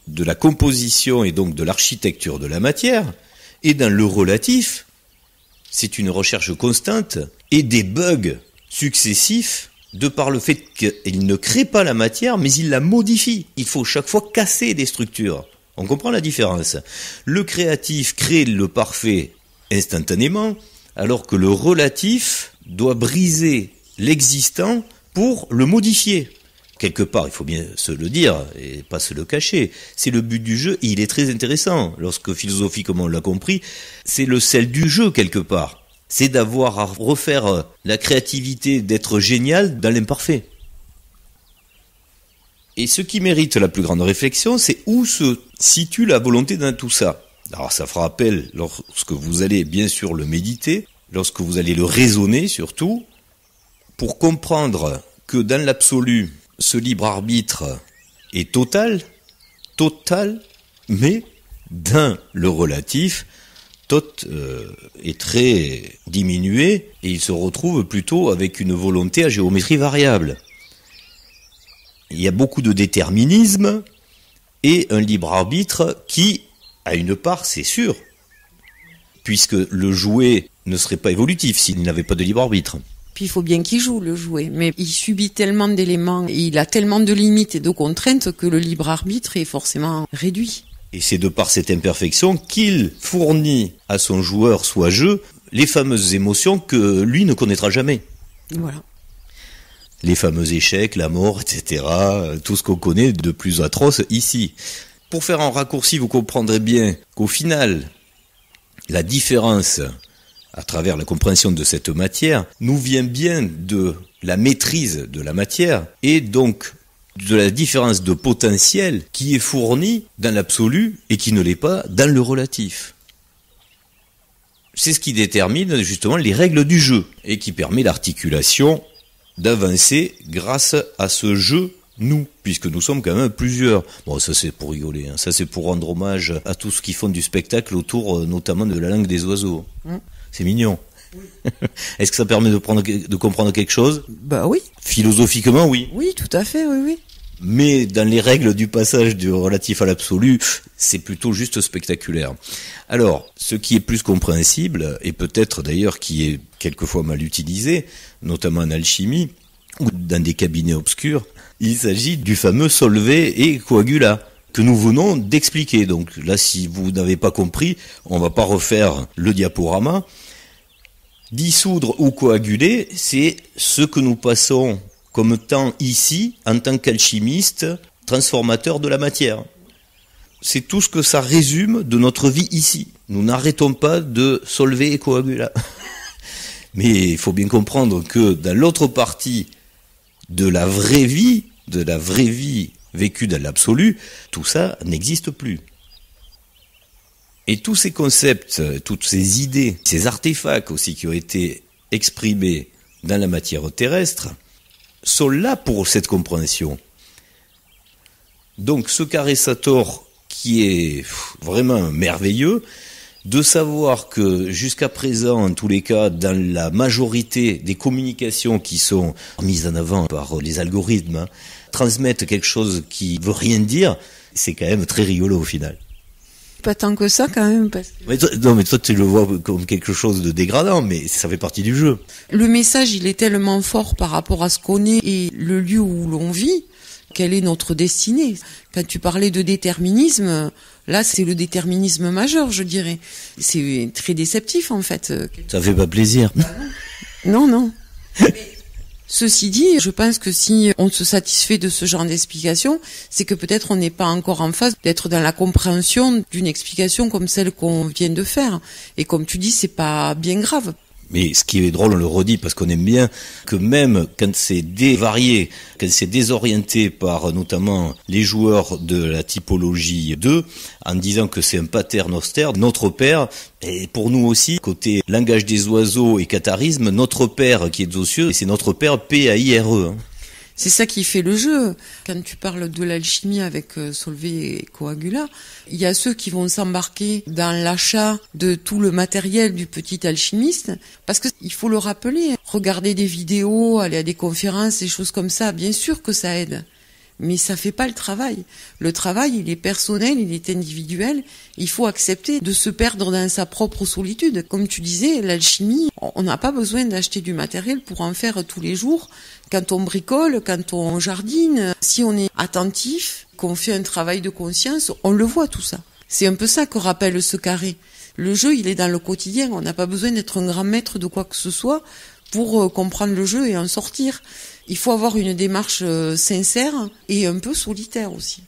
de la composition et donc de l'architecture de la matière, et dans le relatif, c'est une recherche constante et des bugs successifs de par le fait qu'il ne crée pas la matière, mais il la modifie. Il faut chaque fois casser des structures. On comprend la différence. Le créatif crée le parfait instantanément, alors que le relatif doit briser l'existant pour le modifier. Quelque part, il faut bien se le dire et pas se le cacher. C'est le but du jeu et il est très intéressant. Lorsque philosophiquement on l'a compris, c'est le sel du jeu quelque part. C'est d'avoir à refaire la créativité, d'être génial dans l'imparfait. Et ce qui mérite la plus grande réflexion, c'est où se situe la volonté dans tout ça. Alors ça fera appel lorsque vous allez bien sûr le méditer, lorsque vous allez le raisonner surtout, pour comprendre que dans l'absolu, ce libre arbitre est total, mais dans le relatif, est très diminué et il se retrouve plutôt avec une volonté à géométrie variable. Il y a beaucoup de déterminisme et un libre arbitre qui a une part, c'est sûr, puisque le jouet ne serait pas évolutif s'il n'avait pas de libre arbitre. Puis il faut bien qu'il joue le jouet, mais il subit tellement d'éléments, et il a tellement de limites et de contraintes que le libre arbitre est forcément réduit. Et c'est de par cette imperfection qu'il fournit à son joueur soit jeu les fameuses émotions que lui ne connaîtra jamais. Voilà. Les fameux échecs, la mort, etc., tout ce qu'on connaît de plus atroce ici. Pour faire un raccourci, vous comprendrez bien qu'au final, la différence à travers la compréhension de cette matière nous vient bien de la maîtrise de la matière et donc de la différence de potentiel qui est fournie dans l'absolu et qui ne l'est pas dans le relatif. C'est ce qui détermine justement les règles du jeu et qui permet l'articulation d'avancer grâce à ce jeu nous, puisque nous sommes quand même plusieurs. Bon, ça c'est pour rigoler, hein. Ça c'est pour rendre hommage à tous ceux qui font du spectacle autour notamment de la langue des oiseaux. C'est mignon. Oui. Est-ce que ça permet de comprendre quelque chose? Bah oui. Philosophiquement, oui. Oui, tout à fait, oui. Mais dans les règles du passage du relatif à l'absolu, c'est plutôt juste spectaculaire. Alors, ce qui est plus compréhensible, et peut-être d'ailleurs qui est quelquefois mal utilisé, notamment en alchimie, ou dans des cabinets obscurs, il s'agit du fameux solvé et coagula, que nous venons d'expliquer. Donc là, si vous n'avez pas compris, on va pas refaire le diaporama. Dissoudre ou coaguler, c'est ce que nous passons comme temps ici, en tant qu'alchimiste, transformateur de la matière. C'est tout ce que ça résume de notre vie ici. Nous n'arrêtons pas de solver et coaguler. Mais il faut bien comprendre que dans l'autre partie de la vraie vie vécue dans l'absolu, tout ça n'existe plus. Et tous ces concepts, toutes ces idées, ces artefacts aussi qui ont été exprimés dans la matière terrestre, sont là pour cette compréhension. Donc ce carré Sator qui est vraiment merveilleux, de savoir que jusqu'à présent, en tous les cas, dans la majorité des communications qui sont mises en avant par les algorithmes, transmettent quelque chose qui veut rien dire, c'est quand même très rigolo au final. Pas tant que ça quand même. Parce que... mais toi tu le vois comme quelque chose de dégradant, mais ça fait partie du jeu. Le message il est tellement fort par rapport à ce qu'on est et le lieu où l'on vit, quelle est notre destinée. Quand tu parlais de déterminisme, là c'est le déterminisme majeur je dirais. C'est très déceptif en fait. Ça fait pas plaisir. Non. Ceci dit, je pense que si on se satisfait de ce genre d'explication, c'est que peut-être on n'est pas encore en phase d'être dans la compréhension d'une explication comme celle qu'on vient de faire. Et comme tu dis, c'est pas bien grave. Mais ce qui est drôle, on le redit parce qu'on aime bien, que même quand c'est dévarié, quand c'est désorienté par notamment les joueurs de la typologie 2, en disant que c'est un pater noster, notre père, et pour nous aussi, côté langage des oiseaux et catharisme, notre père qui est aux cieux, c'est notre père P-A-I-R-E. C'est ça qui fait le jeu. Quand tu parles de l'alchimie avec Solvay et Coagula, il y a ceux qui vont s'embarquer dans l'achat de tout le matériel du petit alchimiste, parce que il faut le rappeler, regarder des vidéos, aller à des conférences, des choses comme ça, bien sûr que ça aide. Mais ça fait pas le travail. Le travail, il est personnel, il est individuel. Il faut accepter de se perdre dans sa propre solitude. Comme tu disais, l'alchimie, on n'a pas besoin d'acheter du matériel pour en faire tous les jours. Quand on bricole, quand on jardine, si on est attentif, qu'on fait un travail de conscience, on le voit tout ça. C'est un peu ça que rappelle ce carré. Le jeu, il est dans le quotidien. On n'a pas besoin d'être un grand maître de quoi que ce soit pour comprendre le jeu et en sortir. Il faut avoir une démarche sincère et un peu solitaire aussi.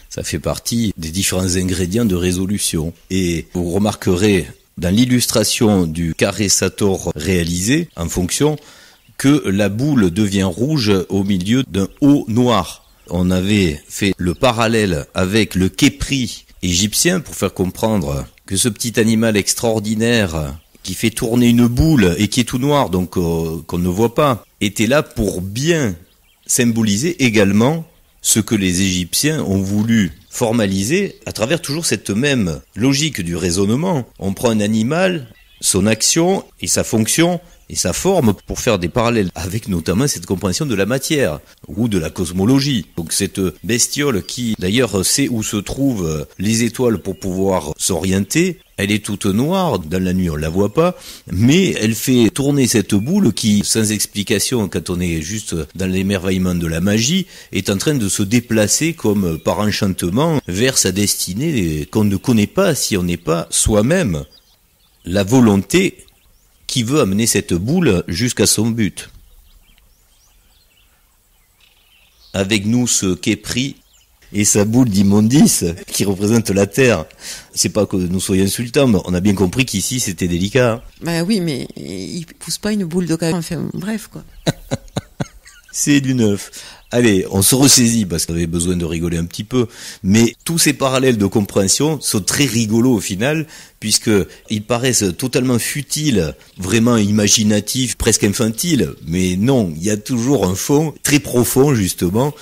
Ça fait partie des différents ingrédients de résolution. Et vous remarquerez dans l'illustration du carré Sator réalisé en fonction que la boule devient rouge au milieu d'un haut noir. On avait fait le parallèle avec le képri égyptien pour faire comprendre que ce petit animal extraordinaire qui fait tourner une boule et qui est tout noir, donc qu'on ne voit pas, était là pour bien symboliser également ce que les Égyptiens ont voulu formaliser à travers toujours cette même logique du raisonnement. On prend un animal, son action et sa fonction et sa forme pour faire des parallèles avec notamment cette compréhension de la matière ou de la cosmologie. Donc cette bestiole qui d'ailleurs sait où se trouvent les étoiles pour pouvoir s'orienter, elle est toute noire, dans la nuit on la voit pas, mais elle fait tourner cette boule qui, sans explication, quand on est juste dans l'émerveillement de la magie, est en train de se déplacer comme par enchantement vers sa destinée qu'on ne connaît pas si on n'est pas soi-même la volonté qui veut amener cette boule jusqu'à son but. Avec nous ce képri et sa boule d'immondice qui représente la terre. C'est pas que nous soyons insultants, mais on a bien compris qu'ici c'était délicat. Ben oui, mais il pousse pas une boule de caillou. Enfin, bref, quoi. C'est du neuf. Allez, on se ressaisit parce qu'on avait besoin de rigoler un petit peu. Mais tous ces parallèles de compréhension sont très rigolos au final, puisque ils paraissent totalement futiles, vraiment imaginatifs, presque infantiles. Mais non, il y a toujours un fond très profond, justement.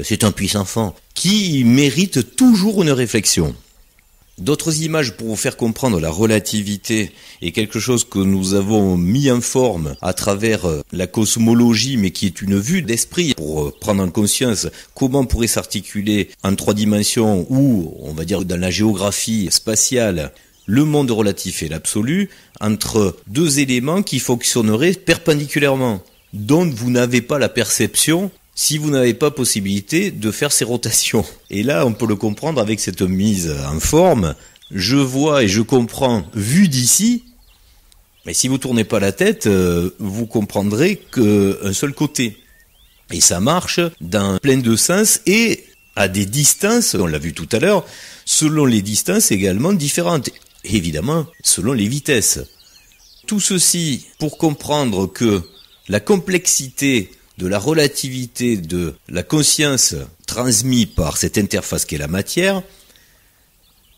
C'est un puissant fond qui mérite toujours une réflexion. D'autres images pour vous faire comprendre la relativité est quelque chose que nous avons mis en forme à travers la cosmologie, mais qui est une vue d'esprit pour prendre en conscience comment pourrait s'articuler en 3 dimensions ou, on va dire, dans la géographie spatiale, le monde relatif et l'absolu, entre 2 éléments qui fonctionneraient perpendiculairement, dont vous n'avez pas la perception si vous n'avez pas possibilité de faire ces rotations. Et là, on peut le comprendre avec cette mise en forme. Je vois et je comprends vu d'ici, mais si vous tournez pas la tête, vous comprendrez qu'un seul côté. Et ça marche dans plein de sens et à des distances, on l'a vu tout à l'heure, selon les distances également différentes. Évidemment, selon les vitesses. Tout ceci pour comprendre que la complexité de la relativité de la conscience transmise par cette interface qu'est la matière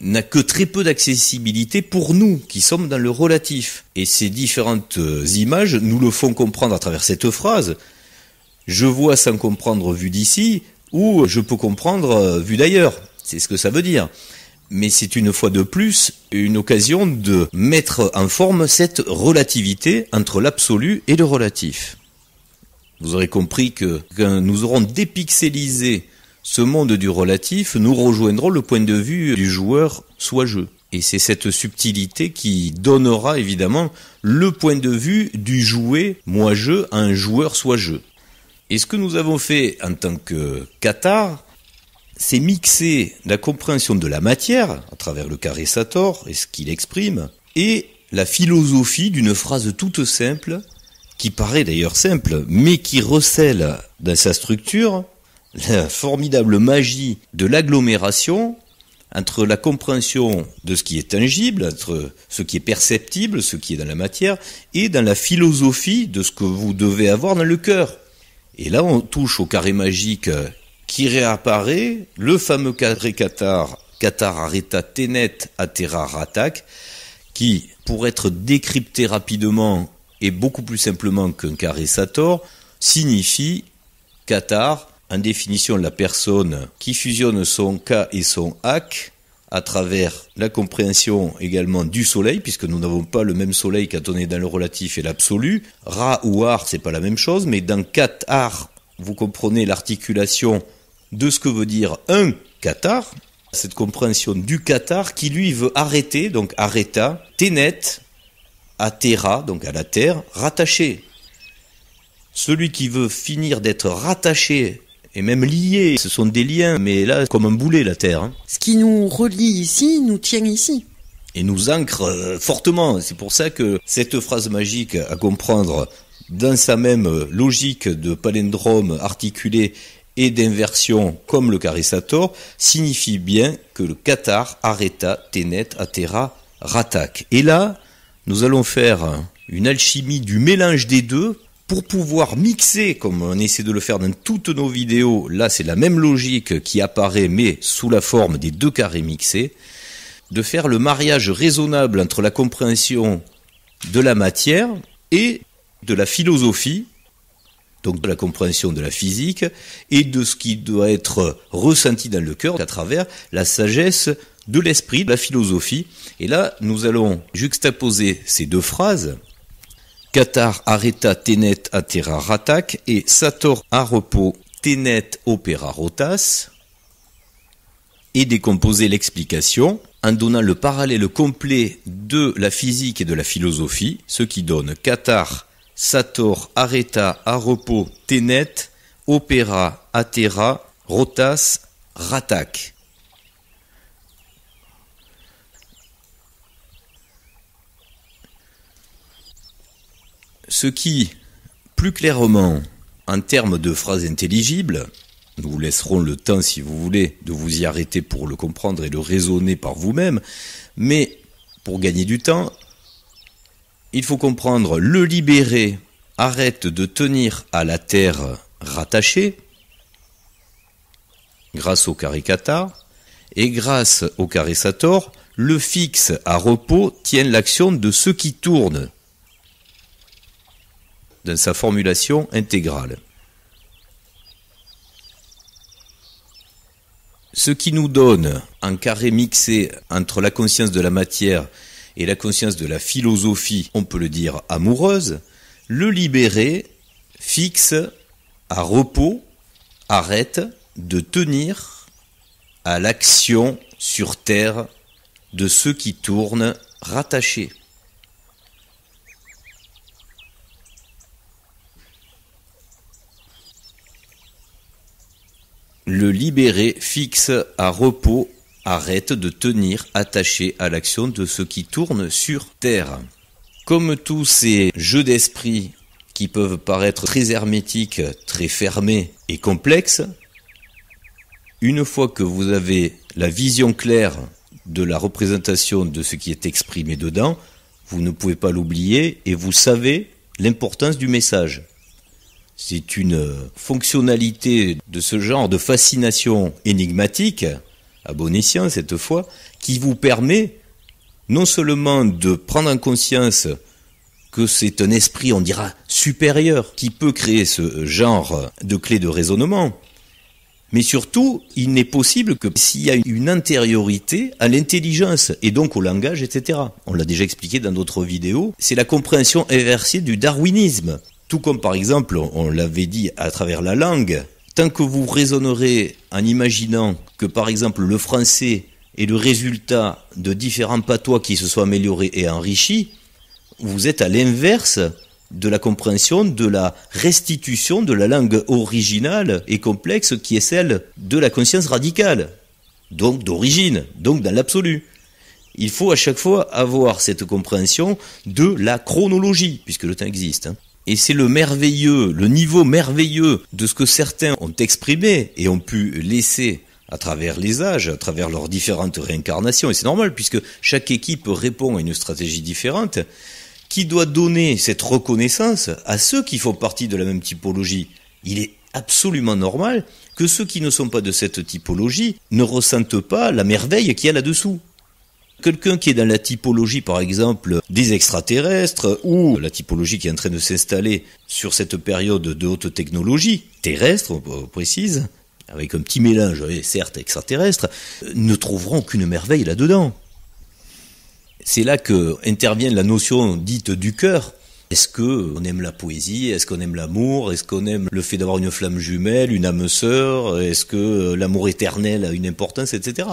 n'a que très peu d'accessibilité pour nous qui sommes dans le relatif. Et ces différentes images nous le font comprendre à travers cette phrase. Je vois sans comprendre vu d'ici, ou je peux comprendre vu d'ailleurs. C'est ce que ça veut dire. Mais c'est une fois de plus une occasion de mettre en forme cette relativité entre l'absolu et le relatif. Vous aurez compris que quand nous aurons dépixelisé ce monde du relatif, nous rejoindrons le point de vue du joueur soit jeu. Et c'est cette subtilité qui donnera évidemment le point de vue du jouet moi jeu à un joueur soit jeu. Et ce que nous avons fait en tant que Qatar, c'est mixer la compréhension de la matière à travers le carré Sator et ce qu'il exprime, et la philosophie d'une phrase toute simple qui paraît d'ailleurs simple, mais qui recèle dans sa structure la formidable magie de l'agglomération entre la compréhension de ce qui est tangible, entre ce qui est perceptible, ce qui est dans la matière, et dans la philosophie de ce que vous devez avoir dans le cœur. Et là, on touche au carré magique qui réapparaît, le fameux carré Qatar, Qatar Areta Tenet Atera Ratak, qui, pour être décrypté rapidement et beaucoup plus simplement qu'un carré Sator, signifie Qatar, en définition la personne qui fusionne son Ka et son Ak à travers la compréhension également du soleil, puisque nous n'avons pas le même soleil quand on est dans le relatif et l'absolu. Ra ou Ar, c'est pas la même chose, mais dans Qatar, vous comprenez l'articulation de ce que veut dire un Qatar, cette compréhension du Qatar qui lui veut arrêter, donc arrêta, Tenet, à terra, donc à la terre, rattaché. Celui qui veut finir d'être rattaché et même lié, ce sont des liens, mais là, comme un boulet, la terre. Hein. Ce qui nous relie ici, nous tient ici. Et nous ancre fortement. C'est pour ça que cette phrase magique à comprendre dans sa même logique de palindrome articulé et d'inversion comme le carré Sator signifie bien que le Qatar arrêta, Tenet, Atera, Ratak. Et là, nous allons faire une alchimie du mélange des deux pour pouvoir mixer, comme on essaie de le faire dans toutes nos vidéos. Là, c'est la même logique qui apparaît, mais sous la forme des deux carrés mixés, de faire le mariage raisonnable entre la compréhension de la matière et de la philosophie, donc de la compréhension de la physique, et de ce qui doit être ressenti dans le cœur à travers la sagesse de l'esprit, de la philosophie. Et là, nous allons juxtaposer ces deux phrases, Qatar arreta tenet atera ratak et Sator a repos tenet opera rotas, et décomposer l'explication en donnant le parallèle complet de la physique et de la philosophie, ce qui donne Qatar, Sator, arreta, a repos, tenet, opera, atera, rotas, ratak. Ce qui, plus clairement, en termes de phrases intelligibles, nous vous laisserons le temps, si vous voulez, de vous y arrêter pour le comprendre et le raisonner par vous-même, mais pour gagner du temps, il faut comprendre le libéré arrête de tenir à la terre rattaché grâce au carré kata, et grâce au carré sator, le fixe à repos tient l'action de ce qui tourne dans sa formulation intégrale. Ce qui nous donne un carré mixé entre la conscience de la matière et la conscience de la philosophie, on peut le dire amoureuse, le libéré fixe à repos, arrête de tenir à l'action sur terre de ceux qui tournent rattachés. Le libéré fixe à repos, arrête de tenir attaché à l'action de ceux qui tournent sur terre. Comme tous ces jeux d'esprit qui peuvent paraître très hermétiques, très fermés et complexes, une fois que vous avez la vision claire de la représentation de ce qui est exprimé dedans, vous ne pouvez pas l'oublier et vous savez l'importance du message. C'est une fonctionnalité de ce genre de fascination énigmatique, à bon escient cette fois, qui vous permet non seulement de prendre en conscience que c'est un esprit, on dira, supérieur, qui peut créer ce genre de clé de raisonnement, mais surtout, il n'est possible que s'il y a une antériorité à l'intelligence, et donc au langage, etc. On l'a déjà expliqué dans d'autres vidéos, c'est la compréhension inversée du darwinisme. Tout comme par exemple, on l'avait dit à travers la langue, tant que vous raisonnerez en imaginant que par exemple le français est le résultat de différents patois qui se sont améliorés et enrichis, vous êtes à l'inverse de la compréhension de la restitution de la langue originale et complexe qui est celle de la conscience radicale, donc d'origine, donc dans l'absolu. Il faut à chaque fois avoir cette compréhension de la chronologie, puisque le temps existe. Et c'est le niveau merveilleux de ce que certains ont exprimé et ont pu laisser à travers les âges, à travers leurs différentes réincarnations. Et c'est normal, puisque chaque équipe répond à une stratégie différente, qui doit donner cette reconnaissance à ceux qui font partie de la même typologie. Il est absolument normal que ceux qui ne sont pas de cette typologie ne ressentent pas la merveille qu'il y a là-dessous. Quelqu'un qui est dans la typologie, par exemple, des extraterrestres, ou la typologie qui est en train de s'installer sur cette période de haute technologie, terrestre, on précise, avec un petit mélange, certes extraterrestre, ne trouveront aucune merveille là-dedans. C'est là que intervient la notion dite du cœur. Est-ce qu'on aime la poésie? Est-ce qu'on aime l'amour? Est-ce qu'on aime le fait d'avoir une flamme jumelle, une âme sœur? Est-ce que l'amour éternel a une importance, etc.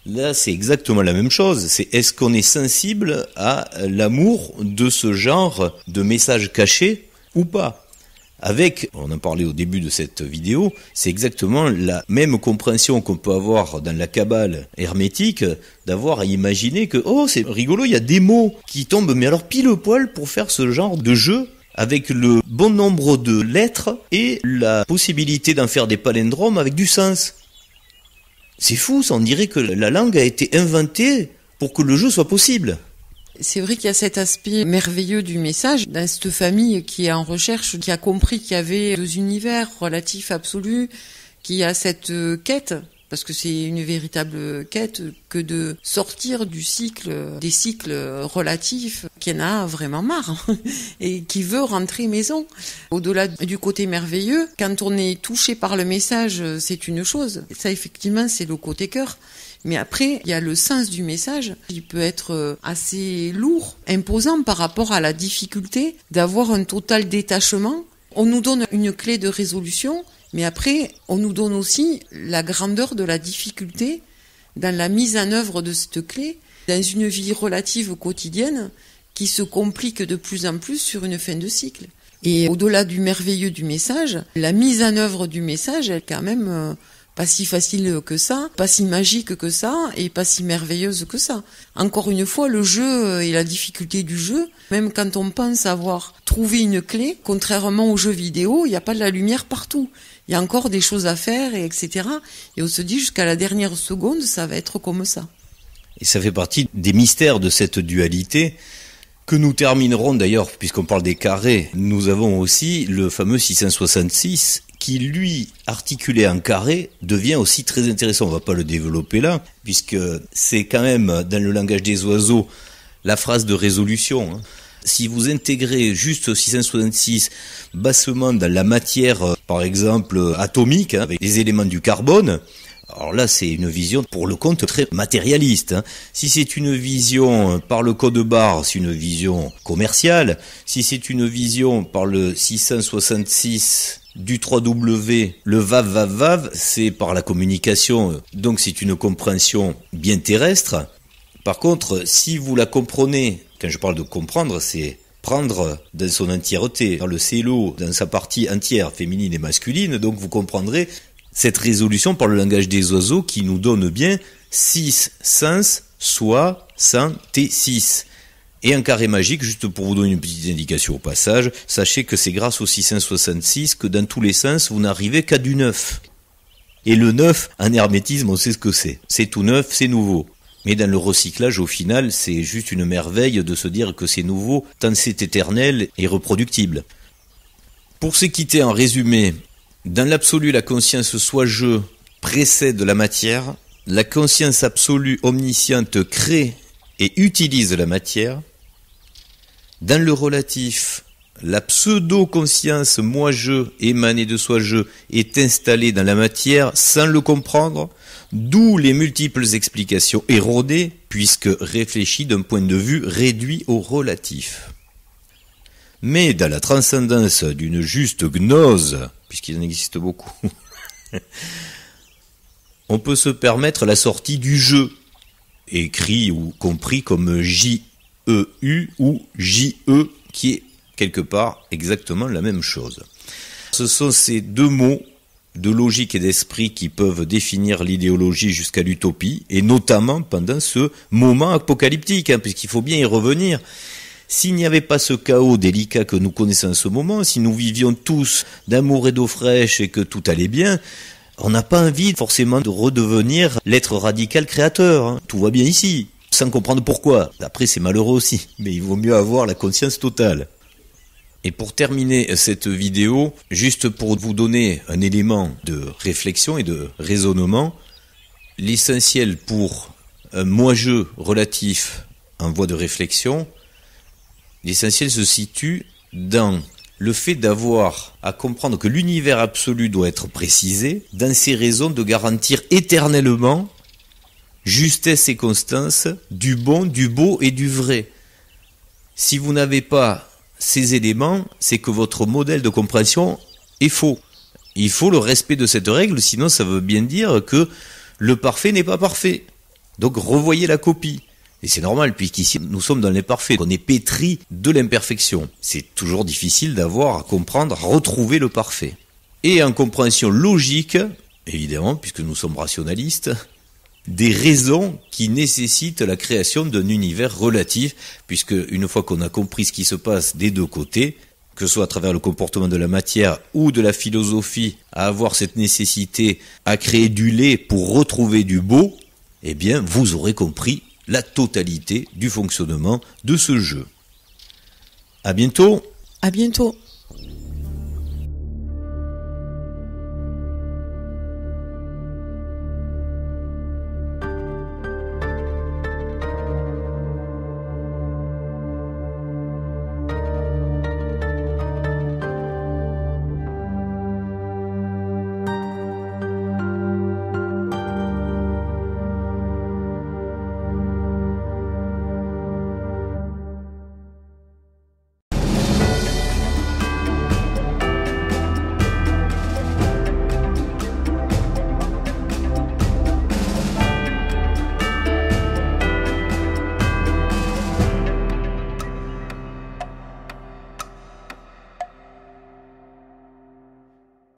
Là, c'est exactement la même chose. C'est est-ce qu'on est sensible à l'amour de ce genre de message caché ou pas? Avec, on en parlait au début de cette vidéo, c'est exactement la même compréhension qu'on peut avoir dans la Kabbale hermétique, d'avoir à imaginer que, oh, c'est rigolo, il y a des mots qui tombent, mais alors pile poil pour faire ce genre de jeu, avec le bon nombre de lettres et la possibilité d'en faire des palindromes avec du sens. C'est fou, ça, on dirait que la langue a été inventée pour que le jeu soit possible. C'est vrai qu'il y a cet aspect merveilleux du message dans cette famille qui est en recherche, qui a compris qu'il y avait deux univers relatifs absolus, qui a cette quête, parce que c'est une véritable quête, que de sortir du cycle, des cycles relatifs, qui en a vraiment marre et qui veut rentrer maison. Au-delà du côté merveilleux, quand on est touché par le message, c'est une chose. Ça, effectivement, c'est le côté cœur. Mais après, il y a le sens du message qui peut être assez lourd, imposant par rapport à la difficulté d'avoir un total détachement. On nous donne une clé de résolution, mais après, on nous donne aussi la grandeur de la difficulté dans la mise en œuvre de cette clé, dans une vie relative quotidienne qui se complique de plus en plus sur une fin de cycle. Et au-delà du merveilleux du message, la mise en œuvre du message est quand même pas si facile que ça, pas si magique que ça, et pas si merveilleuse que ça. Encore une fois, le jeu et la difficulté du jeu, même quand on pense avoir trouvé une clé, contrairement aux jeux vidéo, il n'y a pas de la lumière partout. Il y a encore des choses à faire, et etc. Et on se dit jusqu'à la dernière seconde, ça va être comme ça. Et ça fait partie des mystères de cette dualité que nous terminerons d'ailleurs, puisqu'on parle des carrés. Nous avons aussi le fameux 666 qui lui, articulé en carré, devient aussi très intéressant. On va pas le développer là, puisque c'est quand même, dans le langage des oiseaux, la phrase de résolution, hein. Si vous intégrez juste 666 bassement dans la matière, par exemple, atomique, hein, avec les éléments du carbone, alors là, c'est une vision, pour le compte, très matérialiste, hein. Si c'est une vision par le code barre, c'est une vision commerciale. Si c'est une vision par le 666 du 3W, le vav, c'est par la communication, donc c'est une compréhension bien terrestre. Par contre, si vous la comprenez, quand je parle de comprendre, c'est prendre dans son entièreté, dans le cello, dans sa partie entière, féminine et masculine, donc vous comprendrez cette résolution par le langage des oiseaux qui nous donne bien 6 sens, soit 100 T6. Et un carré magique, juste pour vous donner une petite indication au passage, sachez que c'est grâce au 666 que dans tous les sens, vous n'arrivez qu'à du 9. Et le 9, en hermétisme, on sait ce que c'est. C'est tout neuf, c'est nouveau. Mais dans le recyclage, au final, c'est juste une merveille de se dire que c'est nouveau, tant c'est éternel et reproductible. Pour se quitter en résumé, dans l'absolu, la conscience soi-je précède la matière, la conscience absolue omnisciente crée et utilise la matière. Dans le relatif, la pseudo-conscience moi-je émanée de soi-je est installée dans la matière sans le comprendre, d'où les multiples explications erronées, puisque réfléchies d'un point de vue réduit au relatif. Mais dans la transcendance d'une juste gnose, puisqu'il en existe beaucoup, on peut se permettre la sortie du jeu, écrit ou compris comme J-E-U ou J-E, qui est quelque part exactement la même chose. Ce sont ces deux mots de logique et d'esprit qui peuvent définir l'idéologie jusqu'à l'utopie, et notamment pendant ce moment apocalyptique, hein, puisqu'il faut bien y revenir. S'il n'y avait pas ce chaos délicat que nous connaissons en ce moment, si nous vivions tous d'amour et d'eau fraîche et que tout allait bien, on n'a pas envie forcément de redevenir l'être radical créateur, hein. Tout va bien ici, sans comprendre pourquoi. Après, c'est malheureux aussi, mais il vaut mieux avoir la conscience totale. Et pour terminer cette vidéo, juste pour vous donner un élément de réflexion et de raisonnement, l'essentiel pour un moi-je relatif en voie de réflexion, l'essentiel se situe dans le fait d'avoir à comprendre que l'univers absolu doit être précisé, dans ses raisons de garantir éternellement justesse et constance du bon, du beau et du vrai. Si vous n'avez pas ces éléments, c'est que votre modèle de compréhension est faux. Il faut le respect de cette règle, sinon ça veut bien dire que le parfait n'est pas parfait. Donc revoyez la copie. Et c'est normal, puisqu'ici nous sommes dans l'imparfait, on est pétri de l'imperfection. C'est toujours difficile d'avoir à comprendre, à retrouver le parfait. Et en compréhension logique, évidemment, puisque nous sommes rationalistes, des raisons qui nécessitent la création d'un univers relatif, puisque une fois qu'on a compris ce qui se passe des deux côtés, que ce soit à travers le comportement de la matière ou de la philosophie, à avoir cette nécessité à créer du lait pour retrouver du beau, eh bien vous aurez compris la totalité du fonctionnement de ce jeu. À bientôt. À bientôt.